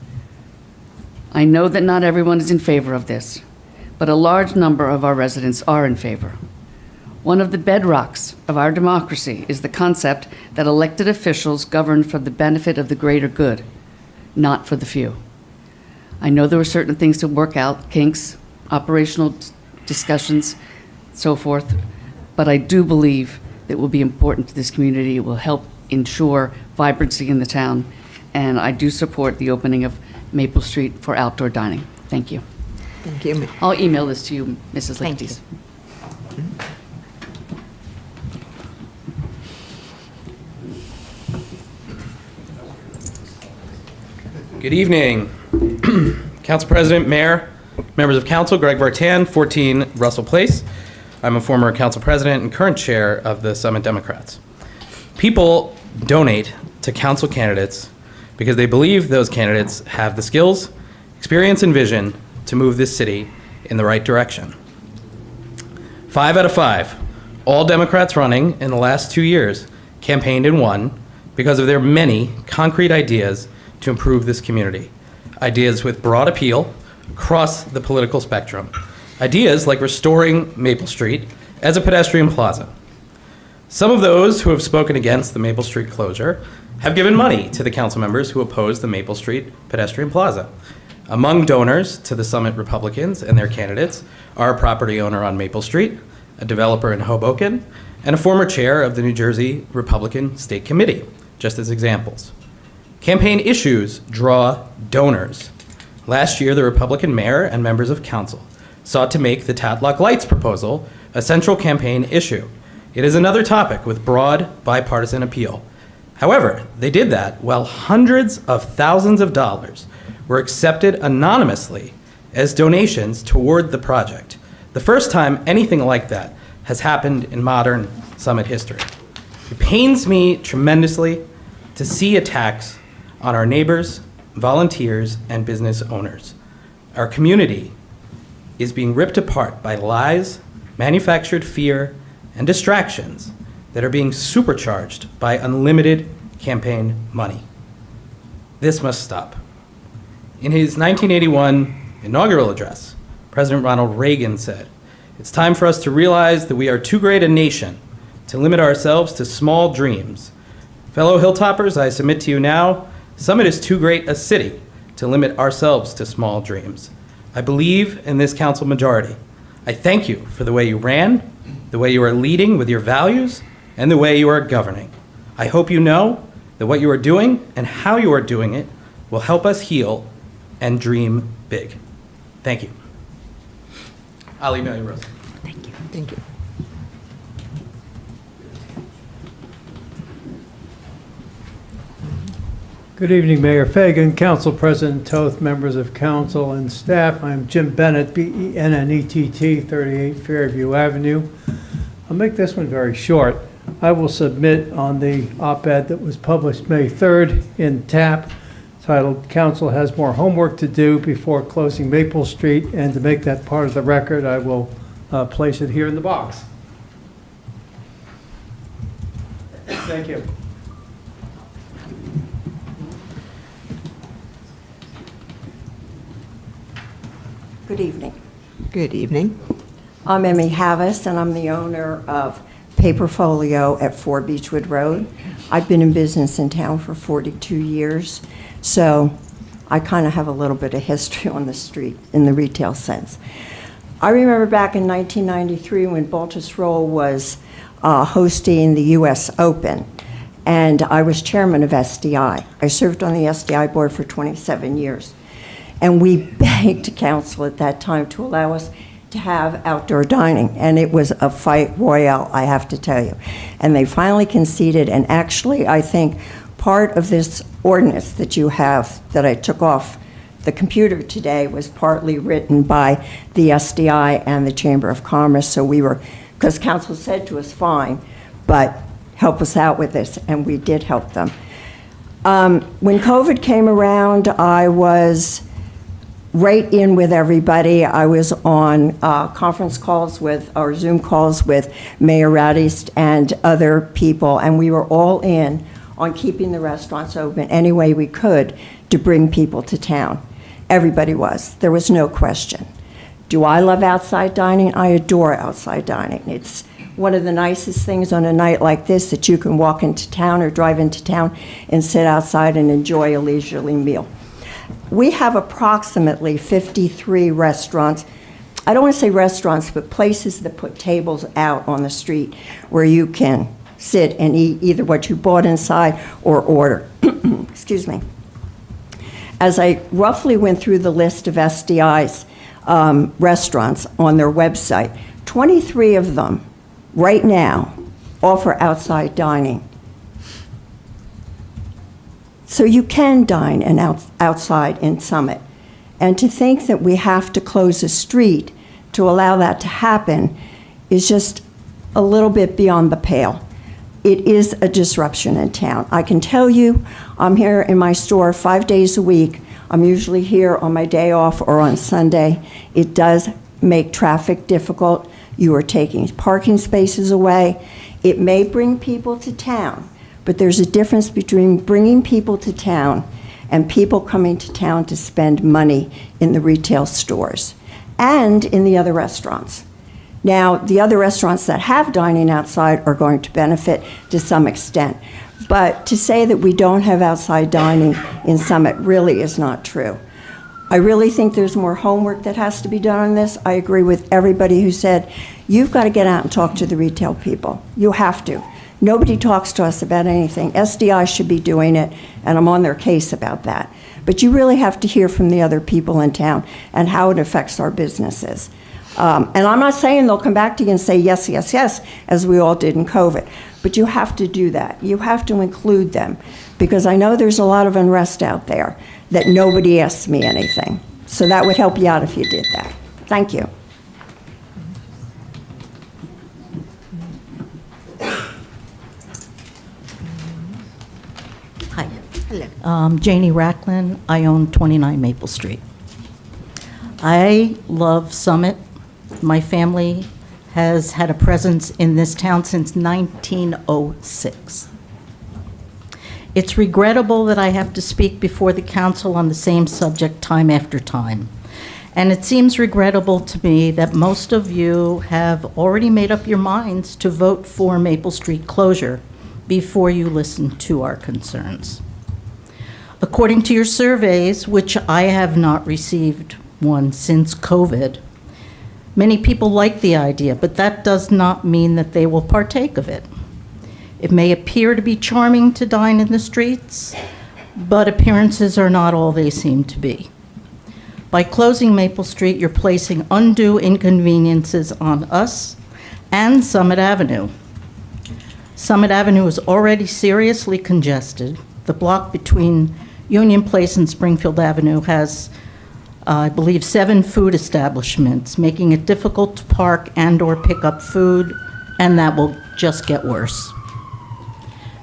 I know that not everyone is in favor of this, but a large number of our residents are in favor. One of the bedrocks of our democracy is the concept that elected officials govern for the benefit of the greater good, not for the few. I know there were certain things to work out, kinks, operational discussions, so forth, but I do believe that will be important to this community. It will help ensure vibrancy in the town, and I do support the opening of Maple Street for outdoor dining. Thank you. Thank you. I'll email this to you, Mrs. Thank Lichties. Good evening. Council President, Mayor, members of council, Greg Vartan, 14 Russell Place. I'm a former council president and current chair of the Summit Democrats. People donate to council candidates because they believe those candidates have the skills, experience, and vision to move this city in the right direction. 5 out of 5, all Democrats running in the last 2 years campaigned and won because of their many concrete ideas to improve this community. Ideas with broad appeal across the political spectrum. Ideas like restoring Maple Street as a pedestrian plaza. Some of those who have spoken against the Maple Street closure have given money to the council members who oppose the Maple Street pedestrian plaza. Among donors to the Summit Republicans and their candidates are a property owner on Maple Street, a developer in Hoboken, and a former chair of the New Jersey Republican State Committee, just as examples. Campaign issues draw donors. Last year, the Republican mayor and members of council sought to make the Tatlock Lights proposal a central campaign issue. It is another topic with broad bipartisan appeal. However, they did that while hundreds of thousands of dollars were accepted anonymously as donations toward the project. The first time anything like that has happened in modern Summit history. It pains me tremendously to see attacks on our neighbors, volunteers, and business owners. Our community is being ripped apart by lies, manufactured fear, and distractions that are being supercharged by unlimited campaign money. This must stop. In his 1981 inaugural address, President Ronald Reagan said, "It's time for us to realize that we are too great a nation to limit ourselves to small dreams." Fellow Hilltoppers, I submit to you now, Summit is too great a city to limit ourselves to small dreams. I believe in this council majority. I thank you for the way you ran, the way you are leading with your values, and the way you are governing. I hope you know that what you are doing and how you are doing it will help us heal and dream big. Thank you. I'll email you, Rose. Thank you. Thank you. Good evening, Mayor Fagan, Council President Toth, members of council and staff. I'm Jim Bennett, B-E-N-N-E-T-T, 38 Fairview Avenue. I'll make this one very short. I will submit on the op-ed that was published May 3rd in TAP, titled "Council Has More Homework to Do Before Closing Maple Street," and to make that part of the record, I will place it here in the box. Thank you. Good evening. Good evening. I'm Emmy Havas, and I'm the owner of Paperfolio at 4 Beechwood Road. I've been in business in town for 42 years, so I kind of have a little bit of history on the street in the retail sense. I remember back in 1993 when Baltusrol was hosting the U.S. Open, and I was chairman of SDI. I served on the SDI board for 27 years. And we begged council at that time to allow us to have outdoor dining. And it was a fight royale, I have to tell you. And they finally conceded. And actually, I think part of this ordinance that you have, that I took off the computer today, was partly written by the SDI and the Chamber of Commerce. So we were, because council said to us, fine, but help us out with this. And we did help them. When COVID came around, I was right in with everybody. I was on conference calls with, or Zoom calls with Mayor Radist and other people, and we were all in on keeping the restaurants open any way we could to bring people to town. Everybody was. There was no question. Do I love outside dining? I adore outside dining. It's one of the nicest things on a night like this, that you can walk into town or drive into town and sit outside and enjoy a leisurely meal. We have approximately 53 restaurants. I don't want to say restaurants, but places that put tables out on the street where you can sit and eat either what you bought inside or order. Excuse me. As I roughly went through the list of SDI's restaurants on their website, 23 of them right now offer outside dining. So you can dine and outside in Summit. And to think that we have to close a street to allow that to happen is just a little bit beyond the pale. It is a disruption in town. I can tell you, I'm here in my store 5 days a week. I'm usually here on my day off or on Sunday. It does make traffic difficult. You are taking parking spaces away. It may bring people to town, but there's a difference between bringing people to town and people coming to town to spend money in the retail stores and in the other restaurants. Now, the other restaurants that have dining outside are going to benefit to some extent. But to say that we don't have outside dining in Summit really is not true. I really think there's more homework that has to be done on this. I agree with everybody who said, you've got to get out and talk to the retail people. You have to. Nobody talks to us about anything. SDI should be doing it, and I'm on their case about that. But you really have to hear from the other people in town and how it affects our businesses. And I'm not saying they'll come back to you and say yes, yes, yes, as we all did in COVID. But you have to do that. You have to include them. Because I know there's a lot of unrest out there that nobody asks me anything. So that would help you out if you did that. Thank you. Hi. Hello. Janie Racklin. I own 29 Maple Street. I love Summit. My family has had a presence in this town since 1906. It's regrettable that I have to speak before the council on the same subject time after time. And it seems regrettable to me that most of you have already made up your minds to vote for Maple Street closure before you listen to our concerns. According to your surveys, which I have not received one since COVID, many people like the idea, but that does not mean that they will partake of it. It may appear to be charming to dine in the streets, but appearances are not all they seem to be. By closing Maple Street, you're placing undue inconveniences on us and Summit Avenue. Summit Avenue is already seriously congested. The block between Union Place and Springfield Avenue has, I believe, 7 food establishments, making it difficult to park and/or pick up food, and that will just get worse.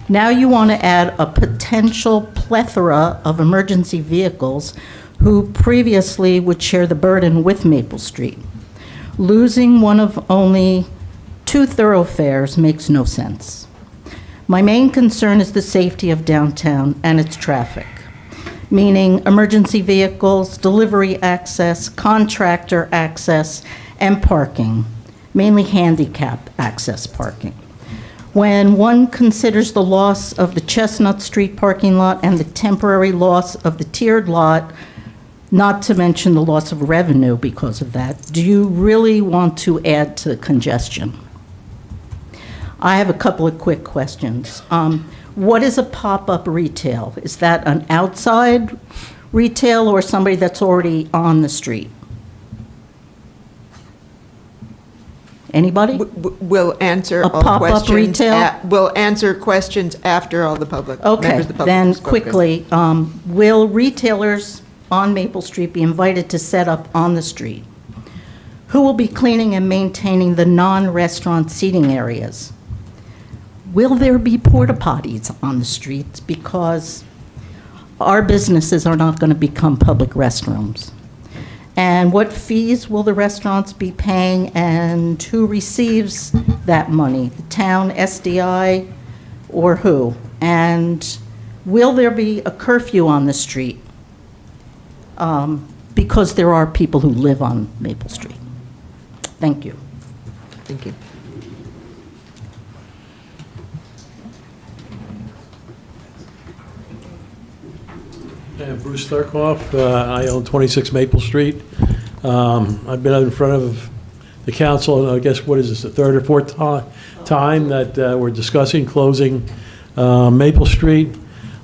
Now you want to add a potential plethora of emergency vehicles who previously would share the burden with Maple Street. Losing one of only 2 thoroughfares makes no sense. My main concern is the safety of downtown and its traffic, meaning emergency vehicles, delivery access, contractor access, and parking, mainly handicap access parking. When one considers the loss of the Chestnut Street parking lot and the temporary loss of the tiered lot, not to mention the loss of revenue because of that, do you really want to add to the congestion? I have a couple of quick questions. What is a pop-up retail? Is that an outside retail or somebody that's already on the street? Anybody? We'll answer A all pop-up questions. retail? We'll answer questions after all the public. Okay, members of the public then have spoken. quickly, will retailers on Maple Street be invited to set up on the street? Who will be cleaning and maintaining the non-restaurant seating areas? Will there be porta potties on the streets? Because our businesses are not going to become public restrooms. And what fees will the restaurants be paying, and who receives that money? The town, SDI, or who? And will there be a curfew on the street? Because there are people who live on Maple Street. Thank you. Thank you. Bruce Thurkoff. I own 26 Maple Street. I've been in front of the council, and I guess, what is this, the 3rd or 4th time that we're discussing closing Maple Street.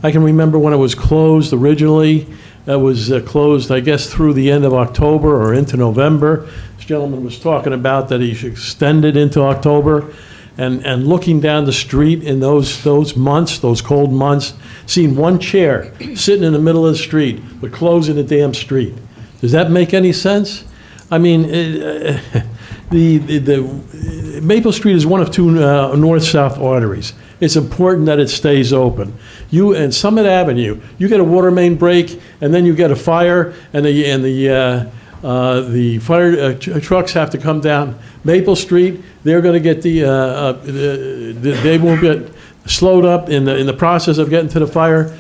I can remember when it was closed originally. It was closed, I guess, through the end of October or into November. This gentleman was talking about that he should extend it into October. And looking down the street in those months, those cold months, seeing one chair sitting in the middle of the street, but closing the damn street. Does that make any sense? I mean, the Maple Street is one of 2 north-south arteries. It's important that it stays open. You and Summit Avenue, you get a water main break, and then you get a fire, and the fire trucks have to come down Maple Street. They're going to get they won't get slowed up in the process of getting to the fire.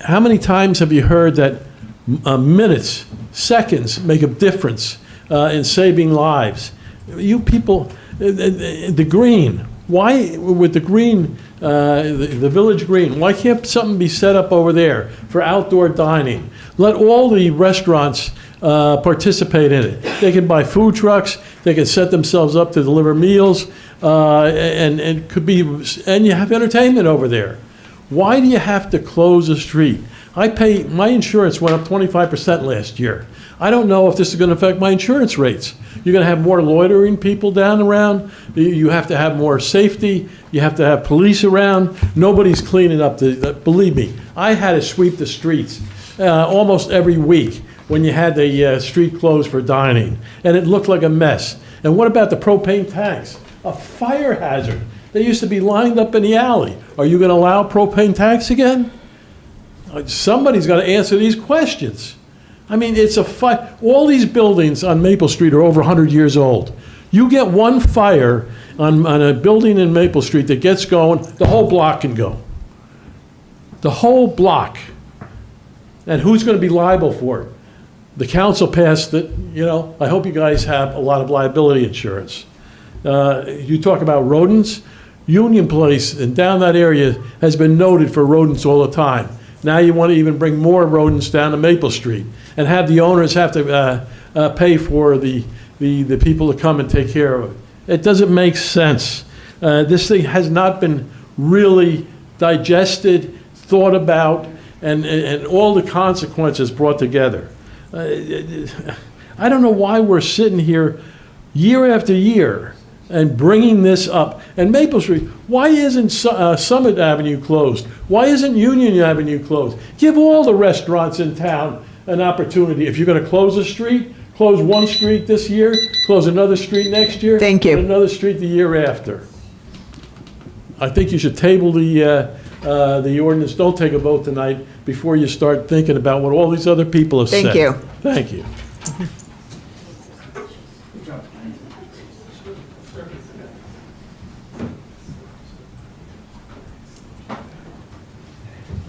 How many times have you heard that minutes, seconds make a difference in saving lives? You people, the green, why, with the green, the village green, why can't something be set up over there for outdoor dining? Let all the restaurants participate in it. They can buy food trucks, they can set themselves up to deliver meals, and could be, and you have entertainment over there. Why do you have to close a street? My insurance went up 25% last year. I don't know if this is going to affect my insurance rates. You're going to have more loitering people down around. You have to have more safety. You have to have police around. Nobody's cleaning up believe me, I had to sweep the streets almost every week when you had the street closed for dining, and it looked like a mess. And what about the propane tanks? A fire hazard. They used to be lined up in the alley. Are you going to allow propane tanks again? Somebody's got to answer these questions. I mean, it's a fire. All these buildings on Maple Street are over 100 years old. You get one fire on a building in Maple Street that gets going, the whole block can go. The whole block. And who's going to be liable for it? The council passed it, I hope you guys have a lot of liability insurance. You talk about rodents. Union Place and down that area has been noted for rodents all the time. Now you want to even bring more rodents down to Maple Street and have the owners have to pay for the people to come and take care of it. It doesn't make sense. This thing has not been really digested, thought about, and all the consequences brought together. I don't know why we're sitting here year after year and bringing this up. And Maple Street, why isn't Summit Avenue closed? Why isn't Union Avenue closed? Give all the restaurants in town an opportunity. If you're going to close a street, close one street this year, close another street next year. Thank you. And another street the year after. I think you should table the ordinance. Don't take a vote tonight before you start thinking about what all these other people have said. Thank you. Thank you.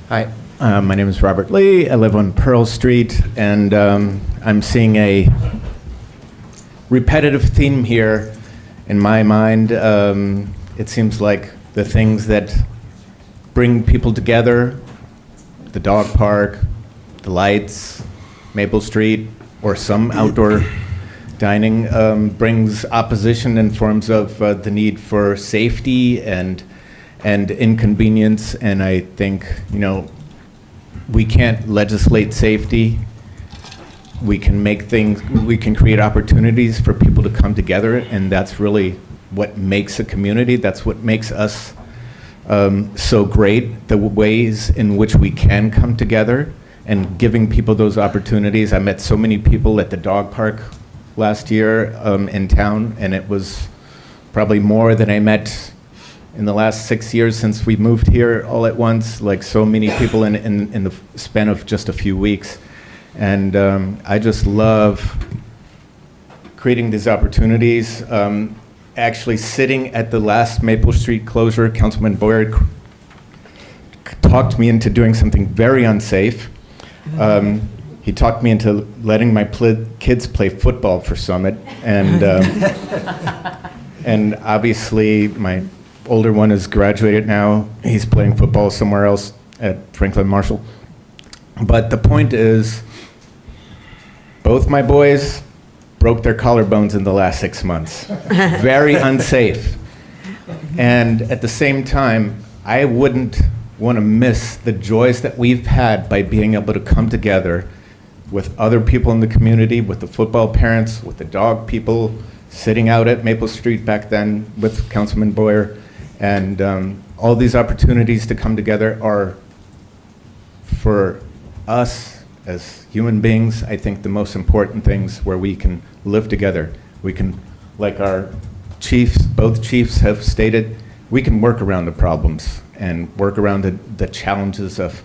Hi, my name is Robert Lee. I live on Pearl Street, and I'm seeing a repetitive theme here in my mind. It seems like the things that bring people together, the dog park, the lights, Maple Street, or some outdoor dining, brings opposition in forms of the need for safety and inconvenience. And I think, we can't legislate safety. We can create opportunities for people to come together, and that's really what makes a community. That's what makes us so great, the ways in which we can come together and giving people those opportunities. I met so many people at the dog park last year in town, and it was probably more than I met in the last 6 years since we moved here all at once, like so many people in the span of just a few weeks. And I just love creating these opportunities. Actually sitting at the last Maple Street closure, Councilman Boyer talked me into doing something very unsafe. He talked me into letting my kids play football for Summit. And, and obviously my older one is graduated now. He's playing football somewhere else at Franklin Marshall. But the point is, both my boys broke their collarbones in the last 6 months. Very unsafe. And at the same time, I wouldn't want to miss the joys that we've had by being able to come together with other people in the community, with the football parents, with the dog people, sitting out at Maple Street back then with Councilman Boyer. And all these opportunities to come together are, for us as human beings, I think the most important things where we can live together. We can, like our chiefs, both chiefs have stated, we can work around the problems and work around the challenges of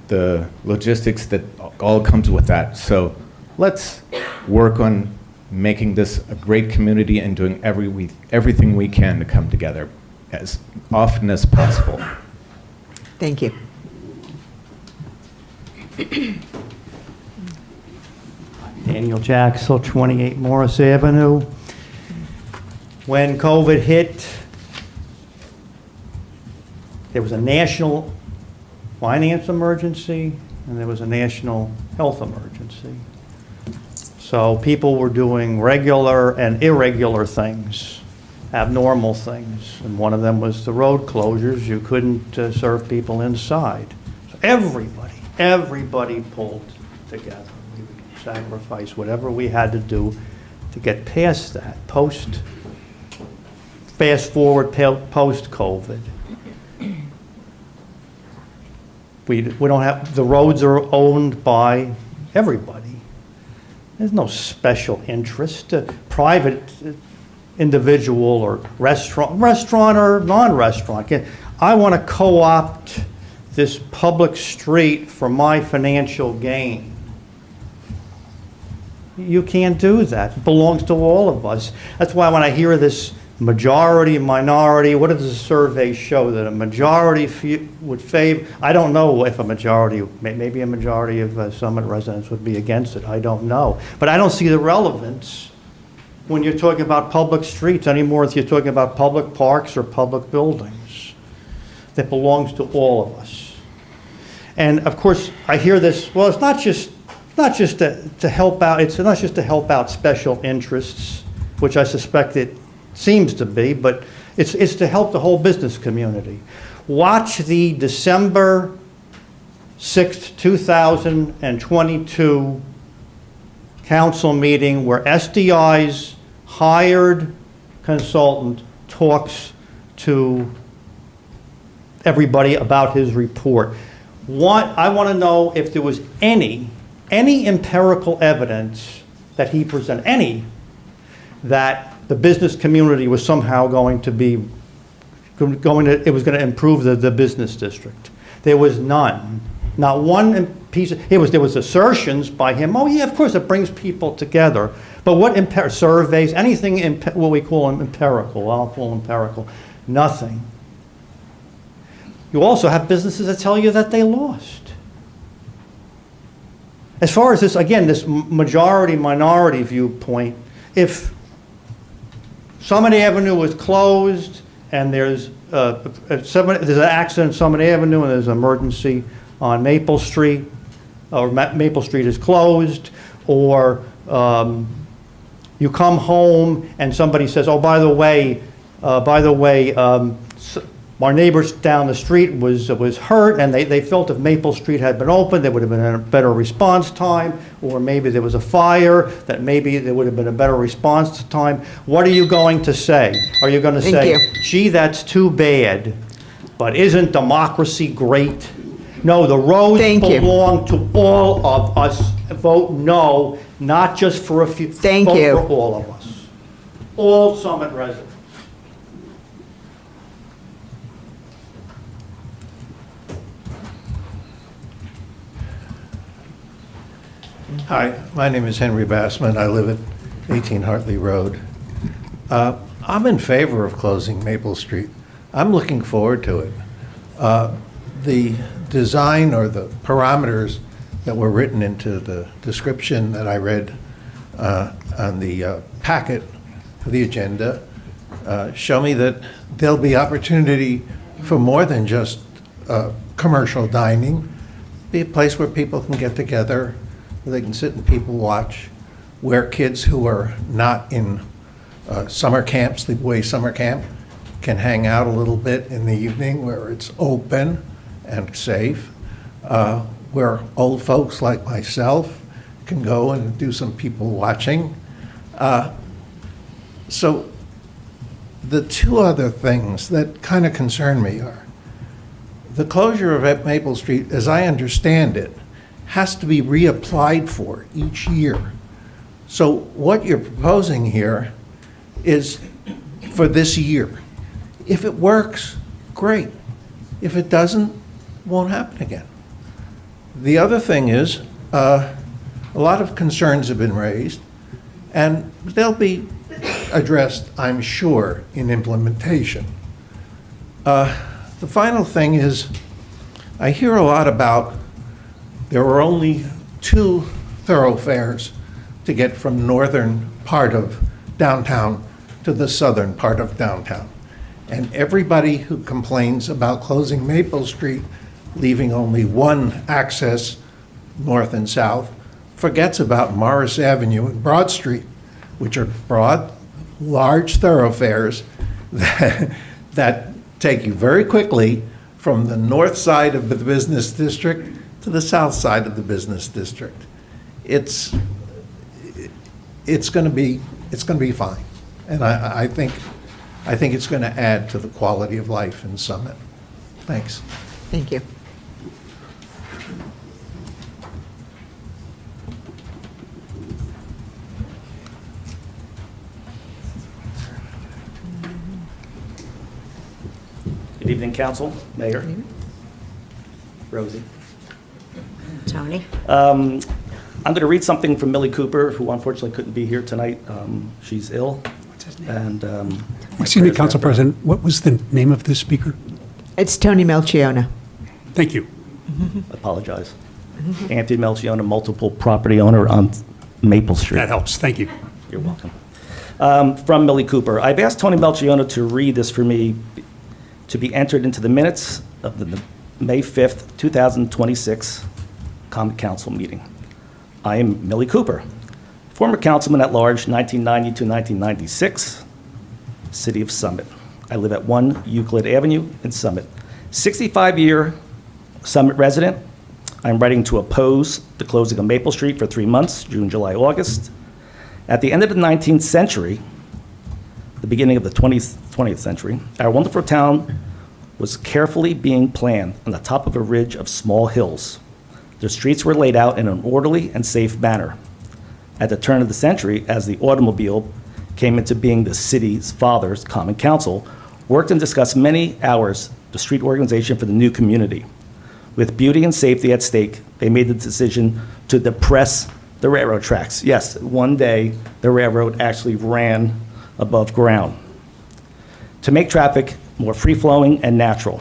the logistics that all comes with that. So let's work on making this a great community and doing everything we can to come together. as often as possible. Thank you. Daniel Jaxel, 28 Morris Avenue. When COVID hit, there was a national finance emergency and there was a national health emergency. So people were doing regular and irregular things, abnormal things. And one of them was the road closures. You couldn't serve people inside. So everybody pulled together. We would sacrifice whatever we had to do to get past that. Fast forward post-COVID. We don't have, the roads are owned by everybody. There's no special interest. Private individual or restaurant or non-restaurant. I want to co-opt this public street for my financial gain. You can't do that. It belongs to all of us. That's why when I hear this majority, minority, what does the survey show? That a majority would favor, I don't know if a majority, maybe a majority of Summit residents would be against it. I don't know. But I don't see the relevance when you're talking about public streets anymore if you're talking about public parks or public buildings. That belongs to all of us. And of course, I hear this, well, it's not just to help out, it's not just to help out special interests, which I suspect it seems to be, but it's to help the whole business community. Watch the December 6th, 2022 council meeting where SDI's hired consultant talks to everybody about his report. I want to know if there was any empirical evidence that he presented, that the business community was somehow going to improve the business district. There was none. Not one piece. There was assertions by him. Oh yeah, of course it brings people together. But what surveys, anything what we call empirical? I'll call empirical. Nothing. You also have businesses that tell you that they lost. As far as this, again, this majority-minority viewpoint, if Summit Avenue was closed and there's an accident on Summit Avenue and there's an emergency on Maple Street, or Maple Street is closed, or you come home and somebody says, oh, by the way, our neighbors down the street was hurt, and they felt if Maple Street had been open, there would have been a better response time, or maybe there was a fire, that maybe there would have been a better response time. What are you going to say? Are you going to say, gee, that's too bad, but isn't democracy great? No, the roads belong to all of us. Vote no, not just for a few. Vote for all of us. All Summit residents. Hi, my name is Henry Bassman. I live at 18 Hartley Road. I'm in favor of closing Maple Street. I'm looking forward to it. The design or the parameters that were written into the description that I read on the packet for the agenda show me that there'll be opportunity for more than just commercial dining. Be a place where people can get together, where they can sit and people watch, where kids who are not in summer camp, sleepaway summer camp, can hang out a little bit in the evening where it's open and safe, where old folks like myself can go and do some people watching. So the two other things that kind of concern me are the closure of Maple Street, as I understand it, has to be reapplied for each year. So what you're proposing here is for this year. If it works, great. If it doesn't, won't happen again. The other thing is, a lot of concerns have been raised, and they'll be addressed, I'm sure, in implementation. The final thing is, I hear a lot about there are only 2 thoroughfares to get from northern part of downtown to the southern part of downtown. And everybody who complains about closing Maple Street, leaving only one access, north and south, forgets about Morris Avenue and Broad Street, which are broad, large thoroughfares that take you very quickly from the north side of the business district to the south side of the business district. It's going to be fine, and I think it's going to add to the quality of life in Summit. Thanks. Thank you. Good evening, Council, Mayor, Rosie. Tony? I'm going to read something from Millie Cooper, who unfortunately couldn't be here tonight. She's ill. And Excuse me, Council President, what was the name of this speaker? It's Tony Melchiona. Thank you. apologize. Anthony Melchiona, multiple property owner on Maple Street. That helps. Thank you. You're welcome. From Millie Cooper. I've asked Tony Melchiona to read this for me to be entered into the minutes of the May 5th, 2026 Common Council meeting. I am Millie Cooper, former councilman at large, 1990 to 1996, City of Summit. I live at 1 Euclid Avenue in Summit. 65-year Summit resident. I'm writing to oppose the closing of Maple Street for 3 months, June, July, August. At the end of the 19th century, the beginning of the 20th century, our wonderful town was carefully being planned on the top of a ridge of small hills. The streets were laid out in an orderly and safe manner. At the turn of the century, as the automobile came into being, the city's fathers, Common Council, worked and discussed many hours the street organization for the new community. With beauty and safety at stake, they made the decision to depress the railroad tracks. Yes, one day the railroad actually ran above ground to make traffic more free-flowing and natural.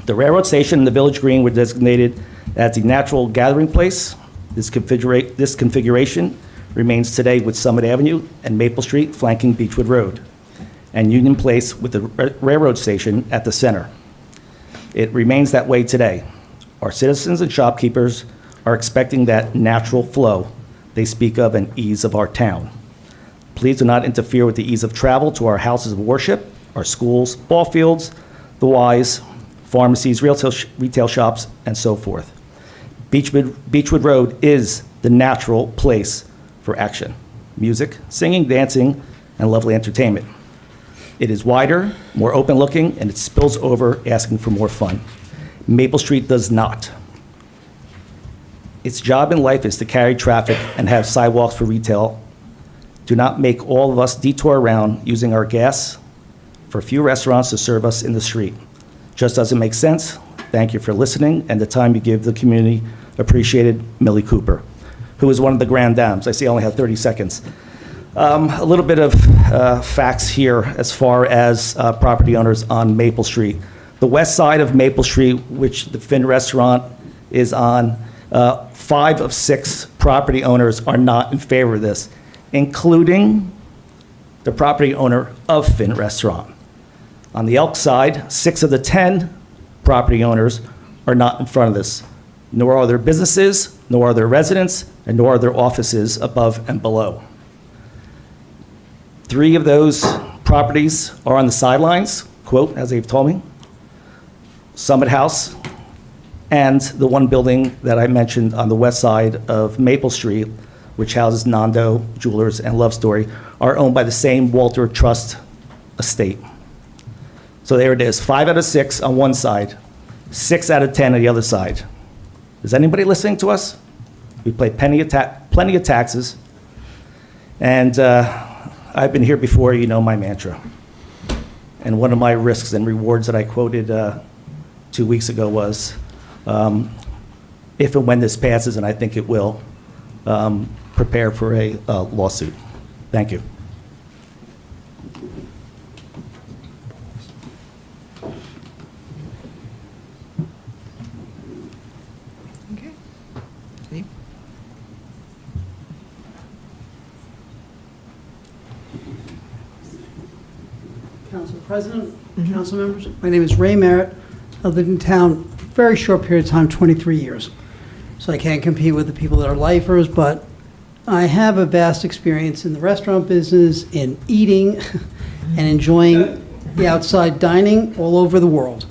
The railroad station and the village green were designated as the natural gathering place. This configuration remains today with Summit Avenue and Maple Street flanking Beechwood Road, and Union Place with the railroad station at the center. It remains that way today. Our citizens and shopkeepers are expecting that natural flow they speak of and ease of our town. Please do not interfere with the ease of travel to our houses of worship, our schools, ball fields, the Ys, pharmacies, retail shops, and so forth. Beechwood Road is the natural place for action, music, singing, dancing, and lovely entertainment. It is wider, more open-looking, and it spills over asking for more fun. Maple Street does not. Its job in life is to carry traffic and have sidewalks for retail. Do not make all of us detour around using our gas for a few restaurants to serve us in the street. Just doesn't make sense. Thank you for listening and the time you give the community. Appreciated, Millie Cooper, who is one of the grand dames. I see I only have 30 seconds. A little bit of facts here as far as property owners on Maple Street. The west side of Maple Street, which the Finn Restaurant is on, 5 of 6 property owners are not in favor of this, including the property owner of Finn Restaurant. On the Elk side, 6 of the 10 property owners are not in front of this, nor are there businesses, nor are there residents, and nor are there offices above and below. 3 of those properties are on the sidelines, quote, as they've told me, Summit House, and the one building that I mentioned on the west side of Maple Street, which houses Nando Jewelers and Love Story, are owned by the same Walter Trust estate. So there it is, 5 out of 6 on one side, 6 out of 10 on the other side. Is anybody listening to us? We pay plenty of taxes, and I've been here before, you know my mantra. And one of my risks and rewards that I quoted 2 weeks ago was, if and when this passes, and I think it will, prepare for a lawsuit. Thank you. President, council members, my name is Ray Merritt. I lived in town for a very short period of time, 23 years. So I can't compete with the people that are lifers, but I have a vast experience in the restaurant business, in eating and enjoying the outside dining all over the world.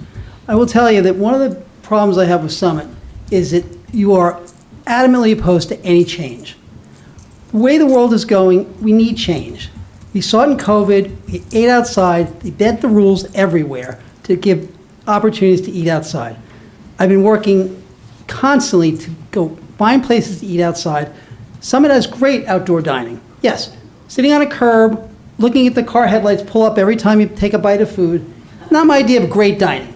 I will tell you that one of the problems I have with Summit is that you are adamantly opposed to any change. The way the world is going, we need change. We saw it in COVID, we ate outside, they bent the rules everywhere to give opportunities to eat outside. I've been working constantly to go find places to eat outside. Summit has great outdoor dining. Yes, sitting on a curb, looking at the car headlights pull up every time you take a bite of food, not my idea of great dining.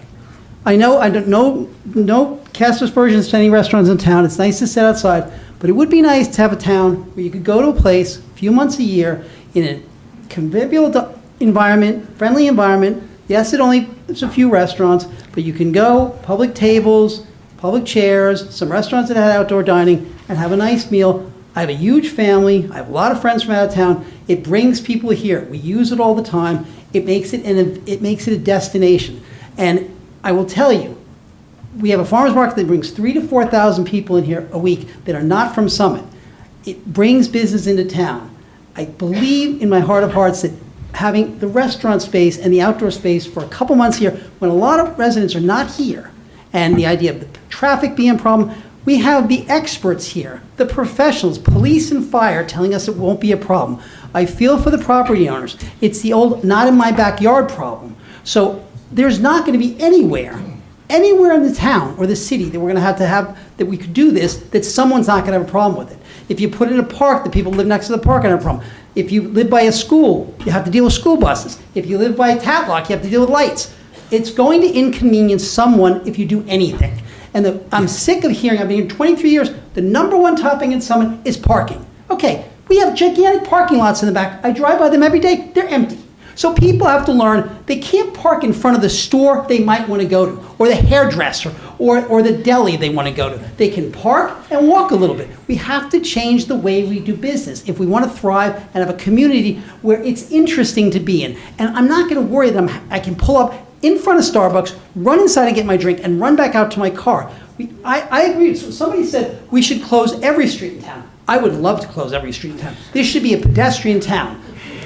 I don't know, no cast aspersions to any restaurants in town. It's nice to sit outside, but it would be nice to have a town where you could go to a place a few months a year in a convivial environment, friendly environment. Yes, it's a few restaurants, but you can go, public tables, public chairs, some restaurants that have outdoor dining, and have a nice meal. I have a huge family. I have a lot of friends from out of town. It brings people here. We use it all the time. It makes it a destination. And I will tell you, we have a farmers market that brings 3,000 to 4,000 people in here a week that are not from Summit. It brings business into town. I believe in my heart of hearts that having the restaurant space and the outdoor space for a couple months here, when a lot of residents are not here, and the idea of the traffic being a problem, we have the experts here, the professionals, police and fire, telling us it won't be a problem. I feel for the property owners. It's the old not in my backyard problem. So there's not going to be anywhere in the town or the city that we're going to have, that we could do this, that someone's not going to have a problem with it. If you put it in a park, the people who live next to the park are going to have a problem. If you live by a school, you have to deal with school buses. If you live by a Tatlock, you have to deal with lights. It's going to inconvenience someone if you do anything. And I'm sick of hearing, I've been here 23 years, the number one topic in Summit is parking. Okay, we have gigantic parking lots in the back. I drive by them every day, they're empty. So people have to learn they can't park in front of the store they might want to go to, or the hairdresser, or the deli they want to go to. They can park and walk a little bit. We have to change the way we do business if we want to thrive and have a community where it's interesting to be in. And I'm not going to worry that I can pull up in front of Starbucks, run inside and get my drink, and run back out to my car. I agree. So somebody said we should close every street in town. I would love to close every street in town. This should be a pedestrian town.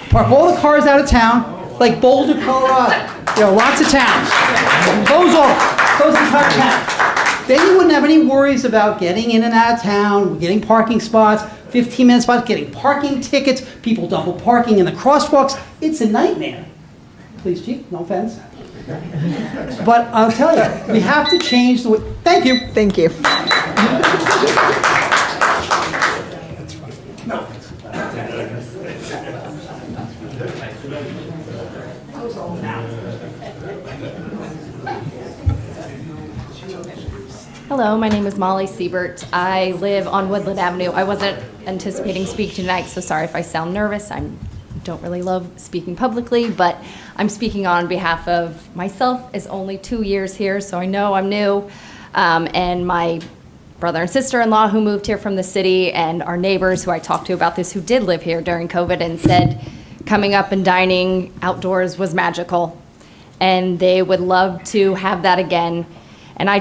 Park all the cars out of town, like Boulder, Colorado. There are lots of towns. Close the entire town. Then you wouldn't have any worries about getting in and out of town, getting parking spots, 15-minute spots, getting parking tickets, people double parking in the crosswalks. It's a nightmare. Please, Chief, no offense. But I'll tell you, we have to change the way. Thank you. Thank you. Hello, my name is Molly Siebert. I live on Woodland Avenue. I wasn't anticipating speaking tonight, so sorry if I sound nervous. I don't really love speaking publicly, but I'm speaking on behalf of myself, as only 2 years here, so I know I'm new, and my brother and sister-in-law who moved here from the city, and our neighbors who I talked to about this who did live here during COVID and said coming up and dining outdoors was magical, and they would love to have that again. And I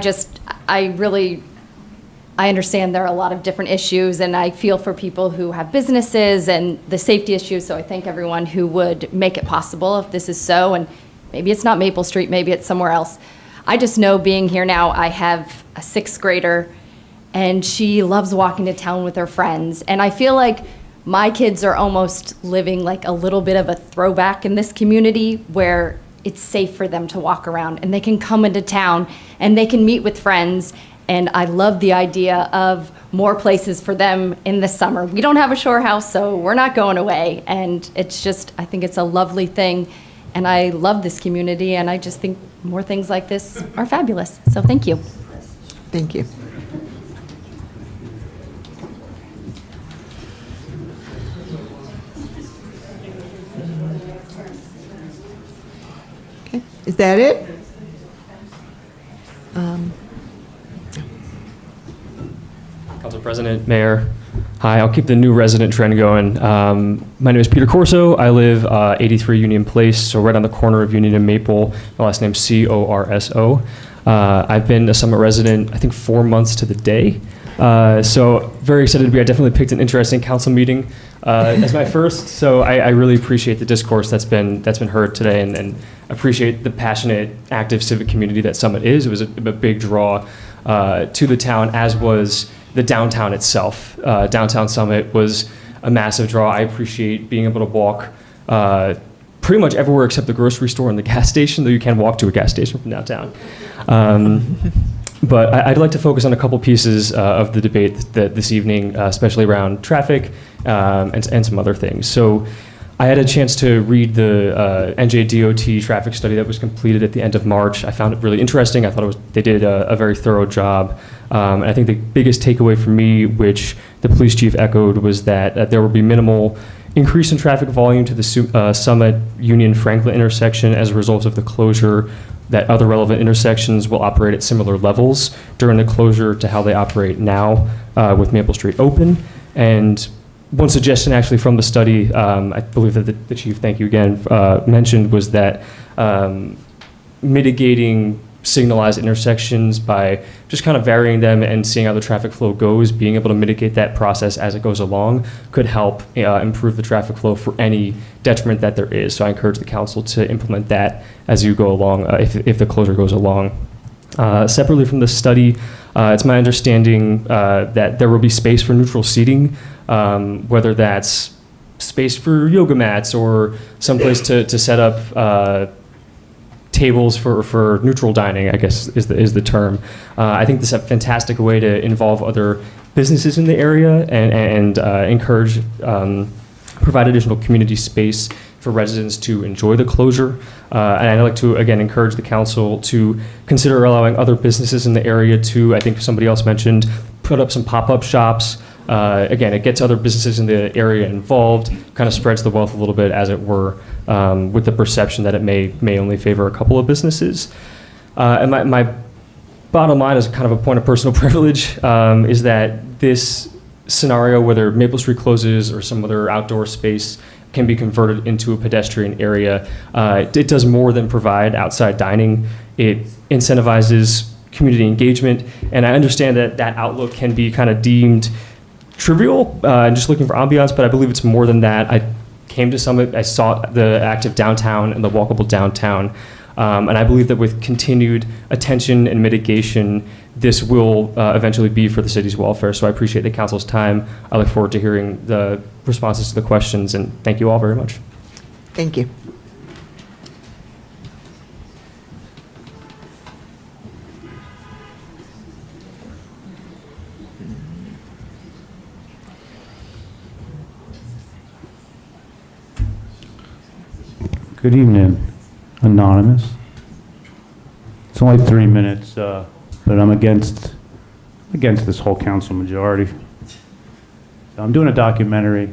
understand there are a lot of different issues, and I feel for people who have businesses and the safety issues, so I thank everyone who would make it possible if this is so, and maybe it's not Maple Street, maybe it's somewhere else. I just know being here now, I have a 6th grader, and she loves walking to town with her friends, and I feel like my kids are almost living like a little bit of a throwback in this community where it's safe for them to walk around and they can come into town and they can meet with friends. And I love the idea of more places for them in the summer. We don't have a shore house, so we're not going away. And it's just, I think it's a lovely thing. And I love this community, and I just think more things like this are fabulous. So thank you. Thank you. Okay, is that it? Council President, Mayor, Hi, I'll keep the new resident trend going. My name is Peter Corso. I live 83 Union Place, so right on the corner of Union and Maple. My last name's Corso. I've been a Summit resident, I think 4 months to the day. So very excited to be. I definitely picked an interesting council meeting as my first. So I really appreciate the discourse that's been heard today, and appreciate the passionate, active civic community that Summit is. It was a big draw to the town, as was the downtown itself. Downtown Summit was a massive draw. I appreciate being able to walk pretty much everywhere except the grocery store and the gas station, though you can walk to a gas station from downtown. But I'd like to focus on a couple pieces of the debate this evening, especially around traffic and some other things. So I had a chance to read the NJDOT traffic study that was completed at the end of March. I found it really interesting. I thought they did a very thorough job. And I think the biggest takeaway for me, which the police chief echoed, was that there will be minimal increase in traffic volume to the Summit Union Franklin intersection as a result of the closure, that other relevant intersections will operate at similar levels during the closure to how they operate now with Maple Street open. And one suggestion actually from the study, I believe that the chief, thank you again, mentioned, was that mitigating signalized intersections by just kind of varying them and seeing how the traffic flow goes, being able to mitigate that process as it goes along could help improve the traffic flow for any detriment that there is. So I encourage the council to implement that as you go along, if the closure goes along. Separately from the study, it's my understanding that there will be space for neutral seating, whether that's space for yoga mats or someplace to set up tables for neutral dining, I guess is the term. I think this is a fantastic way to involve other businesses in the area and encourage, provide additional community space for residents to enjoy the closure. And I'd like to, again, encourage the council to consider allowing other businesses in the area to, I think somebody else mentioned, put up some pop-up shops. Again, it gets other businesses in the area involved, kind of spreads the wealth a little bit, as it were, with the perception that it may only favor a couple of businesses. And my bottom line, is kind of a point of personal privilege, is that this scenario, whether Maple Street closes or some other outdoor space can be converted into a pedestrian area, it does more than provide outside dining. It incentivizes community engagement, and I understand that that outlook can be kind of deemed trivial and just looking for ambiance, but I believe it's more than that. I came to Summit, I saw the active downtown and the walkable downtown, and I believe that with continued attention and mitigation, this will eventually be for the city's welfare. So I appreciate the council's time. I look forward to hearing the responses to the questions, and thank you all very much. Thank you. Good evening, Anonymous. It's only 3 minutes, but I'm against this whole council majority. So I'm doing a documentary,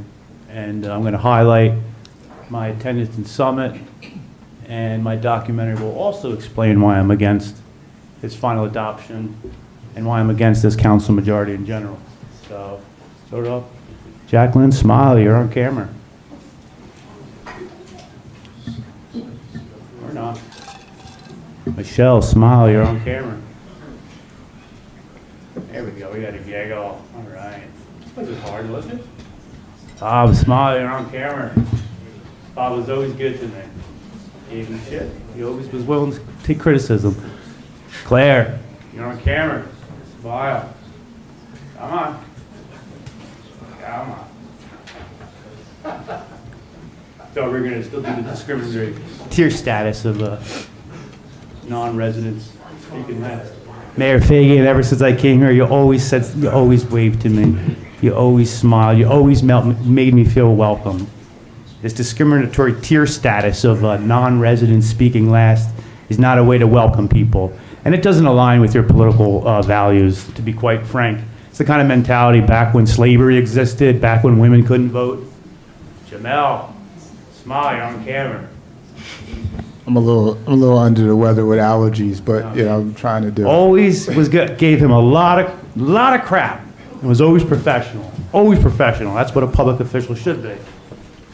and I'm going to highlight my attendance in Summit, and my documentary will also explain why I'm against its final adoption and why I'm against this council majority in general. So, start off. Jacqueline, smile, you're on camera. Or not. Michelle, smile, you're on camera. There we go, we got a giggle. All right. This was hard, wasn't it? Bob, smile, you're on camera. Bob was always good to me. Gave me shit. He always was willing to take criticism. Claire, you're on camera. Smile. Come on. Come on. So we're going to still do the discriminatory tier status of non-residents speaking last. Mayor Fagan, ever since I came here, you always waved to me. You always smiled. You always made me feel welcome. This discriminatory tier status of non-residents speaking last is not a way to welcome people. And it doesn't align with your political values, to be quite frank. It's the kind of mentality back when slavery existed, back when women couldn't vote. Jamel, smile, you're on camera. I'm a little under the weather with allergies, but you know, I'm trying to do. Always was good. Gave him a lot of crap, and was always professional. Always professional. That's what a public official should be.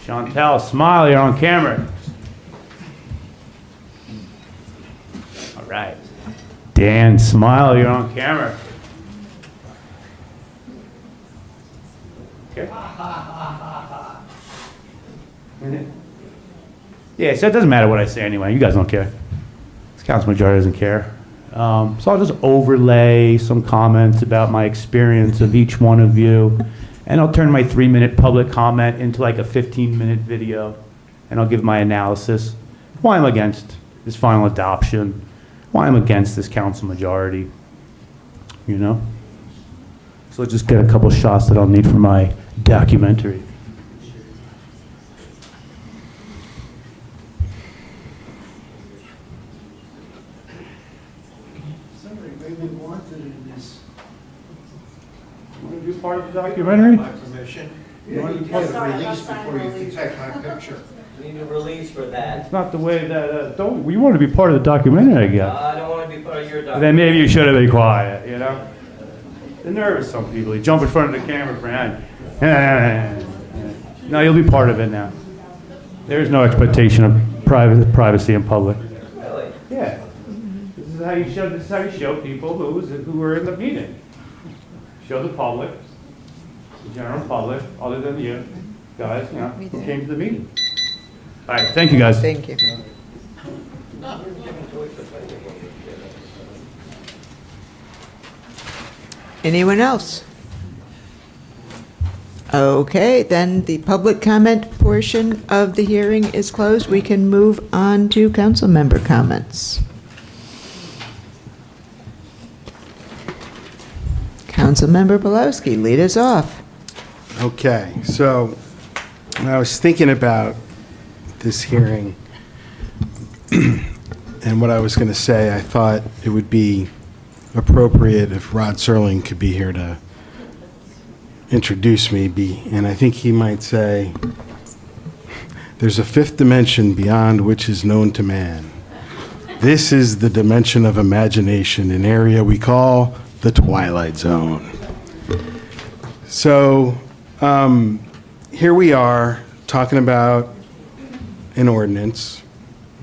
Chantel, smile, you're on camera. All right. Dan, smile, you're on camera. Okay. Yeah, so it doesn't matter what I say anyway. You guys don't care. This council majority doesn't care. So I'll just overlay some comments about my experience of each one of you, and I'll turn my 3-minute public comment into like a 15-minute video, and I'll give my analysis, why I'm against this final adoption, why I'm against this council majority, you know? So let's just get a couple shots that I'll need for my documentary. Somebody really wanted in this. You want to be part of the documentary? My permission. You want to be part of the release before you can take my picture. We need a release for that. It's not the way that, don't, you want to be part of the documentary, I guess. I don't want to be part of your documentary. Then maybe you should have been quiet, you know? They're nervous, some people. You jump in front of the camera, Fran. No, you'll be part of it now. There's no expectation of privacy in public. Really? Yeah. This is how you show people who were in the meeting. Show the public, the general public, other than you guys, you know, who came to the meeting. All right, thank you, guys. Thank you. Anyone else? Okay, then the public comment portion of the hearing is closed. We can move on to council member comments. Councilmember Belowski, lead us off. Okay, so when I was thinking about this hearing and what I was going to say, I thought it would be appropriate if Rod Serling could be here to introduce me, and I think he might say, there's a fifth dimension beyond which is known to man. This is the dimension of imagination, an area we call the Twilight Zone. So here we are talking about an ordinance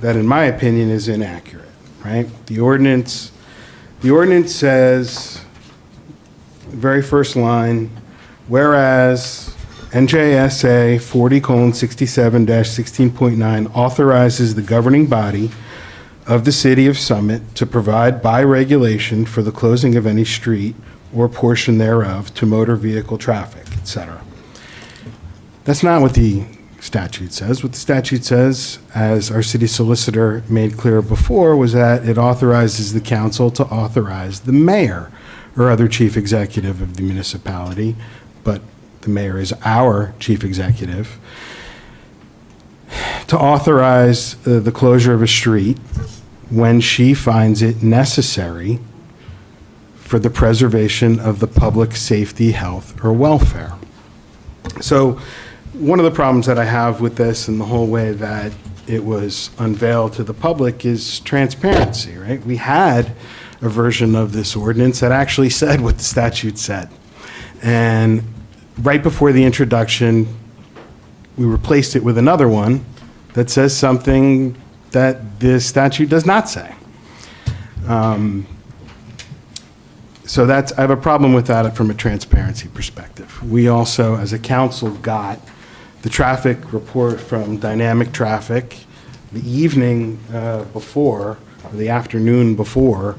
that, in my opinion, is inaccurate, right? The ordinance says, the very first line, whereas NJSA 40:67-16.9 authorizes the governing body of the City of Summit to provide by regulation for the closing of any street or portion thereof to motor vehicle traffic, etc. That's not what the statute says. What the statute says, as our city solicitor made clear before, was that it authorizes the council to authorize the mayor or other chief executive of the municipality, but the mayor is our chief executive, to authorize the closure of a street when she finds it necessary for the preservation of the public safety, health, or welfare. So one of the problems that I have with this and the whole way that it was unveiled to the public is transparency, right? We had a version of this ordinance that actually said what the statute said. And right before the introduction, we replaced it with another one that says something that the statute does not say. So I have a problem with that from a transparency perspective. We also, as a council, got the traffic report from Dynamic Traffic the evening before, or the afternoon before,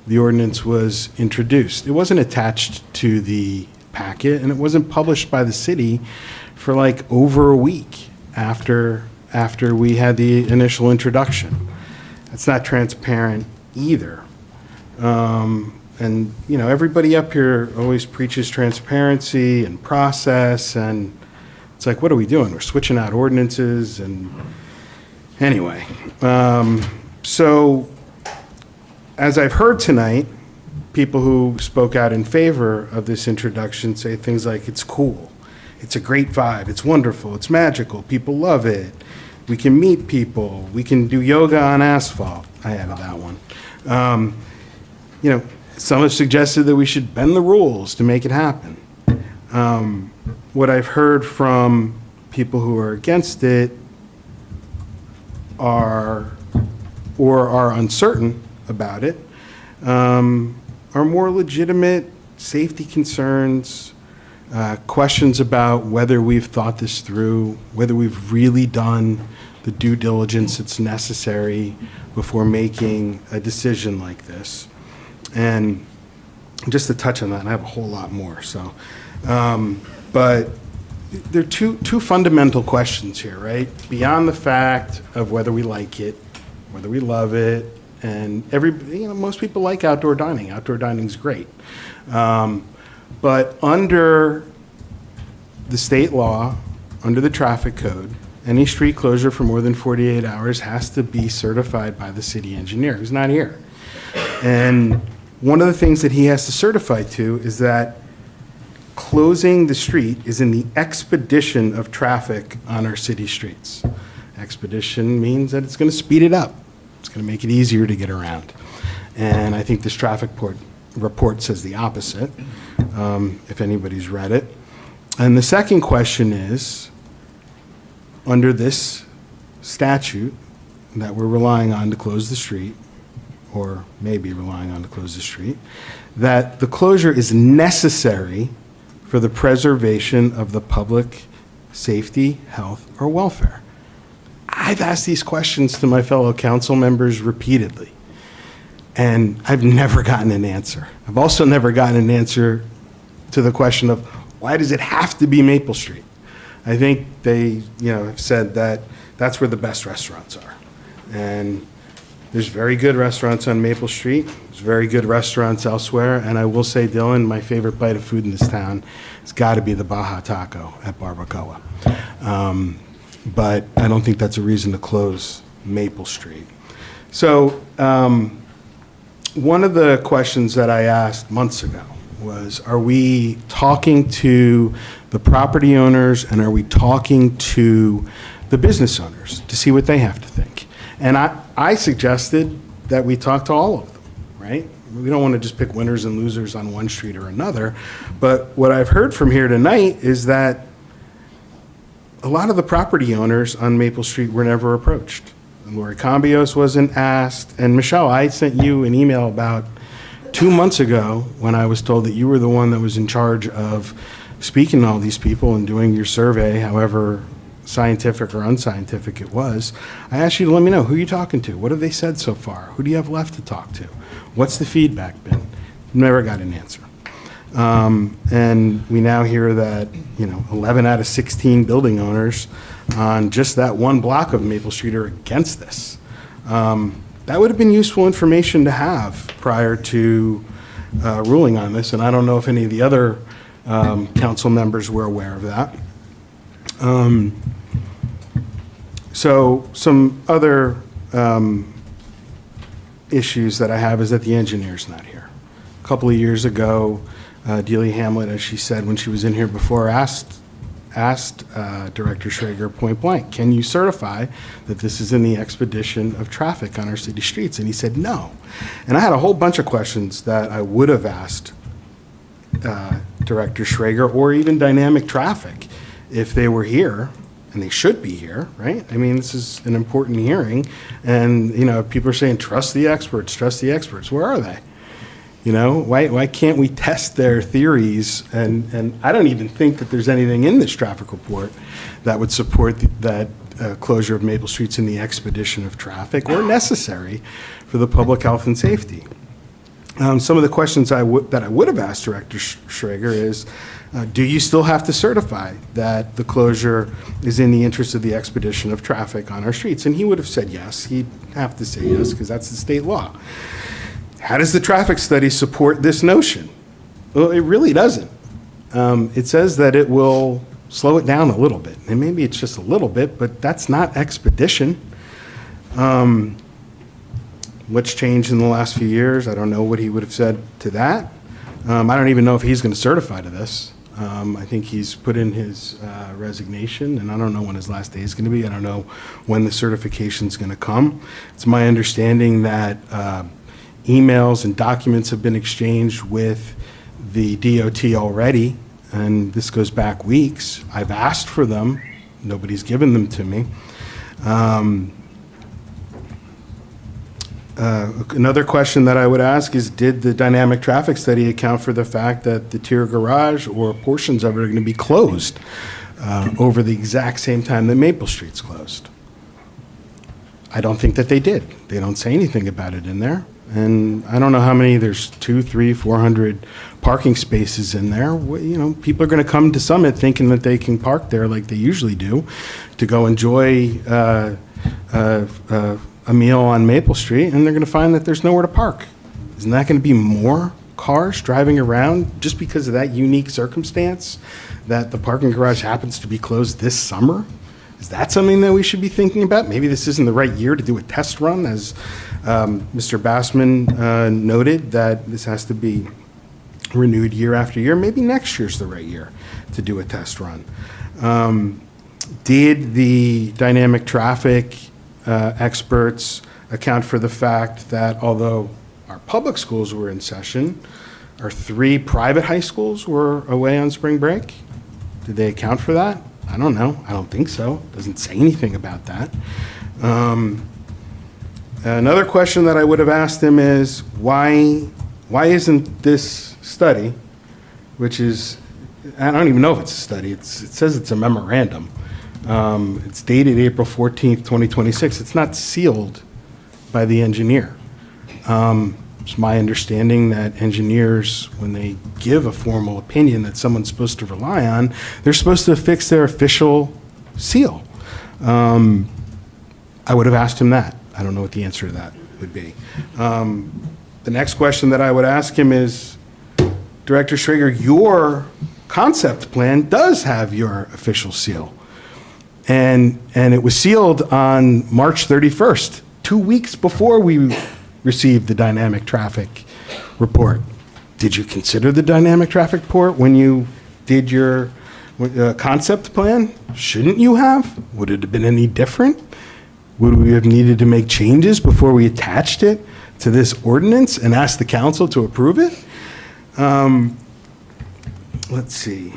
the ordinance was introduced. It wasn't attached to the packet, and it wasn't published by the city for like over a week after we had the initial introduction. That's not transparent either. And, you know, everybody up here always preaches transparency and process, and it's like, what are we doing? We're switching out ordinances, and anyway. So, as I've heard tonight, people who spoke out in favor of this introduction say things like, it's cool, it's a great vibe, it's wonderful, it's magical, people love it, we can meet people, we can do yoga on asphalt. I added that one. You know, some have suggested that we should bend the rules to make it happen. what I've heard from people who are against it are, or are uncertain about it, are more legitimate safety concerns, questions about whether we've thought this through, whether we've really done the due diligence that's necessary before making a decision like this. And just to touch on that, and I have a whole lot more, so. But there are two fundamental questions here, right? Beyond the fact of whether we like it, whether we love it, and most people like outdoor dining. Outdoor dining's great. But under the state law, under the traffic code, any street closure for more than 48 hours has to be certified by the city engineer, who's not here. And one of the things that he has to certify to is that closing the street is in the expedition of traffic on our city streets. Expedition means that it's going to speed it up. It's going to make it easier to get around. And I think this traffic report says the opposite, if anybody's read it. And the second question is, under this statute that we're relying on to close the street, or maybe relying on to close the street, that the closure is necessary for the preservation of the public safety, health, or welfare. I've asked these questions to my fellow council members repeatedly, and I've never gotten an answer. I've also never gotten an answer to the question of, why does it have to be Maple Street? I think they, have said that that's where the best restaurants are. And there's very good restaurants on Maple Street. There's very good restaurants elsewhere. And I will say, Dylan, my favorite bite of food in this town has got to be the Baja Taco at Barbacoa. But I don't think that's a reason to close Maple Street. So one of the questions that I asked months ago was, are we talking to the property owners and are we talking to the business owners to see what they have to think? And I suggested that we talk to all of them, right? We don't want to just pick winners and losers on one street or another. But what I've heard from here tonight is that a lot of the property owners on Maple Street were never approached. And Lori Cambios wasn't asked. And Michelle, I sent you an email about 2 months ago when I was told that you were the one that was in charge of speaking to all these people and doing your survey, however scientific or unscientific it was. I asked you to let me know who you're talking to. What have they said so far? Who do you have left to talk to? What's the feedback been? Never got an answer. And we now hear that 11 out of 16 building owners on just that one block of Maple Street are against this. That would have been useful information to have prior to ruling on this, and I don't know if any of the other council members were aware of that. So some other issues that I have is that the engineer's not here. A couple of years ago, Delia Hamlet, as she said when she was in here before, asked Director Schrager point blank, can you certify that this is in the expedition of traffic on our city streets? And he said no. And I had a whole bunch of questions that I would have asked Director Schrager or even Dynamic Traffic if they were here, and they should be here, right? I mean, this is an important hearing, and people are saying trust the experts, trust the experts. Where are they? Why can't we test their theories? And I don't even think that there's anything in this traffic report that would support that closure of Maple Street's in the expedition of traffic or necessary for the public health and safety. Some of the questions that I would have asked Director Schrager is, do you still have to certify that the closure is in the interest of the expedition of traffic on our streets? And he would have said yes. He'd have to say yes because that's the state law. How does the traffic study support this notion? Well, it really doesn't. It says that it will slow it down a little bit. And maybe it's just a little bit, but that's not expedition. What's changed in the last few years? I don't know what he would have said to that. I don't even know if he's going to certify to this. I think he's put in his resignation, and I don't know when his last day is going to be. I don't know when the certification is going to come. It's my understanding that emails and documents have been exchanged with the DOT already, and this goes back weeks. I've asked for them. Nobody's given them to me. Another question that I would ask is, did the dynamic traffic study account for the fact that the tier garage or portions of it are going to be closed over the exact same time that Maple Street's closed? I don't think that they did. They don't say anything about it in there. And I don't know how many, there's 200, 300, 400 parking spaces in there. You know, people are going to come to Summit thinking that they can park there like they usually do to go enjoy a meal on Maple Street, and they're going to find that there's nowhere to park. Isn't that going to be more cars driving around just because of that unique circumstance that the parking garage happens to be closed this summer? Is that something that we should be thinking about? Maybe this isn't the right year to do a test run, as Mr. Bassman noted, that this has to be renewed year after year. Maybe next year's the right year to do a test run. Did the dynamic traffic experts account for the fact that although our public schools were in session, our 3 private high schools were away on spring break? Did they account for that? I don't know. I don't think so. Doesn't say anything about that. Another question that I would have asked him is, why isn't this study, which is, I don't even know if it's a study, it says it's a memorandum. It's dated April 14th, 2026. It's not sealed by the engineer. It's my understanding that engineers, when they give a formal opinion that someone's supposed to rely on, they're supposed to affix their official seal. I would have asked him that. I don't know what the answer to that would be. The next question that I would ask him is, Director Schrager, your concept plan does have your official seal. And it was sealed on March 31st, 2 weeks before we received the dynamic traffic report. Did you consider the dynamic traffic report when you did your concept plan? Shouldn't you have? Would it have been any different? Would we have needed to make changes before we attached it to this ordinance and asked the council to approve it? Let's see.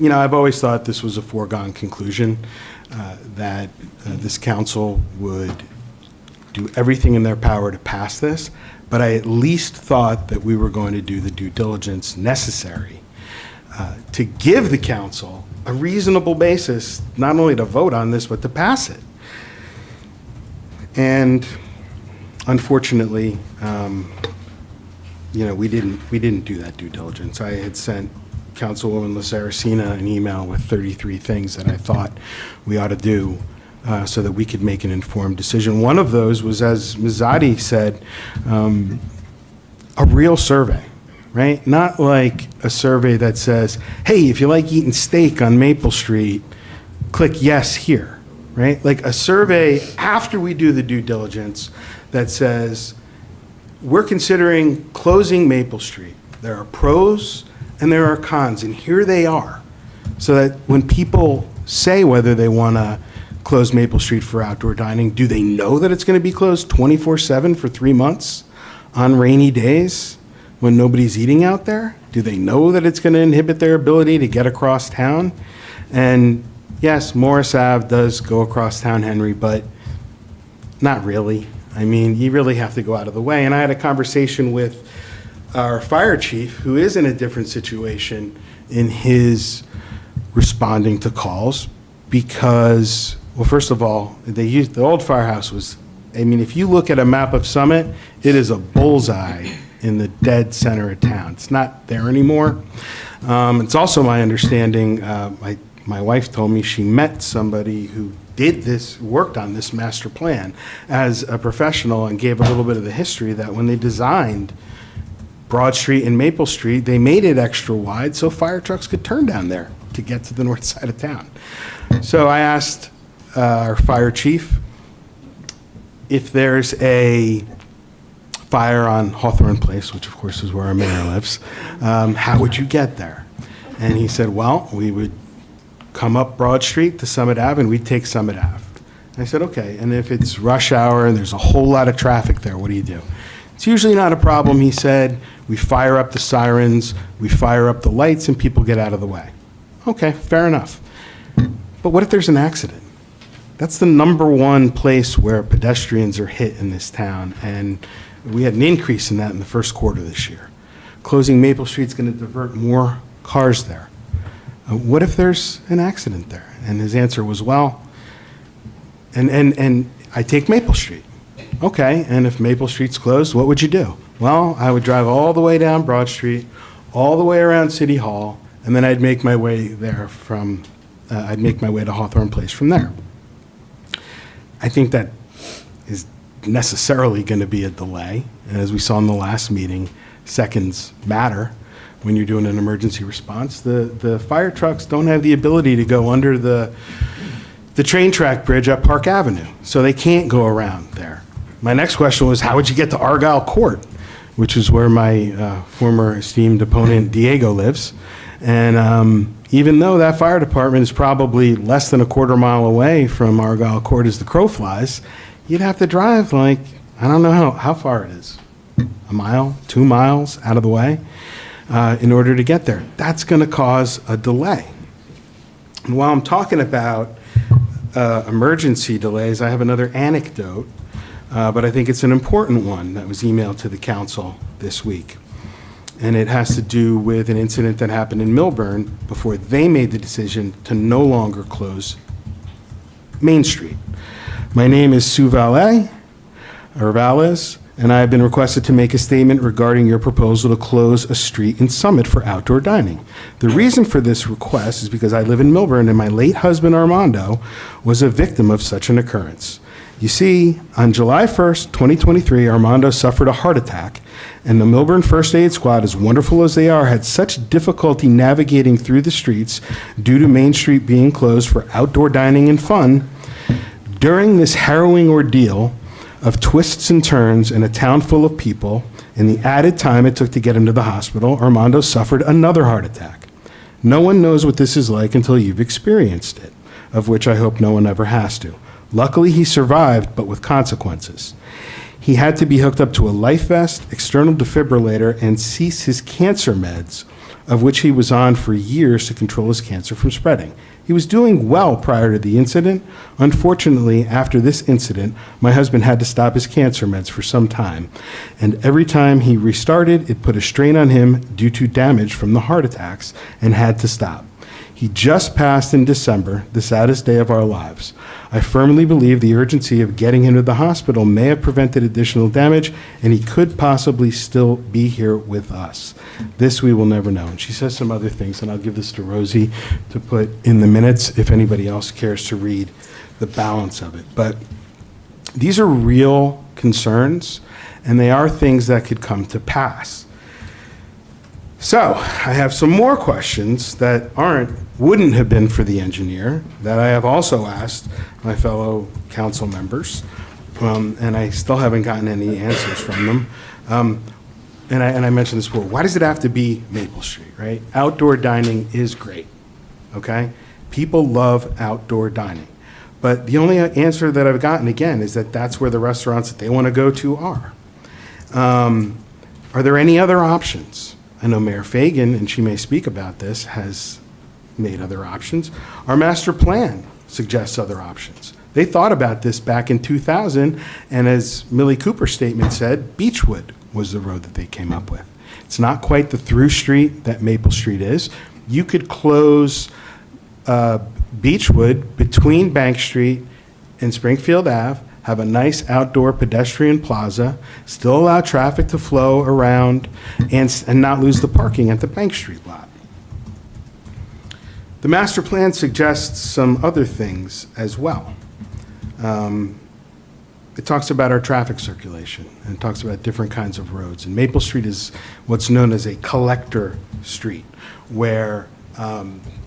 You know, I've always thought this was a foregone conclusion, that this council would do everything in their power to pass this, but I at least thought that we were going to do the due diligence necessary to give the council a reasonable basis, not only to vote on this, but to pass it. And unfortunately, you know, we didn't do that due diligence. I had sent Councilwoman LaSaracina an email with 33 things that I thought we ought to do so that we could make an informed decision. One of those was, as Ms. Zadi said, a real survey, right? Not like a survey that says, hey, if you like eating steak on Maple Street, click yes here, right? Like a survey after we do the due diligence that says, we're considering closing Maple Street. There are pros and there are cons, and here they are. So that when people say whether they want to close Maple Street for outdoor dining, do they know that it's going to be closed 24/7 for 3 months on rainy days when nobody's eating out there? Do they know that it's going to inhibit their ability to get across town? And yes, Morris Ave does go across town, Henry, but not really. I mean, you really have to go out of the way. And I had a conversation with our fire chief, who is in a different situation in his responding to calls, because, well, first of all, the old firehouse was, I mean, if you look at a map of Summit, it is a bullseye in the dead center of town. It's not there anymore. It's also my understanding, my wife told me she met somebody who did this, worked on this master plan as a professional, and gave a little bit of the history that when they designed Broad Street and Maple Street, they made it extra wide so fire trucks could turn down there to get to the north side of town. So I asked our fire chief if there's a fire on Hawthorne Place, which of course is where our mayor lives, how would you get there? And he said, well, we would come up Broad Street to Summit Ave, and we'd take Summit Ave. And I said, okay, and if it's rush hour and there's a whole lot of traffic there, what do you do? It's usually not a problem, he said. We fire up the sirens, we fire up the lights, and people get out of the way. Okay, fair enough. But what if there's an accident? That's the number one place where pedestrians are hit in this town, and we had an increase in that in the first quarter this year. Closing Maple Street's going to divert more cars there. What if there's an accident there? And his answer was, well, and I take Maple Street. Okay, and if Maple Street's closed, what would you do? Well, I would drive all the way down Broad Street, all the way around City Hall, and then I'd make my way there from, I'd make my way to Hawthorne Place from there. I think that is necessarily going to be a delay. And as we saw in the last meeting, seconds matter when you're doing an emergency response. The fire trucks don't have the ability to go under the train track bridge at Park Avenue, so they can't go around there. My next question was, how would you get to Argyle Court, which is where my former esteemed opponent Diego lives? And even though that fire department is probably less than a quarter mile away from Argyle Court as the crow flies, you'd have to drive like, I don't know how far it is, a mile, 2 miles out of the way in order to get there. That's going to cause a delay. And while I'm talking about emergency delays, I have another anecdote, but I think it's an important one that was emailed to the council this week. And it has to do with an incident that happened in Millburn before they made the decision to no longer close Main Street. My name is Sue Valles, and I have been requested to make a statement regarding your proposal to close a street in Summit for outdoor dining. The reason for this request is because I live in Millburn and my late husband Armando was a victim of such an occurrence. You see, on July 1st, 2023, Armando suffered a heart attack, and the Millburn First Aid Squad, as wonderful as they are, had such difficulty navigating through the streets due to Main Street being closed for outdoor dining and fun. During this harrowing ordeal of twists and turns in a town full of people, and the added time it took to get him to the hospital, Armando suffered another heart attack. No one knows what this is like until you've experienced it, of which I hope no one ever has to. Luckily, he survived, but with consequences. He had to be hooked up to a life vest, external defibrillator, and cease his cancer meds, of which he was on for years to control his cancer from spreading. He was doing well prior to the incident. Unfortunately, after this incident, my husband had to stop his cancer meds for some time, and every time he restarted, it put a strain on him due to damage from the heart attacks and had to stop. He just passed in December, the saddest day of our lives. I firmly believe the urgency of getting him to the hospital may have prevented additional damage, and he could possibly still be here with us. This we will never know. And she says some other things, and I'll give this to Rosie to put in the minutes if anybody else cares to read the balance of it. But these are real concerns, and they are things that could come to pass. So I have some more questions that wouldn't have been for the engineer that I have also asked my fellow council members, and I still haven't gotten any answers from them. And I mentioned this before. Why does it have to be Maple Street, right? Outdoor dining is great, okay? People love outdoor dining. But the only answer that I've gotten, again, is that that's where the restaurants that they want to go to are. Are there any other options? I know Mayor Fagan, and she may speak about this, has made other options. Our master plan suggests other options. They thought about this back in 2000, and as Millie Cooper's statement said, Beechwood was the road that they came up with. It's not quite the through street that Maple Street is. You could close Beechwood between Bank Street and Springfield Ave, have a nice outdoor pedestrian plaza, still allow traffic to flow around, and not lose the parking at the Bank Street lot. The master plan suggests some other things as well. It talks about our traffic circulation, and it talks about different kinds of roads. And Maple Street is what's known as a collector street, where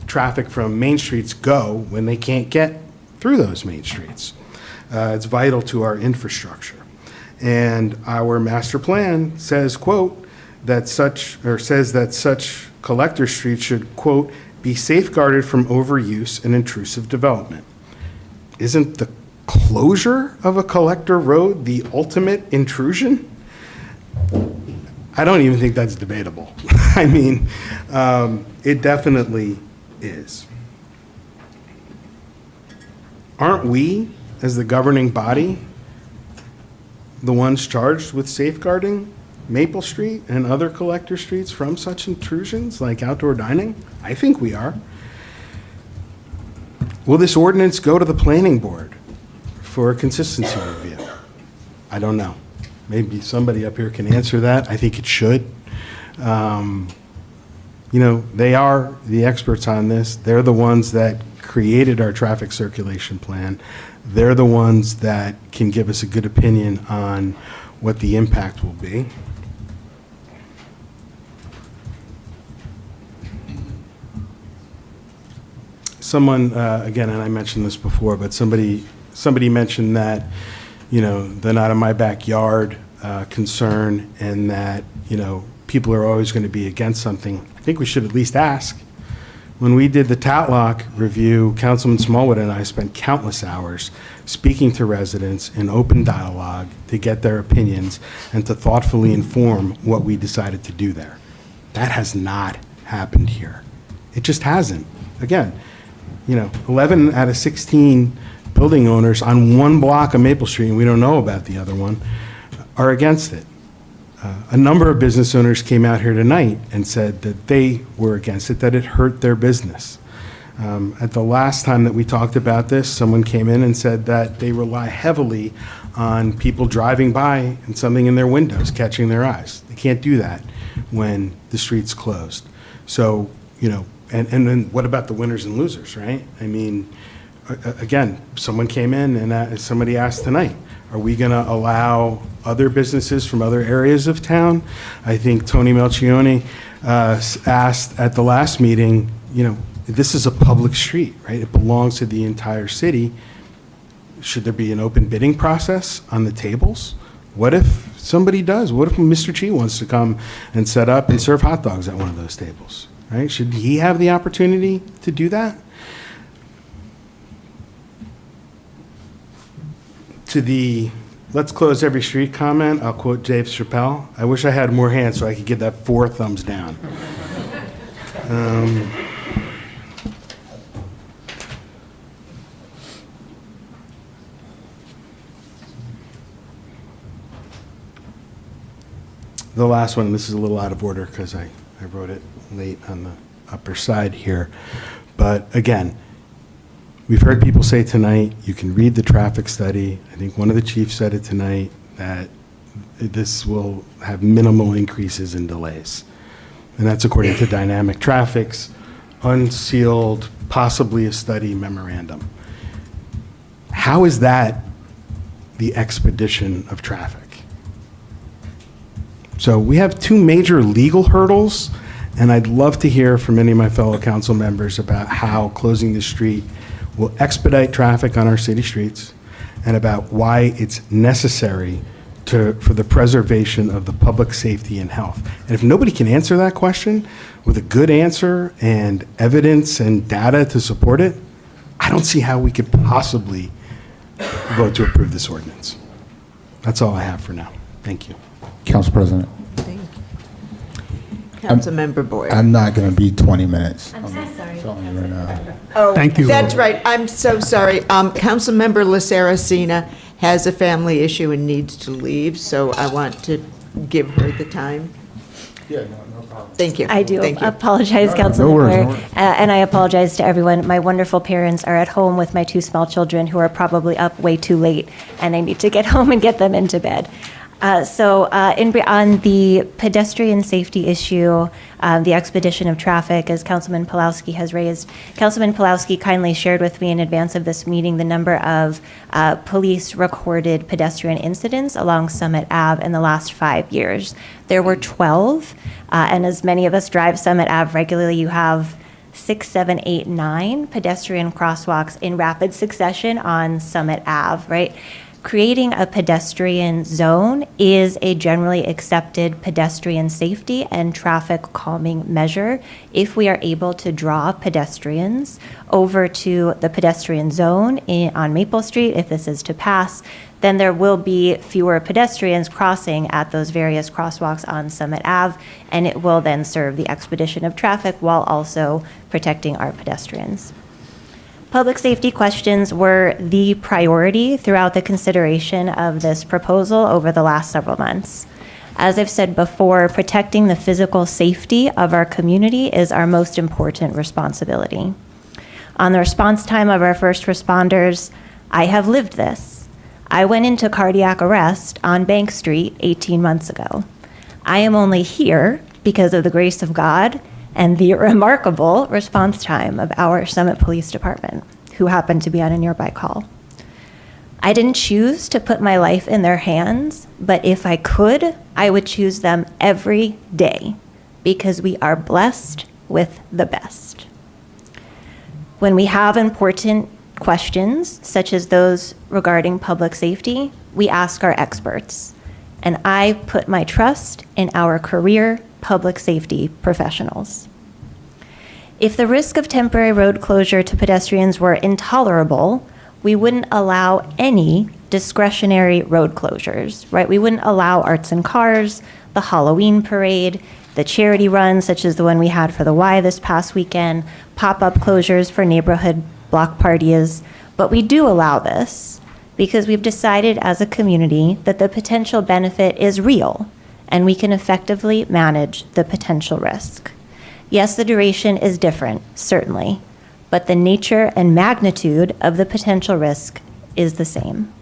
traffic from main streets go when they can't get through those main streets. It's vital to our infrastructure. And our master plan says, quote, says that such collector streets should, quote, be safeguarded from overuse and intrusive development. Isn't the closure of a collector road the ultimate intrusion? I don't even think that's debatable. I mean, it definitely is. Aren't we, as the governing body, the ones charged with safeguarding Maple Street and other collector streets from such intrusions like outdoor dining? I think we are. Will this ordinance go to the planning board for a consistency review? I don't know. Maybe somebody up here can answer that. I think it should. They are the experts on this. They're the ones that created our traffic circulation plan. They're the ones that can give us a good opinion on what the impact will be. Someone, again, and I mentioned this before, but somebody mentioned that, the not in my backyard concern, and that, people are always going to be against something. I think we should at least ask. When we did the Tatlock review, Councilman Smallwood and I spent countless hours speaking to residents in open dialogue to get their opinions and to thoughtfully inform what we decided to do there. That has not happened here. It just hasn't. Again, 11 out of 16 building owners on one block of Maple Street, and we don't know about the other one, are against it. A number of business owners came out here tonight and said that they were against it, that it hurt their business. At the last time that we talked about this, someone came in and said that they rely heavily on people driving by and something in their windows catching their eyes. They can't do that when the street's closed. So, and then what about the winners and losers, right? I mean, again, someone came in and somebody asked tonight, are we going to allow other businesses from other areas of town? I think Tony Melchione asked at the last meeting, this is a public street, right? It belongs to the entire city. Should there be an open bidding process on the tables? What if somebody does? What if Mr. Chi wants to come and set up and serve hot dogs at one of those tables, right? Should he have the opportunity to do that? To the let's close every street comment, I'll quote Dave Chappelle. I wish I had more hands so I could get that 4 thumbs down. The last one, this is a little out of order because I wrote it late on the upper side here. But again, we've heard people say tonight, you can read the traffic study. I think one of the chiefs said it tonight, that this will have minimal increases in delays. And that's according to Dynamic Traffic's unsealed, possibly a study memorandum. How is that the expedition of traffic? So we have 2 major legal hurdles, and I'd love to hear from any of my fellow council members about how closing the street will expedite traffic on our city streets, and about why it's necessary for the preservation of the public safety and health. And if nobody can answer that question with a good answer and evidence and data to support it, I don't see how we could possibly vote to approve this ordinance. That's all I have for now. Thank you. Council President. Councilmember Boyd. I'm not going to be 20 minutes. I'm so sorry. Telling you right now. Oh, Thank you. That's right. I'm so sorry. Councilmember LaSaracina has a family issue and needs to leave, so I want to give her the time. Yeah, no problem. Thank you. I do Thank you. apologize, No Councilmember. worries, no worries. And I apologize to everyone. My wonderful parents are at home with my 2 small children who are probably up way too late, and I need to get home and get them into bed. On the pedestrian safety issue, the expedition of traffic, as Councilman Pulowski has raised, Councilman Pulowski kindly shared with me in advance of this meeting the number of police-recorded pedestrian incidents along Summit Ave in the last 5 years. There were 12, and as many of us drive Summit Ave regularly, you have 6, 7, 8, 9 pedestrian crosswalks in rapid succession on Summit Ave, right? Creating a pedestrian zone is a generally accepted pedestrian safety and traffic calming measure. If we are able to draw pedestrians over to the pedestrian zone on Maple Street, if this is to pass, then there will be fewer pedestrians crossing at those various crosswalks on Summit Ave, and it will then serve the expedition of traffic while also protecting our pedestrians. Public safety questions were the priority throughout the consideration of this proposal over the last several months. As I've said before, protecting the physical safety of our community is our most important responsibility. On the response time of our first responders, I have lived this. I went into cardiac arrest on Bank Street 18 months ago. I am only here because of the grace of God and the remarkable response time of our Summit Police Department, who happened to be on a nearby call. I didn't choose to put my life in their hands, but if I could, I would choose them every day because we are blessed with the best. When we have important questions, such as those regarding public safety, we ask our experts, and I put my trust in our career public safety professionals. If the risk of temporary road closure to pedestrians were intolerable, we wouldn't allow any discretionary road closures, right? We wouldn't allow arts and cars, the Halloween parade, the charity runs, such as the one we had for the Y this past weekend, pop-up closures for neighborhood block parties. But we do allow this because we've decided as a community that the potential benefit is real and we can effectively manage the potential risk. Yes, the duration is different, certainly, but the nature and magnitude of the potential risk is the same.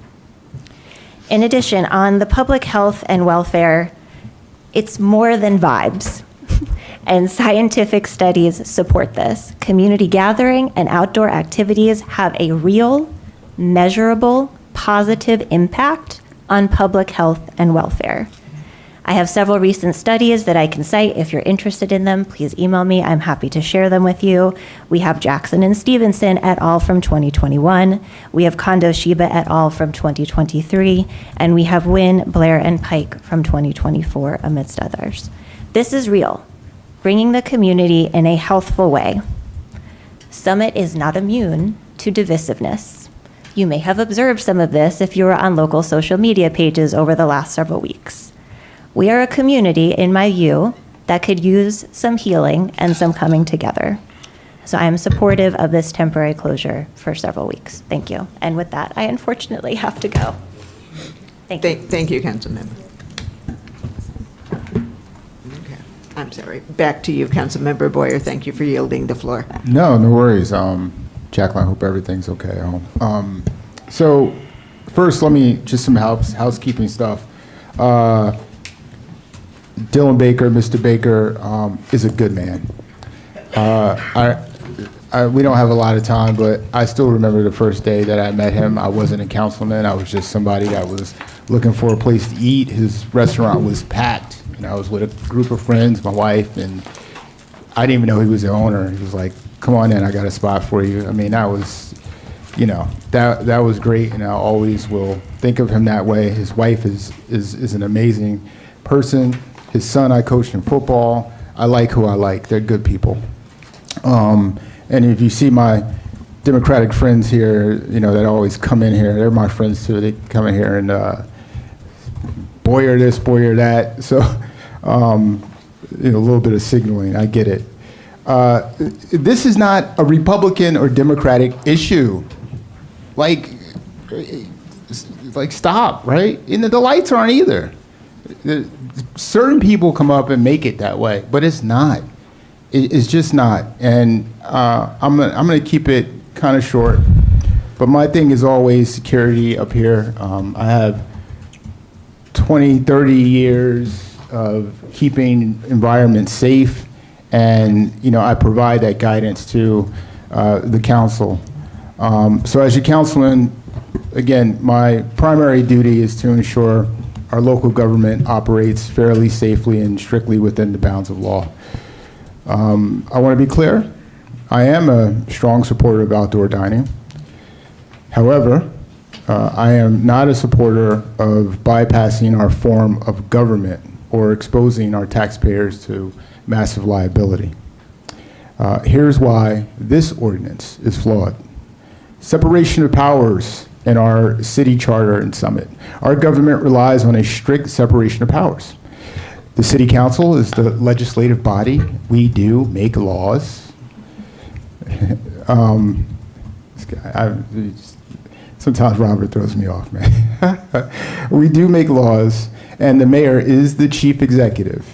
In addition, on the public health and welfare, it's more than vibes, and scientific studies support this. Community gathering and outdoor activities have a real, measurable, positive impact on public health and welfare. I have several recent studies that I can cite. If you're interested in them, please email me. I'm happy to share them with you. We have Jackson and Stevenson et al. From 2021. We have Kondo Shiba et al. From 2023. And we have Wynn, Blair, and Pike from 2024, amidst others. This is real, bringing the community in a healthful way. Summit is not immune to divisiveness. You may have observed some of this if you were on local social media pages over the last several weeks. We are a community, in my view, that could use some healing and some coming together. So I am supportive of this temporary closure for several weeks. Thank you. And with that, I unfortunately have to go. Thank you. Thank you, Councilmember. Okay. I'm sorry. Back to you, Councilmember Boyer. Thank you for yielding the floor. No worries. Jacqueline, I hope everything's okay at home. So first, let me, just some housekeeping stuff. Dylan Baker, Mr. Baker, is a good man. We don't have a lot of time, but I still remember the first day that I met him. I wasn't a councilman. I was just somebody that was looking for a place to eat. His restaurant was packed, and I was with a group of friends, my wife, and I didn't even know he was the owner. He was like, "Come on in, I got a spot for you." I mean, that was, that was great, and I always will think of him that way. His wife is an amazing person. His son, I coached in football. I like who I like. They're good people. And if you see my Democratic friends here, that always come in here, they're my friends too. They come in here and Boyer this, Boyer that. So, a little bit of signaling. I get it. This is not a Republican or Democratic issue. Like stop, right? And the lights aren't either. Certain people come up and make it that way, but it's not. It's just not. And I'm gonna keep it kind of short. But my thing is always security up here. I have 20, 30 years of keeping environments safe, and I provide that guidance to the council. So as your councilman, again, my primary duty is to ensure our local government operates fairly, safely, and strictly within the bounds of law. I want to be clear. I am a strong supporter of outdoor dining. However, I am not a supporter of bypassing our form of government or exposing our taxpayers to massive liability. Here's why this ordinance is flawed. Separation of powers in our city charter in Summit. Our government relies on a strict separation of powers. The city council is the legislative body. We do make laws. Sometimes Robert throws me off, man. We do make laws, and the mayor is the chief executive.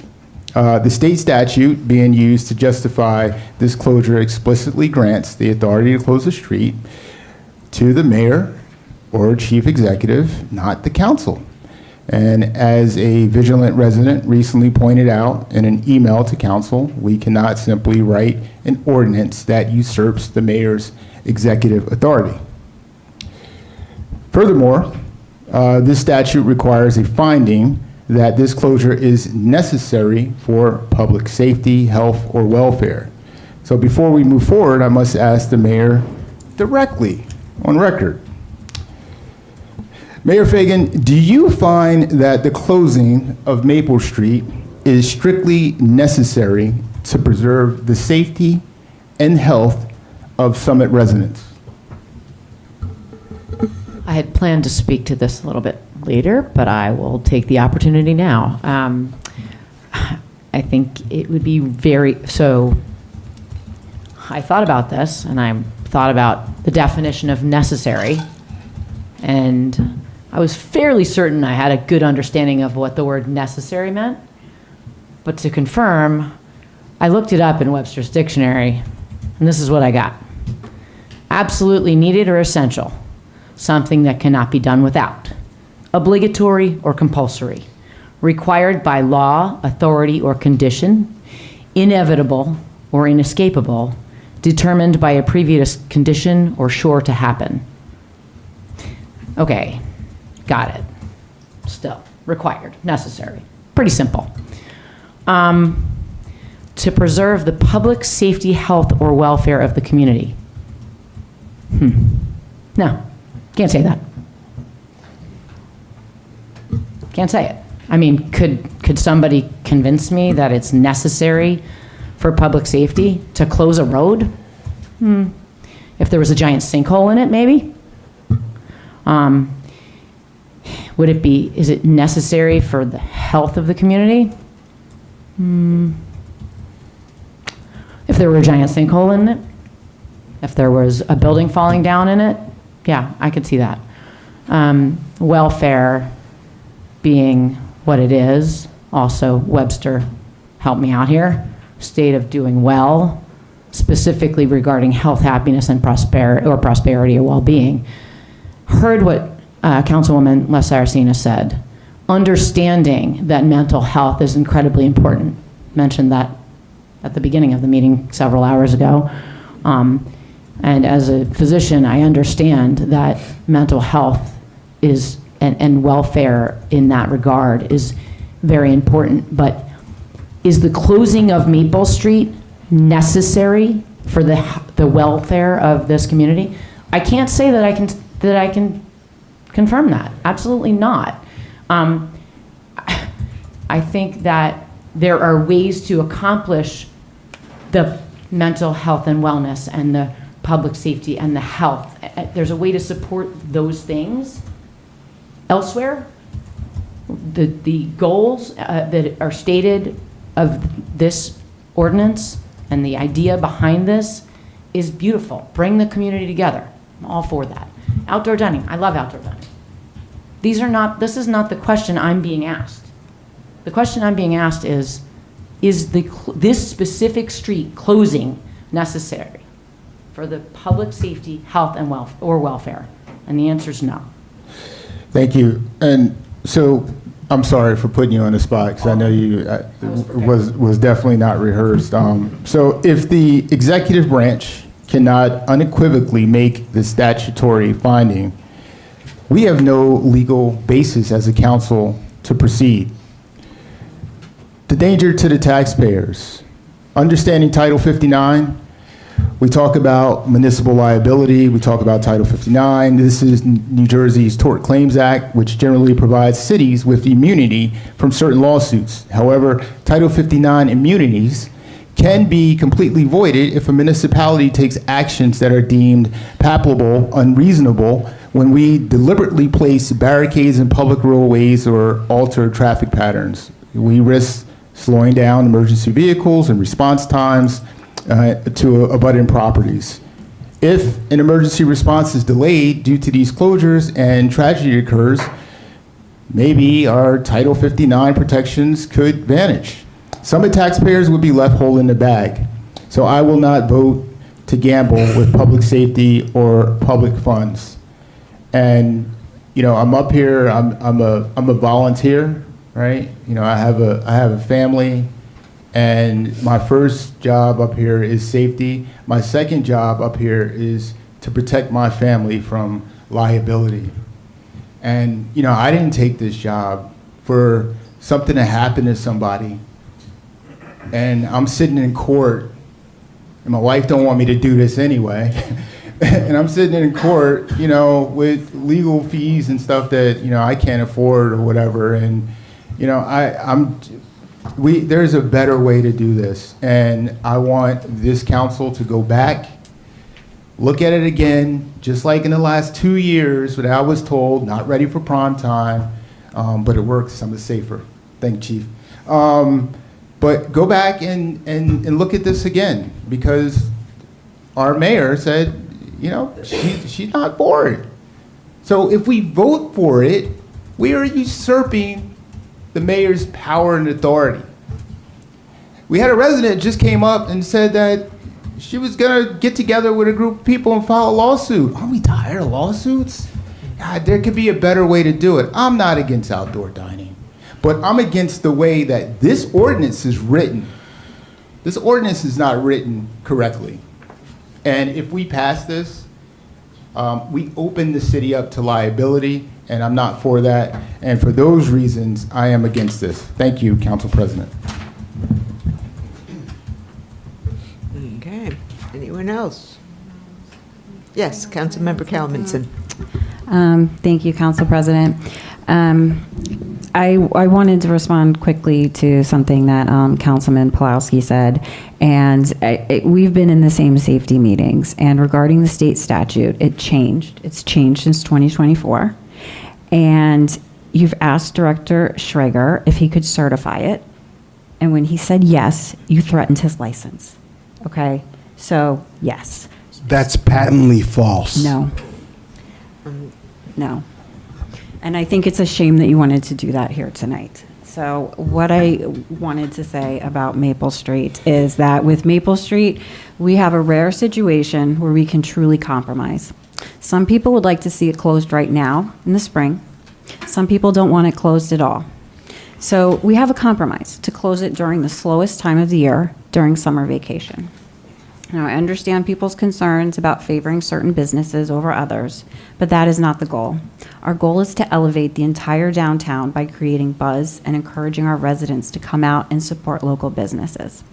The state statute being used to justify this closure explicitly grants the authority to close a street to the mayor or chief executive, not the council. And as a vigilant resident recently pointed out in an email to council, we cannot simply write an ordinance that usurps the mayor's executive authority. Furthermore, this statute requires a finding that this closure is necessary for public safety, health, or welfare. So before we move forward, I must ask the mayor directly, on record. Mayor Fagan, do you find that the closing of Maple Street is strictly necessary to preserve the safety and health of Summit residents? I had planned to speak to this a little bit later, but I will take the opportunity now. I think it would be I thought about this, and I thought about the definition of necessary, and I was fairly certain I had a good understanding of what the word necessary meant. But to confirm, I looked it up in Webster's dictionary, and this is what I got. Absolutely needed or essential. Something that cannot be done without. Obligatory or compulsory. Required by law, authority, or condition. Inevitable or inescapable. Determined by a previous condition or sure to happen. Okay, got it. Still, required, necessary. Pretty simple. To preserve the public safety, health, or welfare of the community. No. Can't say that. Can't say it. I mean, could somebody convince me that it's necessary for public safety to close a road? If there was a giant sinkhole in it, maybe? Is it necessary for the health of the community? If there were a giant sinkhole in it? If there was a building falling down in it? Yeah, I could see that. Welfare being what it is, also Webster, help me out here, state of doing well, specifically regarding health, happiness, and prosperity or well-being. Heard what Councilwoman Les Saracena said. Understanding that mental health is incredibly important. Mentioned that at the beginning of the meeting several hours ago. And as a physician, I understand that mental health is, and welfare in that regard is very important. But is the closing of Maple Street necessary for the welfare of this community? I can't say that I can confirm that. Absolutely not. I think that there are ways to accomplish the mental health and wellness and the public safety and the health. There's a way to support those things elsewhere. The goals that are stated of this ordinance and the idea behind this is beautiful. Bring the community together. I'm all for that. Outdoor dining. I love outdoor dining. This is not the question I'm being asked. The question I'm being asked is this specific street closing necessary for the public safety, health, and welfare? And the answer is no. Thank you. And so I'm sorry for putting you on the spot because I know you was definitely not rehearsed. So if the executive branch cannot unequivocally make the statutory finding, we have no legal basis as a council to proceed. The danger to the taxpayers. Understanding Title 59, we talk about municipal liability, we talk about Title 59. This is New Jersey's Tort Claims Act, which generally provides cities with immunity from certain lawsuits. However, Title 59 immunities can be completely voided if a municipality takes actions that are deemed palpable, unreasonable, when we deliberately place barricades in public roadways or alter traffic patterns, we risk slowing down emergency vehicles and response times to abutting properties. If an emergency response is delayed due to these closures and tragedy occurs, maybe our Title 59 protections could vanish. Some of the taxpayers would be left holding the bag. So I will not vote to gamble with public safety or public funds. And, you know, I'm up here, I'm a volunteer, right? You know, I have a family, and my first job up here is safety. My second job up here is to protect my family from liability. And, you know, I didn't take this job for something to happen to somebody. And I'm sitting in court, and my wife don't want me to do this anyway. And I'm sitting in court, you know, with legal fees and stuff that, you know, I can't afford or whatever. And, you know, there's a better way to do this. And I want this council to go back, look at it again, just like in the last 2 years when I was told, not ready for prime time, but it works, I'm safer. Thank you, Chief. But go back and look at this again, because our mayor said, you know, she's not for it. So if we vote for it, we are usurping the mayor's power and authority. We had a resident just came up and said that she was gonna get together with a group of people and file a lawsuit. Aren't we tired of lawsuits? God, there could be a better way to do it. I'm not against outdoor dining, but I'm against the way that this ordinance is written. This ordinance is not written correctly. And if we pass this, we open the city up to liability, and I'm not for that. And for those reasons, I am against this. Thank you, Council President. Okay. Anyone else? Yes, Councilmember Calvinson. Thank you, Council President. I wanted to respond quickly to something that Councilman Pulowski said, and we've been in the same safety meetings, and regarding the state statute, it changed. It's changed since 2024, and you've asked Director Schrager if he could certify it, and when he said yes, you threatened his license. Okay, so yes. That's patently false. No. No. And I think it's a shame that you wanted to do that here tonight. So what I wanted to say about Maple Street is that with Maple Street, we have a rare situation where we can truly compromise. Some people would like to see it closed right now in the spring. Some people don't want it closed at all. So we have a compromise to close it during the slowest time of the year, during summer vacation. Now, I understand people's concerns about favoring certain businesses over others, but that is not the goal. Our goal is to elevate the entire downtown by creating buzz and encouraging our residents to come out and support local businesses.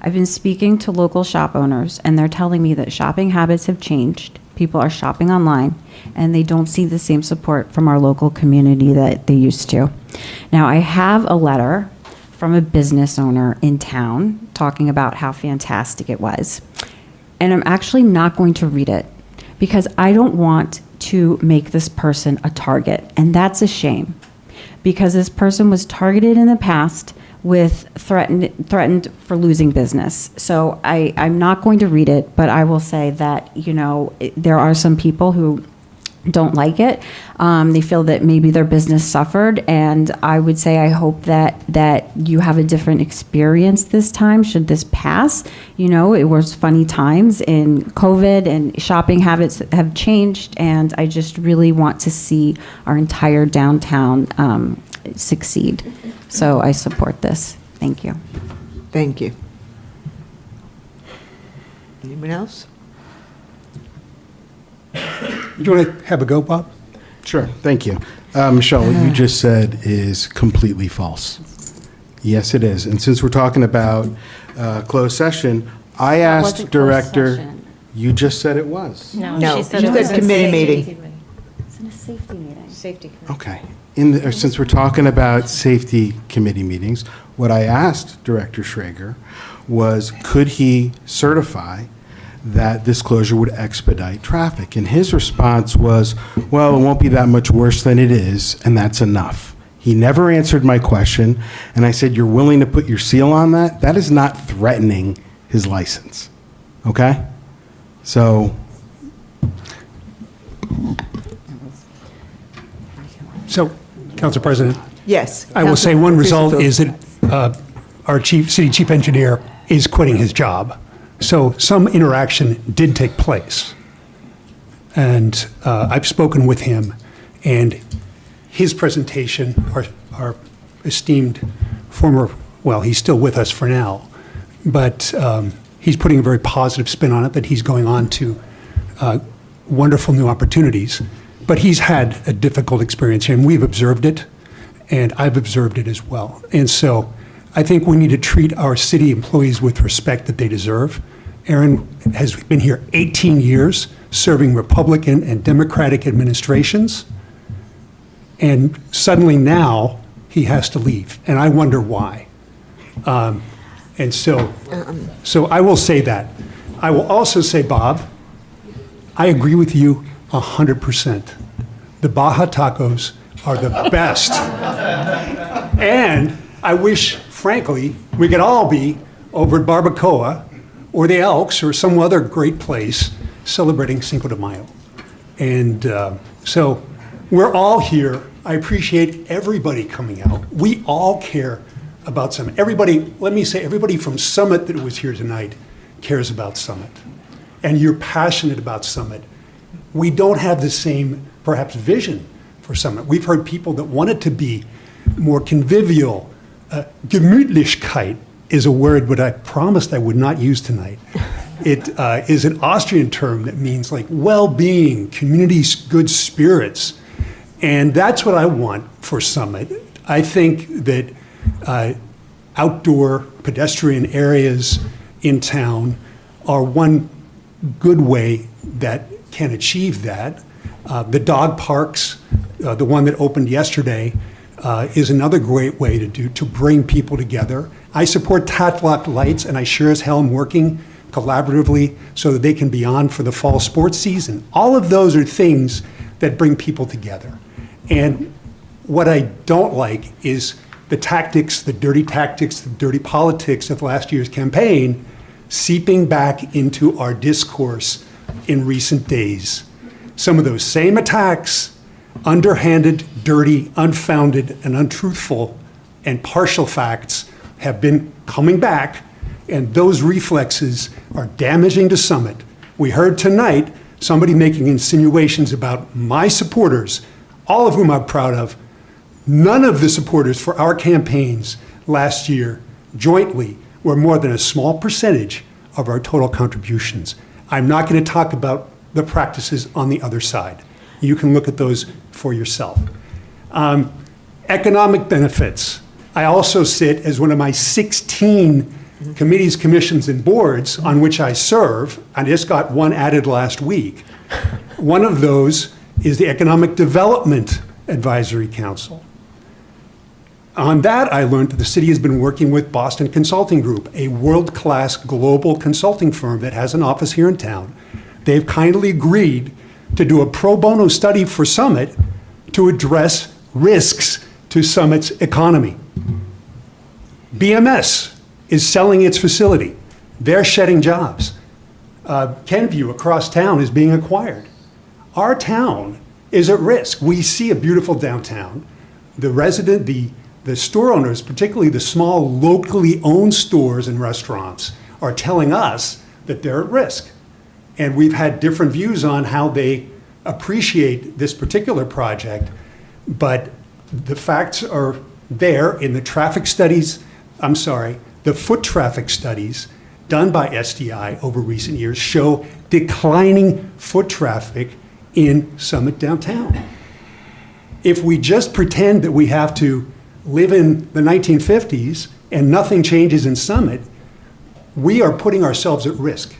I've been speaking to local shop owners, and they're telling me that shopping habits have changed. People are shopping online, and they don't see the same support from our local community that they used to. Now, I have a letter from a business owner in town talking about how fantastic it was. And I'm actually not going to read it because I don't want to make this person a target. And that's a shame because this person was targeted in the past with threatened for losing business. So I'm not going to read it, but I will say that, you know, there are some people who don't like it. They feel that maybe their business suffered, and I would say I hope that you have a different experience this time should this pass. You know, it was funny times in COVID, and shopping habits have changed, and I just really want to see our entire downtown succeed. So I support this. Thank you. Thank you. Anyone else? Do you want to have a go, Bob? Sure, thank you. Michelle, what you just said is completely false. Yes, it is. And since we're talking about closed session, I asked Director, you just said it was. No, she said committee meeting. It's in a safety meeting. Safety committee. Okay. Since we're talking about safety committee meetings, what I asked Director Schrager was, could he certify that this closure would expedite traffic. And his response was, well, it won't be that much worse than it is, and that's enough. He never answered my question, and I said, you're willing to put your seal on that? That is not threatening his license, okay? So, So, Council President, Yes. I will say Councilman one result Crucifo. is that our city chief engineer is quitting his job. So some interaction did take place. And I've spoken with him, and his presentation, our esteemed former, well, he's still with us for now, but he's putting a very positive spin on it, that he's going on to wonderful new opportunities. But he's had a difficult experience here, and we've observed it, and I've observed it as well. And so I think we need to treat our city employees with respect that they deserve. Aaron has been here 18 years, serving Republican and Democratic administrations, and suddenly now he has to leave, and I wonder why. And so I will say that. I will also say, Bob, I agree with you 100%. The Baja tacos are the best. And I wish, frankly, we could all be over at Barbacoa or the Elks or some other great place celebrating Cinco de Mayo. And so we're all here. I appreciate everybody coming out. We all care about Summit. Everybody, let me say, everybody from Summit that was here tonight cares about Summit. And you're passionate about Summit. We don't have the same, perhaps, vision for Summit. We've heard people that want it to be more convivial. Gemütlichkeit is a word that I promised I would not use tonight. It is an Austrian term that means like well-being, community, good spirits. And that's what I want for Summit. I think that outdoor pedestrian areas in town are one good way that can achieve that. The dog parks, the one that opened yesterday, is another great way to bring people together. I support Tatlock Lights, and I sure as hell am working collaboratively so that they can be on for the fall sports season. All of those are things that bring people together. And what I don't like is the tactics, the dirty politics of last year's campaign seeping back into our discourse in recent days. Some of those same attacks, underhanded, dirty, unfounded, and untruthful, and partial facts have been coming back, and those reflexes are damaging to Summit. We heard tonight somebody making insinuations about my supporters, all of whom I'm proud of. None of the supporters for our campaigns last year jointly were more than a small percentage of our total contributions. I'm not going to talk about the practices on the other side. You can look at those for yourself. Economic benefits. I also sit as one of my 16 committees, commissions, and boards on which I serve. I just got one added last week. One of those is the Economic Development Advisory Council. On that, I learned that the city has been working with Boston Consulting Group, a world-class global consulting firm that has an office here in town. They've kindly agreed to do a pro bono study for Summit to address risks to Summit's economy. BMS is selling its facility. They're shedding jobs. Kenview across town is being acquired. Our town is at risk. We see a beautiful downtown. The store owners, particularly the small locally owned stores and restaurants, are telling us that they're at risk. And we've had different views on how they appreciate this particular project, but the facts are there in the the foot traffic studies done by SDI over recent years show declining foot traffic in Summit downtown. If we just pretend that we have to live in the 1950s and nothing changes in Summit, we are putting ourselves at risk.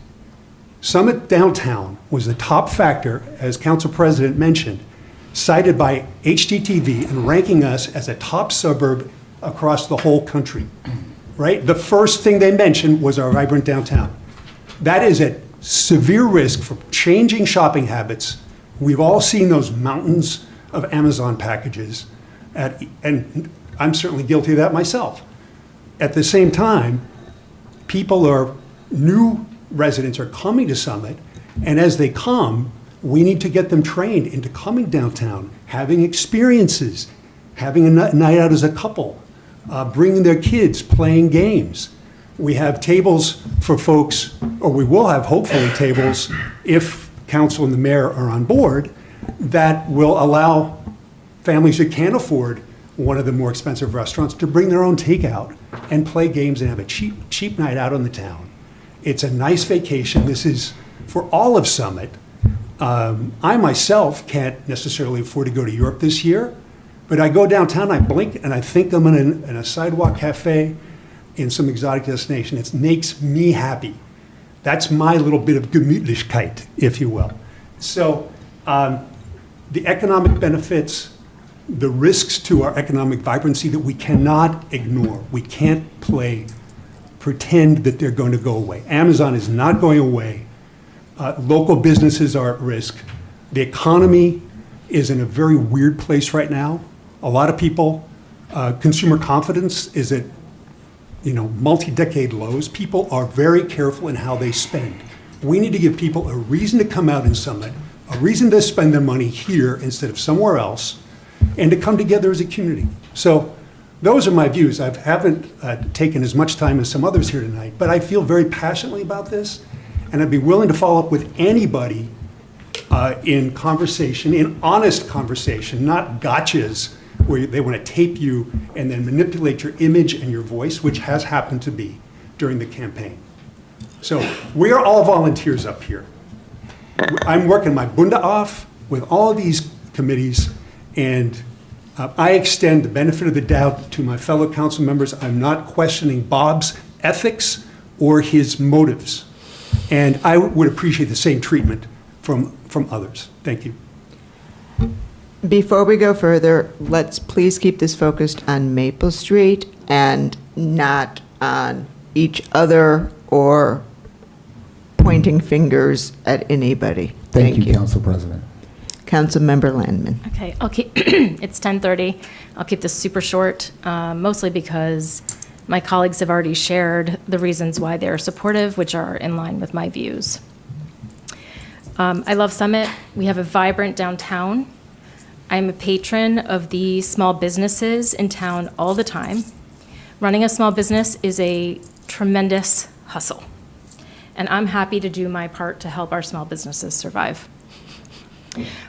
Summit downtown was the top factor, as Council President mentioned, cited by HGTV and ranking us as a top suburb across the whole country, right? The first thing they mentioned was our vibrant downtown. That is at severe risk for changing shopping habits. We've all seen those mountains of Amazon packages, and I'm certainly guilty of that myself. At the same time, new residents are coming to Summit, and as they come, we need to get them trained into coming downtown, having experiences, having a night out as a couple, bringing their kids, playing games. We have tables for folks, or we will have hopefully tables, if council and the mayor are on board, that will allow families that can't afford one of the more expensive restaurants to bring their own takeout and play games and have a cheap night out on the town. It's a nice vacation. This is for all of Summit. I myself can't necessarily afford to go to Europe this year, but I go downtown, I blink, and I think I'm in a sidewalk cafe in some exotic destination. It makes me happy. That's my little bit of Gemütlichkeit, if you will. So the economic benefits, the risks to our economic vibrancy that we cannot ignore. We can't pretend that they're going to go away. Amazon is not going away. Local businesses are at risk. The economy is in a very weird place right now. A lot of people, consumer confidence is at multi-decade lows. People are very careful in how they spend. We need to give people a reason to come out in Summit, a reason to spend their money here instead of somewhere else, and to come together as a community. So those are my views. I haven't taken as much time as some others here tonight, but I feel very passionately about this, and I'd be willing to follow up with anybody in conversation, in honest conversation, not gotchas where they want to tape you and then manipulate your image and your voice, which has happened to be during the campaign. So we are all volunteers up here. I'm working my bunda off with all of these committees, and I extend the benefit of the doubt to my fellow council members. I'm not questioning Bob's ethics or his motives, and I would appreciate the same treatment from others. Thank you. Before we go further, let's please keep this focused on Maple Street and not on each other or pointing fingers at anybody. Thank you, Council President. Councilmember Landman. Okay, I'll keep, it's 10:30. I'll keep this super short, mostly because my colleagues have already shared the reasons why they're supportive, which are in line with my views. I love Summit. We have a vibrant downtown. I'm a patron of the small businesses in town all the time. Running a small business is a tremendous hustle, and I'm happy to do my part to help our small businesses survive.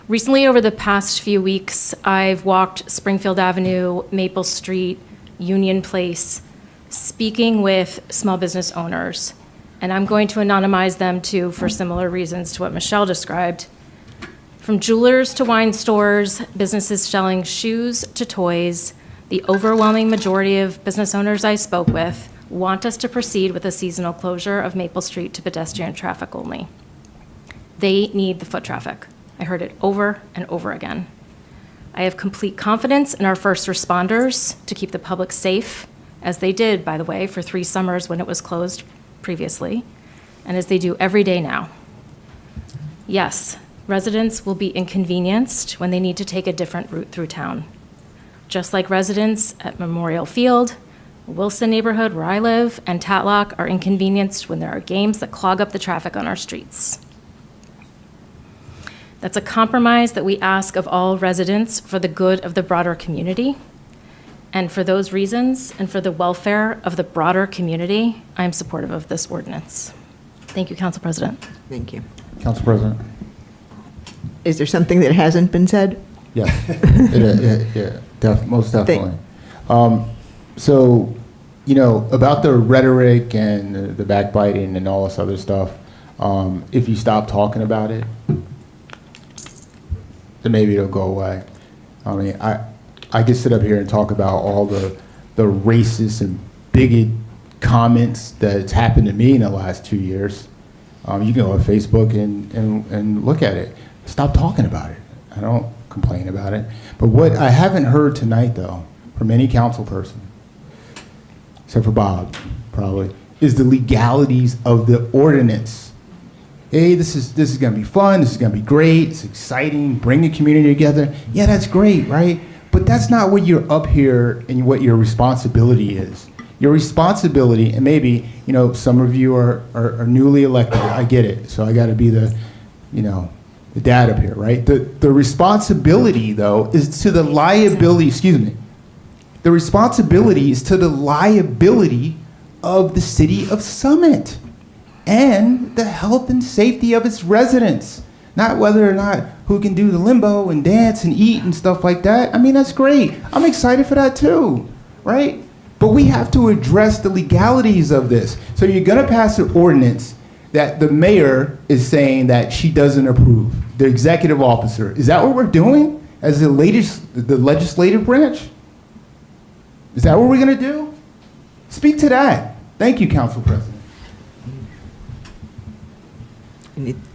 Recently, over the past few weeks, I've walked Springfield Avenue, Maple Street, Union Place, speaking with small business owners, and I'm going to anonymize them too for similar reasons to what Michelle described. From jewelers to wine stores, businesses selling shoes to toys, the overwhelming majority of business owners I spoke with want us to proceed with a seasonal closure of Maple Street to pedestrian traffic only. They need the foot traffic. I heard it over and over again. I have complete confidence in our first responders to keep the public safe, as they did, by the way, for 3 summers when it was closed previously, and as they do every day now. Yes, residents will be inconvenienced when they need to take a different route through town. Just like residents at Memorial Field, Wilson neighborhood where I live, and Tatlock are inconvenienced when there are games that clog up the traffic on our streets. That's a compromise that we ask of all residents for the good of the broader community. And for those reasons, and for the welfare of the broader community, I am supportive of this ordinance. Thank you, Council President. Thank you. Council President. Is there something that hasn't been said? Yes, most definitely. So, about the rhetoric and the backbiting and all this other stuff, if you stop talking about it, then maybe it'll go away. I mean, I could sit up here and talk about all the racist and bigot comments that's happened to me in the last 2 years. You can go on Facebook and look at it. Stop talking about it. I don't complain about it. But what I haven't heard tonight, though, from any council person, except for Bob, probably, is the legalities of the ordinance. hey, this is going to be fun, this is going to be great, it's exciting, bring the community together. Yeah, that's great, right? But that's not what you're up here and what your responsibility is. Your responsibility, and maybe, you know, some of you are newly elected, I get it, so I got to be the, you know, the dad up here, right? The responsibility, though, is to the liability, excuse me, the responsibility is to the liability of the city of Summit and the health and safety of its residents. Not whether or not who can do the limbo and dance and eat and stuff like that. I mean, that's great. I'm excited for that too, right? But we have to address the legalities of this. So you're gonna pass an ordinance that the mayor is saying that she doesn't approve, the executive officer. Is that what we're doing as the legislative branch? Is that what we're gonna do? Speak to that. Thank you, Council President.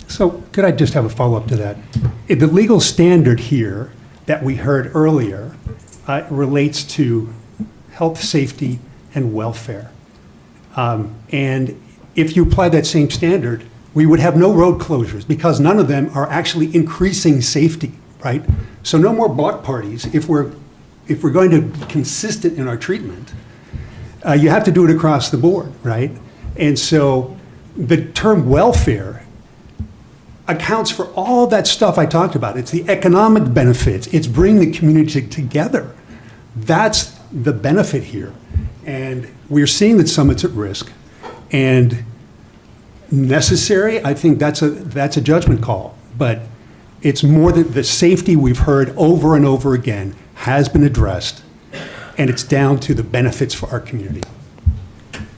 So could I just have a follow-up to that? The legal standard here that we heard earlier relates to health, safety, and welfare. And if you apply that same standard, we would have no road closures because none of them are actually increasing safety, right? So no more block parties if we're going to be consistent in our treatment. You have to do it across the board, right? And so the term welfare accounts for all that stuff I talked about. It's the economic benefits. It's bringing the community together. That's the benefit here. And we're seeing that Summit's at risk. And necessary, I think that's a judgment call. But it's more than the safety we've heard over and over again has been addressed. And it's down to the benefits for our community.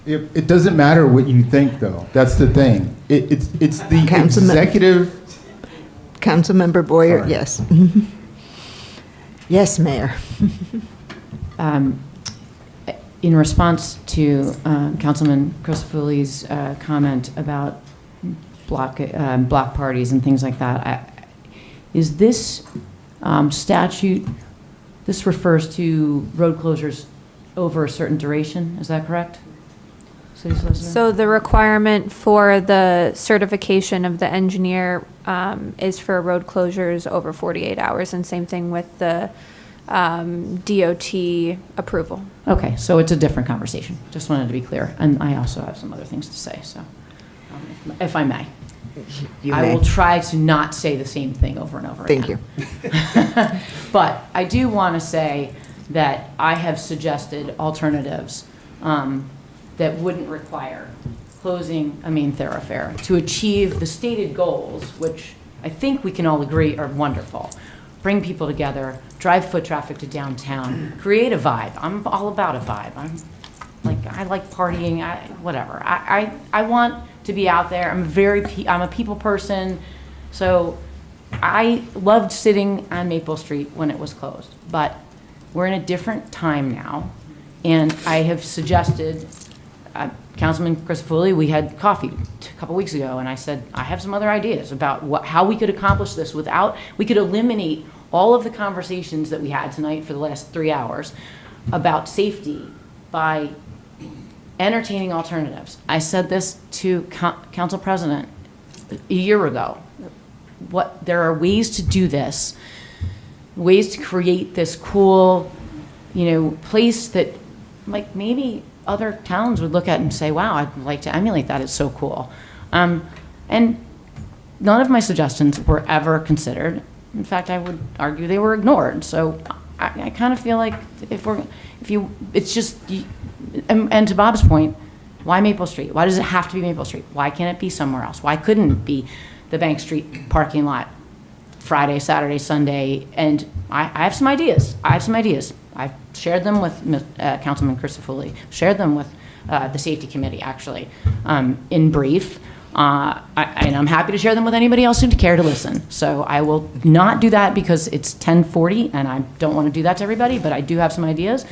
It doesn't matter what you think, though. That's the thing. It's the executive. Councilmember Boyer, Sorry. yes. Yes, Mayor. In response to Councilman Crisafulli's comment about block parties and things like that, is this statute, this refers to road closures over a certain duration, is that correct? City Solicitor? So the requirement for the certification of the engineer is for road closures over 48 hours, and same thing with the DOT approval. Okay, so it's a different conversation. Just wanted to be clear. And I also have some other things to say, so if I may. I will try to not say the same thing over and over again. Thank you. But I do want to say that I have suggested alternatives that wouldn't require closing a main thoroughfare to achieve the stated goals, which I think we can all agree are wonderful. Bring people together, drive foot traffic to downtown, create a vibe. I'm all about a vibe. I like partying, whatever. I want to be out there. I'm a people person. So I loved sitting on Maple Street when it was closed, but we're in a different time now. And I have suggested, Councilman Crisafulli, we had coffee a couple weeks ago, and I said, I have some other ideas about how we could accomplish this we could eliminate all of the conversations that we had tonight for the last 3 hours about safety by entertaining alternatives. I said this to Council President a year ago. There are ways to do this, ways to create this cool, place that, like, maybe other towns would look at and say, wow, I'd like to emulate that. It's so cool. And none of my suggestions were ever considered. In fact, I would argue they were ignored. So I kind of feel like and to Bob's point, why Maple Street? Why does it have to be Maple Street? Why can't it be somewhere else? Why couldn't it be the Bank Street parking lot Friday, Saturday, Sunday? And I have some ideas. I've shared them with Councilman Crisafulli, shared them with the Safety Committee, actually, in brief. And I'm happy to share them with anybody else who'd care to listen. So I will not do that because it's 10:40 and I don't want to do that to everybody, but I do have some ideas.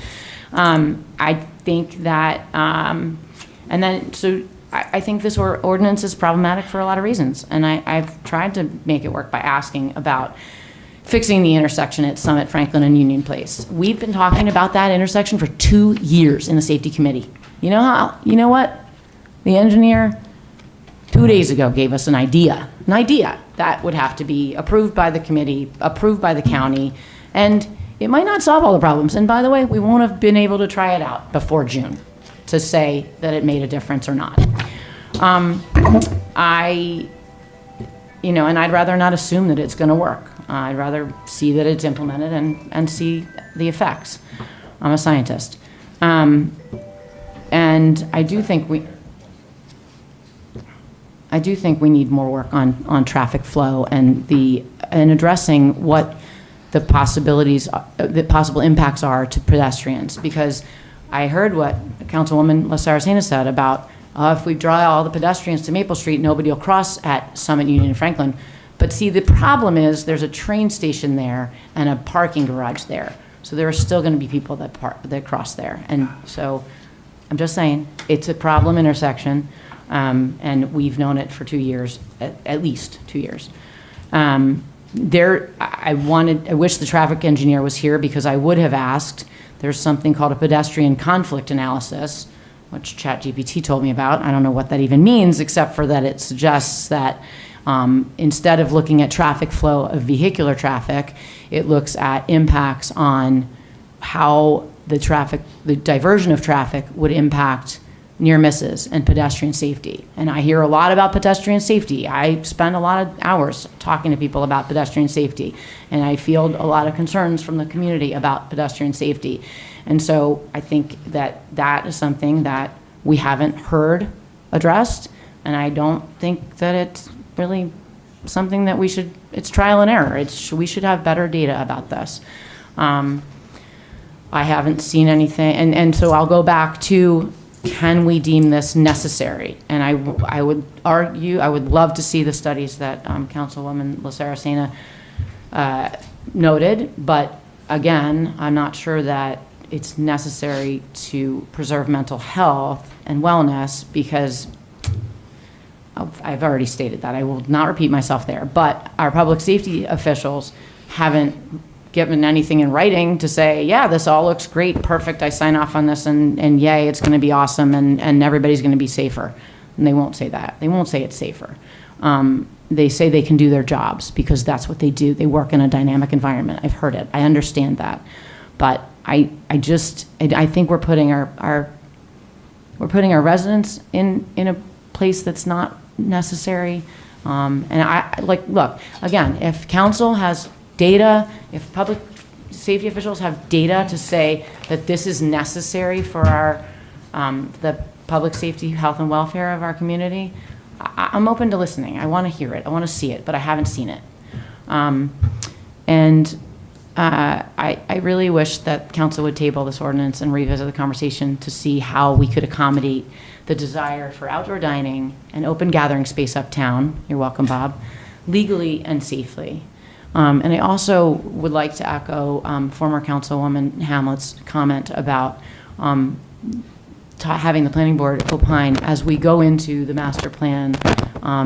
I think that, I think this ordinance is problematic for a lot of reasons. And I've tried to make it work by asking about fixing the intersection at Summit, Franklin, and Union Place. We've been talking about that intersection for 2 years in the Safety Committee. You know what? The engineer 2 days ago gave us an idea that would have to be approved by the committee, approved by the county, and it might not solve all the problems. And by the way, we won't have been able to try it out before June to say that it made a difference or not. And I'd rather not assume that it's going to work. I'd rather see that it's implemented and see the effects. I'm a scientist. And I do think we need more work on traffic flow and addressing what the possible impacts are to pedestrians. Because I heard what Councilwoman La Saracena said about if we draw all the pedestrians to Maple Street, nobody will cross at Summit, Union, and Franklin. But see, the problem is there's a train station there and a parking garage there. So there are still going to be people that cross there. And so I'm just saying, it's a problem intersection, and we've known it for 2 years, at least 2 years. I wish the traffic engineer was here because I would have asked. There's something called a pedestrian conflict analysis, which ChatGPT told me about. I don't know what that even means, except for that it suggests that instead of looking at traffic flow of vehicular traffic, it looks at impacts on how the diversion of traffic would impact near misses and pedestrian safety. And I hear a lot about pedestrian safety. I spend a lot of hours talking to people about pedestrian safety, and I field a lot of concerns from the community about pedestrian safety. And so I think that is something that we haven't heard addressed, and I don't think that it's really something that it's trial and error. We should have better data about this. I haven't seen anything, and so I'll go back to, can we deem this necessary? And I would argue, I would love to see the studies that Councilwoman La Saracena noted, but again, I'm not sure that it's necessary to preserve mental health and wellness, because I've already stated that. I will not repeat myself there, but our public safety officials haven't given anything in writing to say, yeah, this all looks great, perfect, I sign off on this, and yay, it's going to be awesome, and everybody's going to be safer. And they won't say that. They won't say it's safer. They say they can do their jobs because that's what they do. They work in a dynamic environment. I've heard it. I understand that. But I think we're putting our residents in a place that's not necessary. And look, again, if council has data, if public safety officials have data to say that this is necessary for the public safety, health, and welfare of our community, I'm open to listening. I want to hear it. I want to see it, but I haven't seen it. I really wish that council would table this ordinance and revisit the conversation to see how we could accommodate the desire for outdoor dining and open gathering space uptown, you're welcome, Bob, legally and safely. And I also would like to echo former Councilwoman Hamlet's comment about having the planning board opine as we go into the master plan,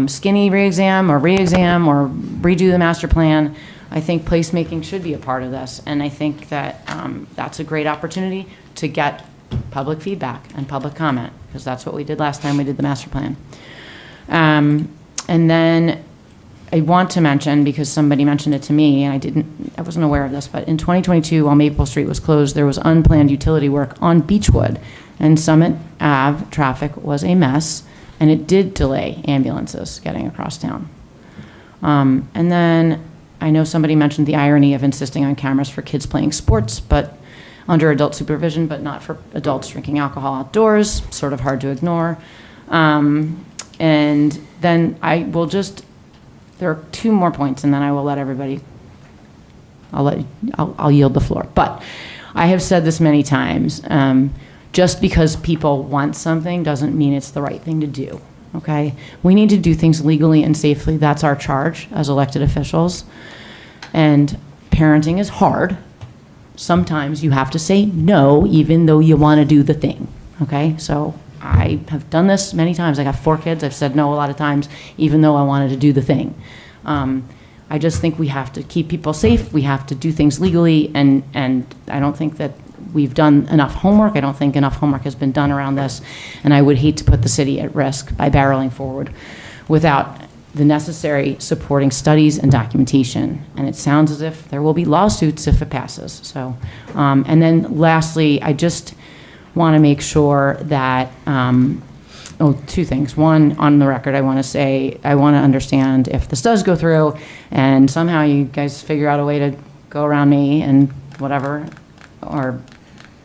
skinny re-exam or redo the master plan. I think placemaking should be a part of this, and I think that that's a great opportunity to get public feedback and public comment, because that's what we did last time we did the master plan. And then I want to mention, because somebody mentioned it to me, and I wasn't aware of this, but in 2022, while Maple Street was closed, there was unplanned utility work on Beechwood, and Summit Ave traffic was a mess, and it did delay ambulances getting across town. And then I know somebody mentioned the irony of insisting on cameras for kids playing sports, but under adult supervision, but not for adults drinking alcohol outdoors, sort of hard to ignore. And then there are two more points, and then I will let everybody, I'll yield the floor. But I have said this many times, just because people want something doesn't mean it's the right thing to do, okay? We need to do things legally and safely. That's our charge as elected officials. And parenting is hard. Sometimes you have to say no, even though you want to do the thing, okay? So I have done this many times. I got 4 kids. I've said no a lot of times, even though I wanted to do the thing. I just think we have to keep people safe. We have to do things legally, and I don't think that we've done enough homework. I don't think enough homework has been done around this, and I would hate to put the city at risk by barreling forward without the necessary supporting studies and documentation. And it sounds as if there will be lawsuits if it passes. So, and then lastly, I just want to make sure that, two things. One, on the record, I want to say, I want to understand if this does go through and somehow you guys figure out a way to go around me and whatever, or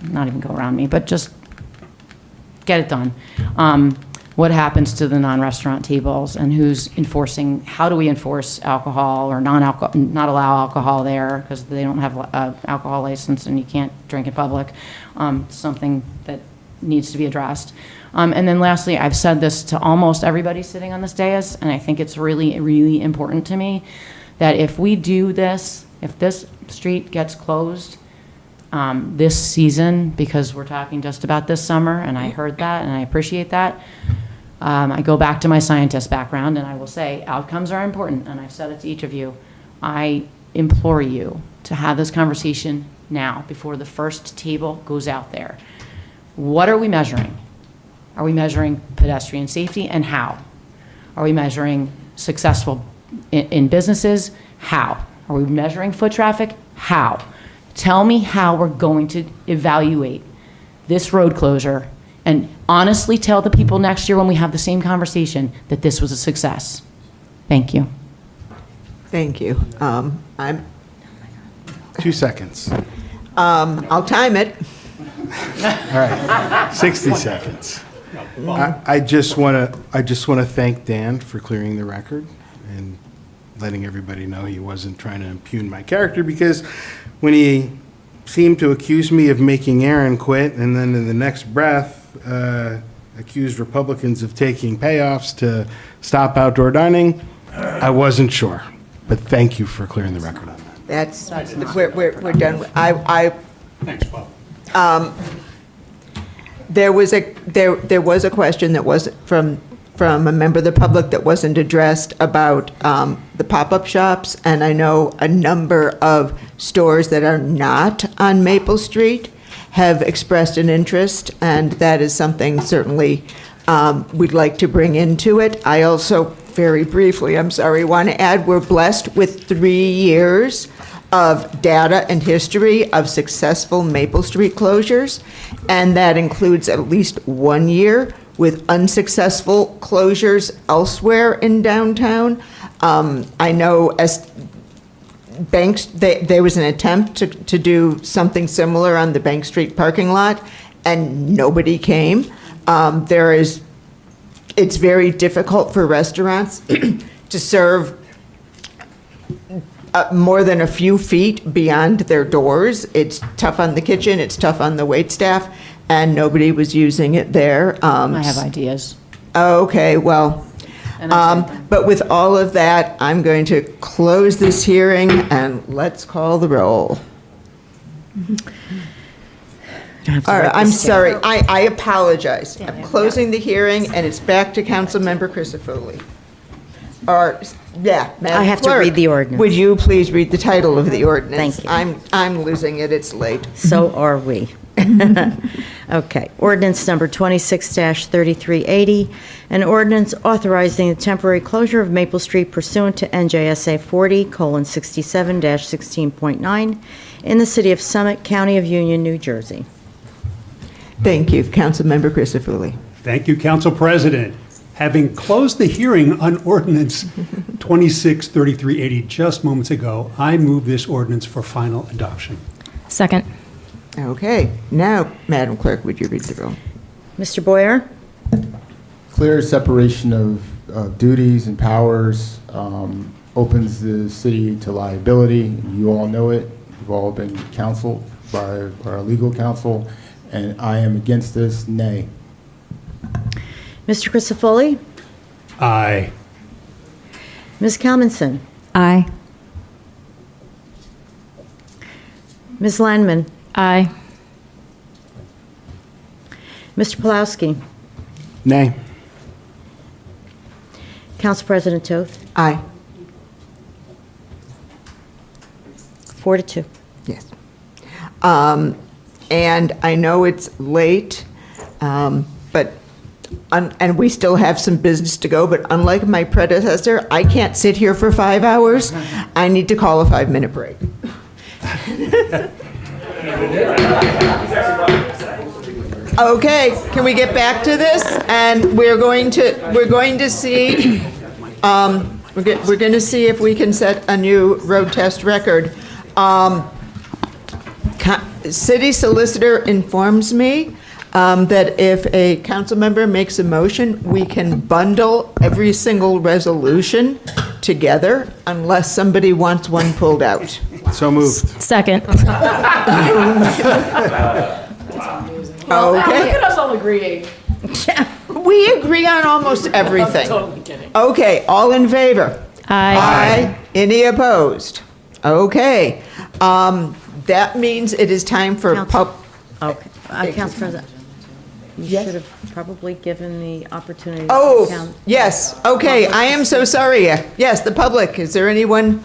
not even go around me, but just get it done. What happens to the non-restaurant tables and who's enforcing, how do we enforce alcohol or not allow alcohol there because they don't have an alcohol license and you can't drink in public? Something that needs to be addressed. And then lastly, I've said this to almost everybody sitting on this dais, and I think it's really, really important to me that if we do this, if this street gets closed this season, because we're talking just about this summer, and I heard that, and I appreciate that, I go back to my scientist background, and I will say outcomes are important, and I've said it to each of you. I implore you to have this conversation now before the first table goes out there. What are we measuring? Are we measuring pedestrian safety, and how? Are we measuring successful in businesses? How? Are we measuring foot traffic? How? Tell me how we're going to evaluate this road closure and honestly tell the people next year when we have the same conversation that this was a success. Thank you. Thank you. I'm 2 seconds. I'll time it. All right, 60 seconds. I just want to thank Dan for clearing the record and letting everybody know he wasn't trying to impugn my character, because when he seemed to accuse me of making Aaron quit and then in the next breath accused Republicans of taking payoffs to stop outdoor dining, I wasn't sure. But thank you for clearing the record on that. We're done. Thanks, Bob. There was a question that was from a member of the public that wasn't addressed about the pop-up shops, and I know a number of stores that are not on Maple Street have expressed an interest, and that is something certainly we'd like to bring into it. I also, very briefly, I'm sorry, want to add we're blessed with 3 years of data and history of successful Maple Street closures, and that includes at least 1 year with unsuccessful closures elsewhere in downtown. I know as Banks, there was an attempt to do something similar on the Bank Street parking lot, and nobody came. It's very difficult for restaurants to serve more than a few feet beyond their doors. It's tough on the kitchen, it's tough on the waitstaff, and nobody was using it there. I have ideas. Okay, well, but with all of that, I'm going to close this hearing, and let's call the roll. All right, I'm sorry, I apologize. I'm closing the hearing, and it's back to Councilmember Crisafulli. Madam I have to Clerk, read the ordinance. Would you please read the title of the ordinance? Thank you. I'm losing it, it's late. So are we. Okay, ordinance number 26-3380, an ordinance authorizing the temporary closure of Maple Street pursuant to NJSA 40:67-16.9 in the city of Summit, County of Union, New Jersey. Thank you, Councilmember Crisafulli. Thank you, Council President. Having closed the hearing on ordinance 26-3380 just moments ago, I move this ordinance for final adoption. Second. Okay, now, Madam Clerk, would you read the roll? Mr. Boyer? Clear separation of duties and powers opens the city to liability. You all know it. You've all been counseled by our legal counsel, and I am against this. Nay. Mr. Crisafulli? Aye. Ms. Kalmanson? Aye. Ms. Landman? Aye. Mr. Pulowski? Nay. Council President Toth? Aye. 4-2. Yes. And I know it's late, but and we still have some business to go, but unlike my predecessor, I can't sit here for 5 hours. I need to call a 5-minute break. Okay, can we get back to this? And we're going to see, we're going to see if we can set a new road test record. City solicitor informs me that if a council member makes a motion, we can bundle every single resolution together unless somebody wants one pulled out. So moved. Second. Okay. Look at us all agreeing. We agree on almost everything. Totally kidding. Okay, all in favor? Aye. Any opposed? Okay. That means it is time for Okay. Council President, you should have probably given the opportunity. to Oh, count. yes, okay, I am so sorry. Yes, the public, is there anyone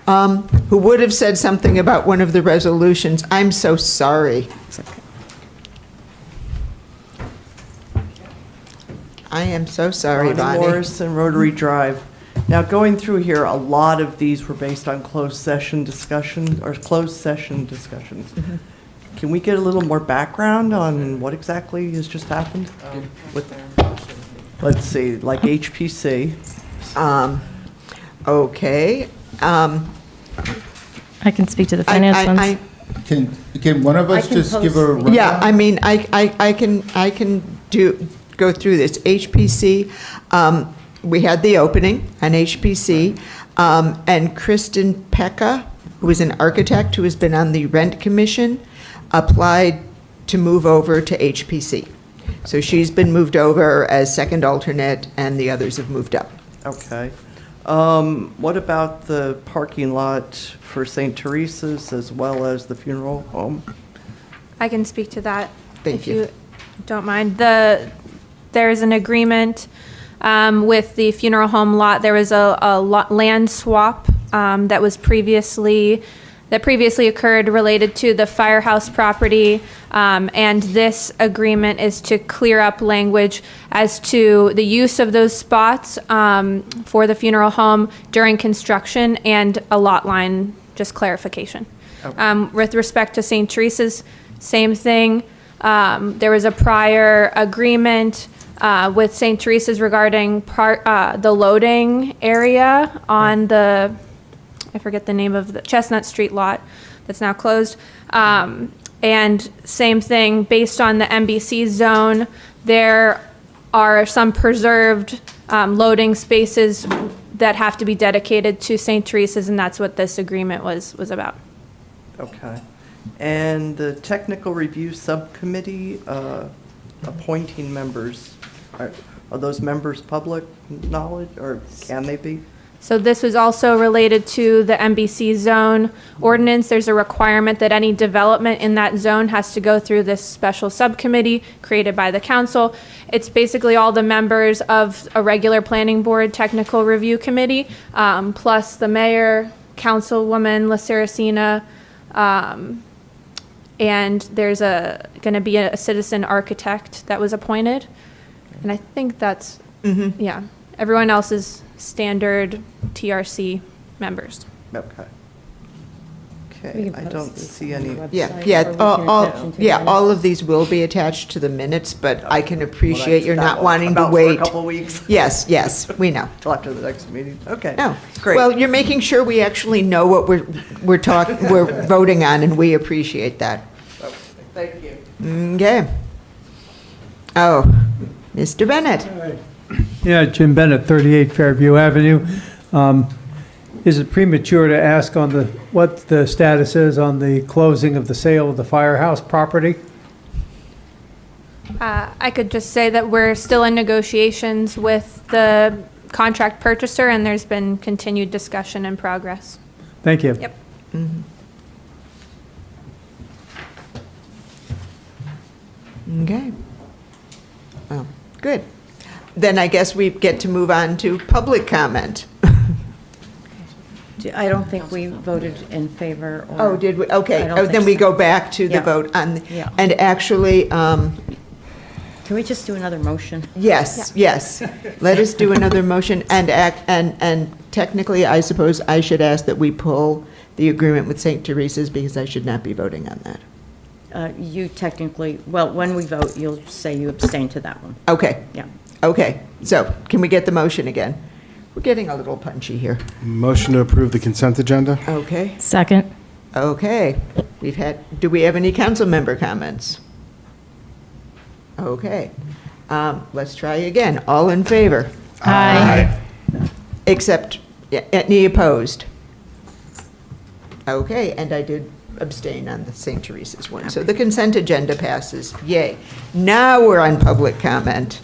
who would have said something about one of the resolutions? I'm so sorry. I am so sorry, Bonnie Bonnie. Morrison, Rotary Drive. Now, going through here, a lot of these were based on closed session discussions. Mm-hmm. Can we get a little more background on what exactly has just happened? Let's see, like HPC. Okay. I can speak to the finance ones. Can one of us just give a rundown? Yeah, I mean, I can go through this. HPC, we had the opening on HPC, and Kristen Pekka, who is an architect who has been on the Rent Commission, applied to move over to HPC. So she's been moved over as second alternate, and the others have moved up. Okay. What about the parking lot for St. Teresa's as well as the funeral home? I can speak to that. Thank if you. you don't mind. There's an agreement with the funeral home lot. There was a land swap that previously occurred related to the firehouse property, and this agreement is to clear up language as to the use of those spots for the funeral home during construction and a lot line, just clarification. Okay. With respect to St. Teresa's, same thing. There was a prior agreement with St. Teresa's regarding the loading area on I forget the name of the Chestnut Street lot that's now closed. And same thing, based on the MBC zone, there are some preserved loading spaces that have to be dedicated to St. Teresa's, and that's what this agreement was about. Okay. And the technical review subcommittee appointing members, are those members public knowledge, or can they be? So this was also related to the MBC zone ordinance. There's a requirement that any development in that zone has to go through this special subcommittee created by the council. It's basically all the members of a regular planning board technical review committee, plus the mayor, councilwoman La Saracena, and there's going to be a citizen architect that was appointed. And I think that's, yeah, everyone else is standard TRC members. Okay. Okay, I don't see any. All of these will be attached to the minutes, but I can appreciate you're not wanting to wait. For a couple of weeks? Yes, we know. Till after the next meeting? Okay. No, Great. Well, you're making sure we actually know what we're voting on, and we appreciate that. Thank you. Okay. Oh, Mr. Bennett. Yeah, Jim Bennett, 38 Fairview Avenue. Is it premature to ask on what the status is on the closing of the sale of the firehouse property? I could just say that we're still in negotiations with the contract purchaser, and there's been continued discussion and progress. Thank you. Yep. Okay. Oh, good. Then I guess we get to move on to public comment. I don't think we voted in favor. Or Oh, did we? Okay. I don't Oh, think then we so. go back to the Yeah. vote on, Yeah. and actually, Can we just do another motion? Yes, yes. Let us do another motion and technically, I suppose I should ask that we pull the agreement with St. Teresa's because I should not be voting on that. You technically, well, when we vote, you'll say you abstain to that one. Okay. Yeah. Okay, so can we get the motion again? We're getting a little punchy here. Motion to approve the consent agenda? Okay, Second. okay. Do we have any council member comments? Okay, let's try again. All in favor? Aye. Except, any opposed? Okay, and I did abstain on the St. Teresa's one. So the consent agenda passes. Yay. Now we're on public comment.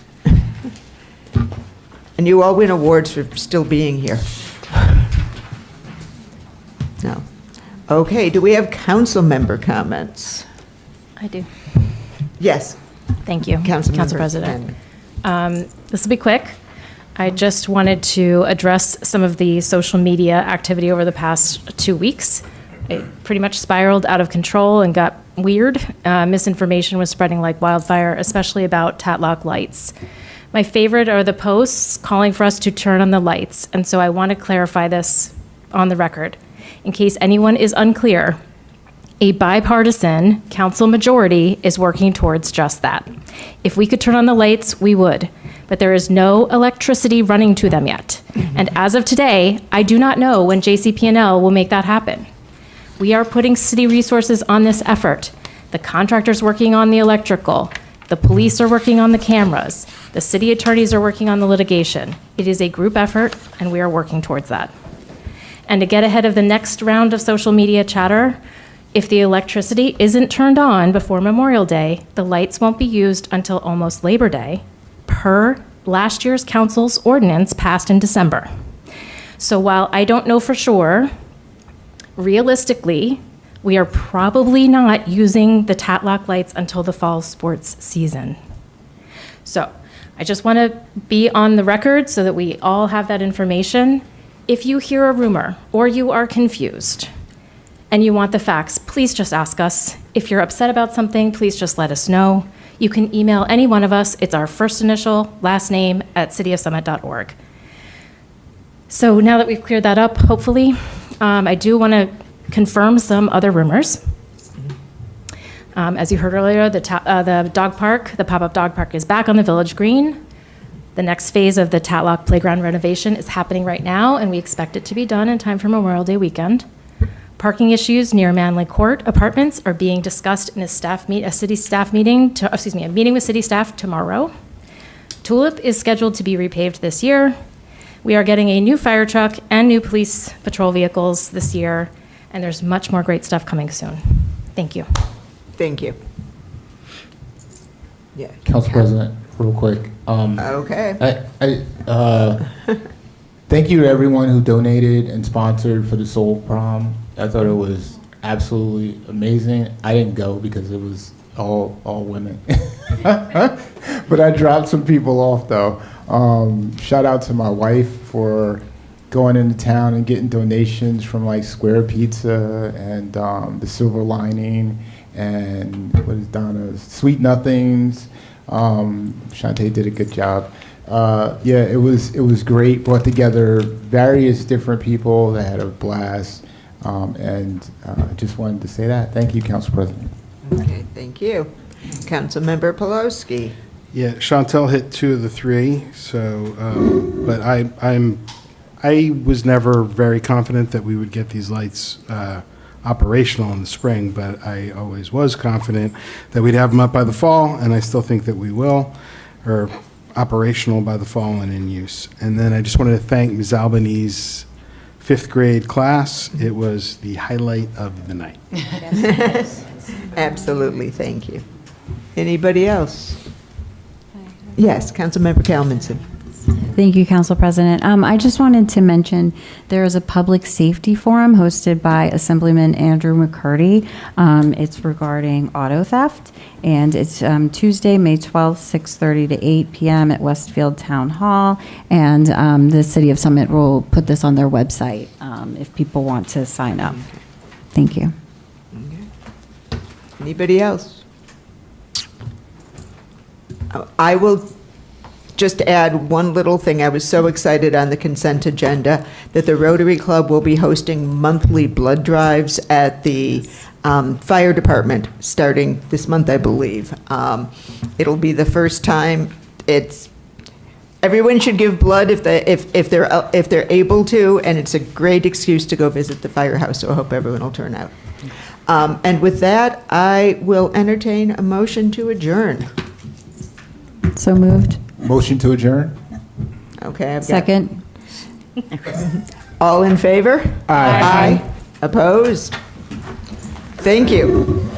And you all win awards for still being here. No. Okay, do we have council member comments? I do. Yes. Thank you, Council Council member President. This will be quick. I just wanted to address some of the social media activity over the past 2 weeks. It pretty much spiraled out of control and got weird. Misinformation was spreading like wildfire, especially about Tatlock lights. My favorite are the posts calling for us to turn on the lights, and so I want to clarify this on the record. In case anyone is unclear, a bipartisan council majority is working towards just that. If we could turn on the lights, we would, but there is no electricity running to them yet. And as of today, I do not know when JCP&L will make that happen. We are putting city resources on this effort. The contractor's working on the electrical. The police are working on the cameras. The city attorneys are working on the litigation. It is a group effort, and we are working towards that. And to get ahead of the next round of social media chatter, if the electricity isn't turned on before Memorial Day, the lights won't be used until almost Labor Day, per last year's council's ordinance passed in December. So while I don't know for sure, realistically, we are probably not using the Tatlock lights until the fall sports season. So I just want to be on the record so that we all have that information. If you hear a rumor or you are confused and you want the facts, please just ask us. If you're upset about something, please just let us know. You can email any one of us. It's our first initial, last name @cityofsummit.org. So now that we've cleared that up, hopefully, I do want to confirm some other rumors. As you heard earlier, the dog park, the pop-up dog park is back on the Village Green. The next phase of the Tatlock Playground renovation is happening right now, and we expect it to be done in time for Memorial Day weekend. Parking issues near Manley Court Apartments are being discussed in a meeting with city staff tomorrow. Tulip is scheduled to be repaved this year. We are getting a new fire truck and new police patrol vehicles this year, and there's much more great stuff coming soon. Thank you. Thank you. Yeah. Council President, real quick. Okay. Thank you to everyone who donated and sponsored for the Soul Prom. I thought it was absolutely amazing. I didn't go because it was all women. But I dropped some people off though. Shout out to my wife for going into town and getting donations from like Square Pizza and the Silver Lining and what is Donna's Sweet Nothings. Shantae did a good job. Yeah, it was great. Brought together various different people that had a blast, and just wanted to say that. Thank you, Council President. Okay, thank you. Councilmember Pelosi. Yeah, Chantel hit 2 of the 3. So, but I was never very confident that we would get these lights operational in the spring, but I always was confident that we'd have them up by the fall, and I still think that we will, or operational by the fall and in use. And then I just wanted to thank Ms. Albany's 5th grade class. It was the highlight of the night. Absolutely, thank you. Anybody else? Yes, Councilmember Kalmanson. Thank you, Council President. I just wanted to mention there is a public safety forum hosted by Assemblyman Andrew McCurdy. It's regarding auto theft, and it's Tuesday, May 12th, 6:30 to 8 p.m. at Westfield Town Hall, and the City of Summit will put this on their website if people want to sign up. Thank you. Anybody else? I will just add one little thing. I was so excited on the consent agenda that the Rotary Club will be hosting monthly blood drives at the fire department starting this month, I believe. It'll be the first time. Everyone should give blood if they're able to, and it's a great excuse to go visit the firehouse. So I hope everyone will turn out. And with that, I will entertain a motion to adjourn. So moved. Motion to adjourn? Okay. I've got- Second. All in favor? Aye. Opposed? Thank you.